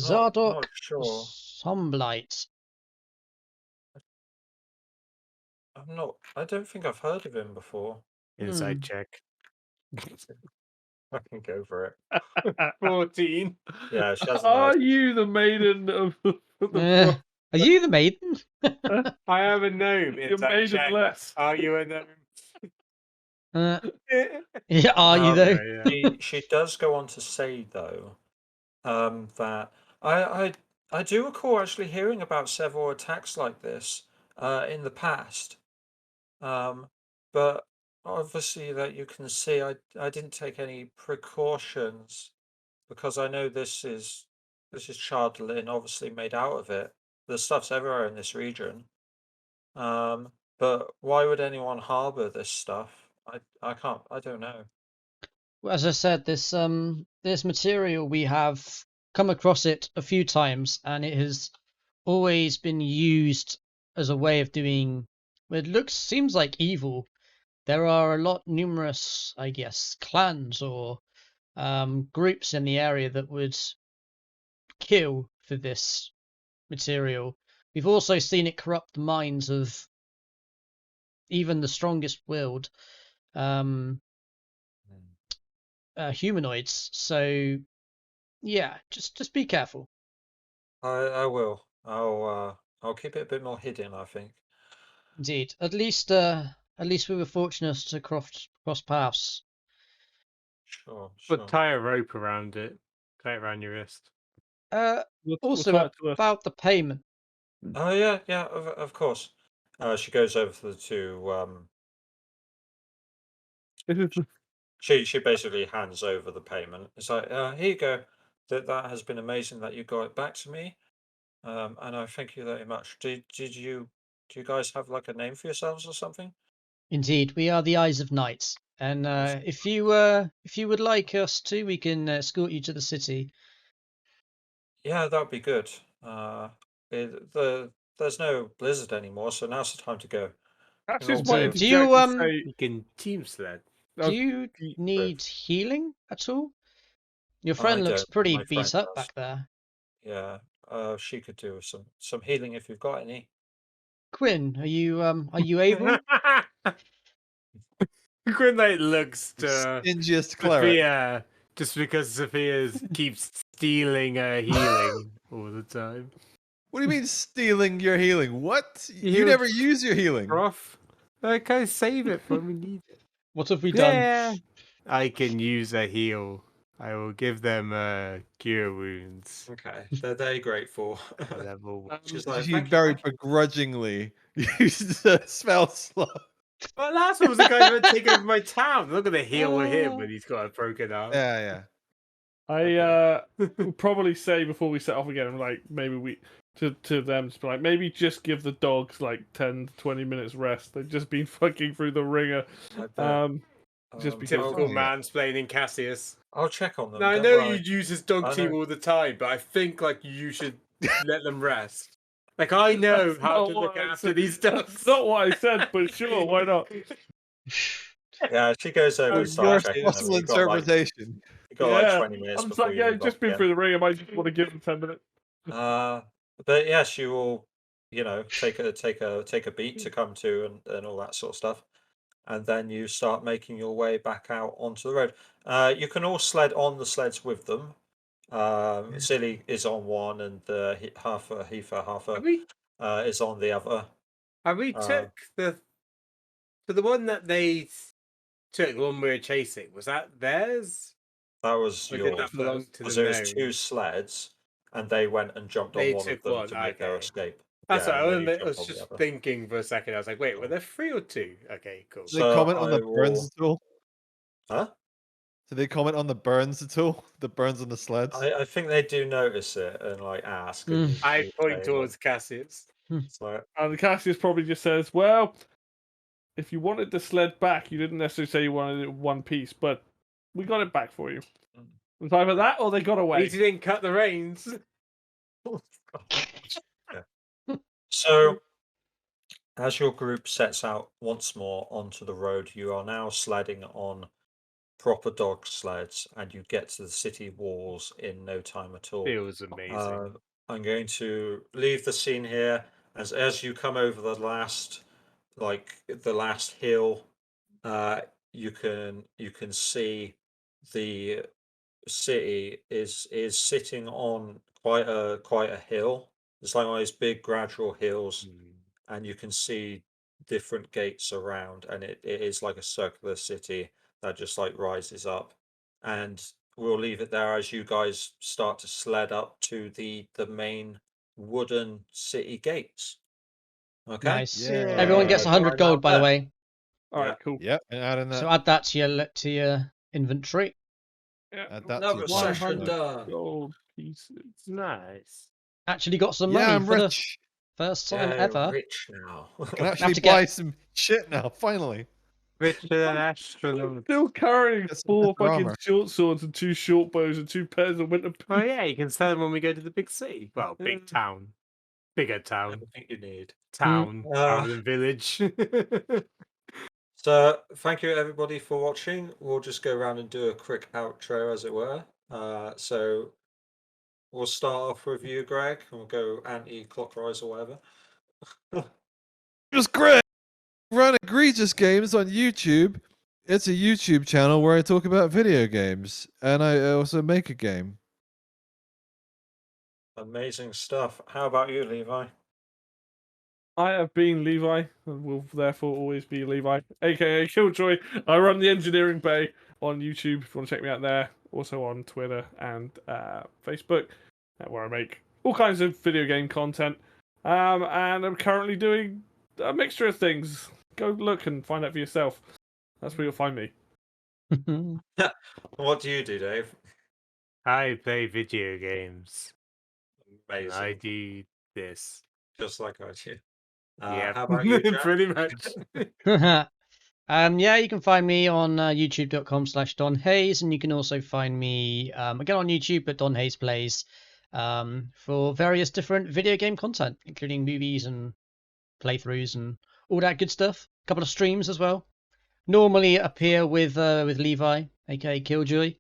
Zardoc Not sure. Sunblight. I don't think I've heard of him before. Inside check. I can go for it. 14. Yeah, she has a Are nice. you the maiden of the Are you the maiden? I am a gnome. You're Inside maiden check. less. Are you a gnome? Yeah, are you though? Yeah. She does go on to say though, that I do recall actually hearing about several attacks like this, in the past. But obviously that you can see, I didn't take any precautions because I know this is charred and obviously made out of it. The stuff's everywhere in this region. But why would anyone harbor this stuff? I don't know. Well, as I said, this material we have come across it a few times, and it has always been used as a way of doing. It seems like evil. There are numerous, I guess, clans or groups in the area that would kill for this material. We've also seen it corrupt the minds of even the strongest willed humanoids. So yeah, just be careful. I will. I'll keep it a bit more hidden, I think. Indeed. At least we were fortunate to cross paths. Sure. But tie a rope around it. Tie it around your wrist. Also about the payment. Oh yeah, of course. She goes over to the two. She basically hands over the payment. It's like, here you go. That has been amazing that you got it back to me. And I thank you very much. Do you guys have like a name for yourselves or something? Indeed, we are the Eyes of Night, and if you would like us to, we can escort you to the city. Yeah, that'd be good. There's no blizzard anymore, so now's the time to go. That's Well, just my do you, You can team sled. Do you need healing at all? Your friend looks don't, pretty my friend beat up does. back there. Yeah, she could do some healing if you've got any. Quinn, are you able? Grenade looks to Stingiest cleric. Sophia just because Sophia keeps stealing her healing all the time. What do you mean stealing your healing? What? You healed never use your healing. Prof, like I save it for when we need it. What have we done? Yeah, I can use a heal. I will give them cure wounds. Okay, they're grateful. Level. She's Did like, you "Thank you, very thank you." begrudgingly use the spell slot? But last one was the guy that take over my town. I'm not gonna heal with him when he's got a broken arm. Yeah. I would probably say before we set off again, I'm like maybe we to them to be like maybe just give the dogs like 10 to 20 minutes rest. They've just been fucking through the ringer. I bet. Just because Typical yeah. mansplaining Cassius. I'll check on them. Now, I don't know worry. you use his dog I team know. all the time, but I think like you should let them rest. Like I know That's how not to what look I after said. these That's dogs. not what I said, but sure, why not? Yeah, she goes over and Your starts checking them. possible You've got like interpretation. 20 minutes I'm just before like, you yeah, move just off been again. through the ring. I might just want to give them 10 minutes. But yes, you will, take a beat to come to and all that sort of stuff, and then you start making your way back out onto the road. You can all sled on the sleds with them. Silly is on one, and Heifer Have we is on the other. took the one that they took, the one we were chasing, was that theirs? That was Or did yours. that belong to Because the there was gnome? 2 sleds, and they went and jumped on They one of took them one, to make their okay. escape. That's Yeah, right. and then I you was jumped on the just other. thinking for a second. I was like, wait, were Cool. there 3 or 2? Okay, cool. Do they So comment on I the burns will. at all? Huh? Do they comment on the burns at all? The burns on the sleds? I think they do notice it and like ask. Mm. And I you point say, towards Cassius. it's like, And Cassius probably just says, well, if you wanted the sled back, you didn't necessarily say you wanted it in one piece, but we got it back for you. It's either that or they got At away. least he didn't cut the reins. So, as your group sets out once more onto the road, you are now sledding on proper dog sleds, and you get to the city walls in no time at all. Feels amazing. I'm going to leave the scene here as you come over the last hill. You can see the city is sitting on quite a hill. It's like one of those big gradual hills, and you can see different gates around, and it is like a circular city that just like rises up. And we'll leave it there as you guys start to sled up to the main wooden city gates. Okay. Nice. Yeah. Everyone gets Go 100 right gold, out by the there. way. All right, cool. Yep, and adding that. So add that to your inventory. Yeah. Add that to Another your session plan. done. Gold pieces. Nice. Actually got some Yeah, money I'm for the rich. first time Yeah, ever. rich now. I can actually to buy get- some shit now, finally. Richer than astronaut. Still carrying Get some 4 better fucking armor. short swords and 2 short bows and 2 pairs of winter boots. Oh yeah, you can sell them when we go to the big city. Well, big town. Bigger town. Everything you need. Town. Town and village. So thank you everybody for watching. We'll just go around and do a quick outro, as it were. So we'll start off with you, Greg, and we'll go anti-clockwise or whatever. Just Greg. Run Egregious Games on YouTube. It's a YouTube channel where I talk about video games, and I also make a game. Amazing stuff. How about you, Levi? I have been Levi, and will therefore always be Levi, aka Killjoy. I run the Engineering Bay on YouTube if you want to check me out there. Also on Twitter and Facebook, where I make all kinds of video game content. And I'm currently doing a mixture of things. Go look and find out for yourself. That's where you'll find me. What do you do, Dave? I play video games. Amazing. I do this. Just like I do. Yeah, How about you, Jack? pretty much. Yeah, you can find me on youtube.com/Don Hayes, and you can also find me again on YouTube at Don Hayes Plays for various different video game content, including movies and playthroughs and all that good stuff. A couple of streams as well. Normally appear with Levi, aka Killjoy.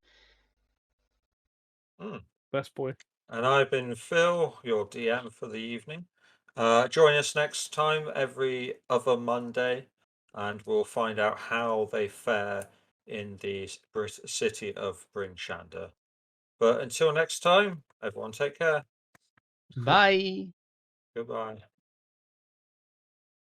Best boy. And I've been Phil, your DM for the evening. Join us next time every other Monday, and we'll find out how they fare in the city of Bryn Shander. But until next time, everyone take care. Bye. Goodbye.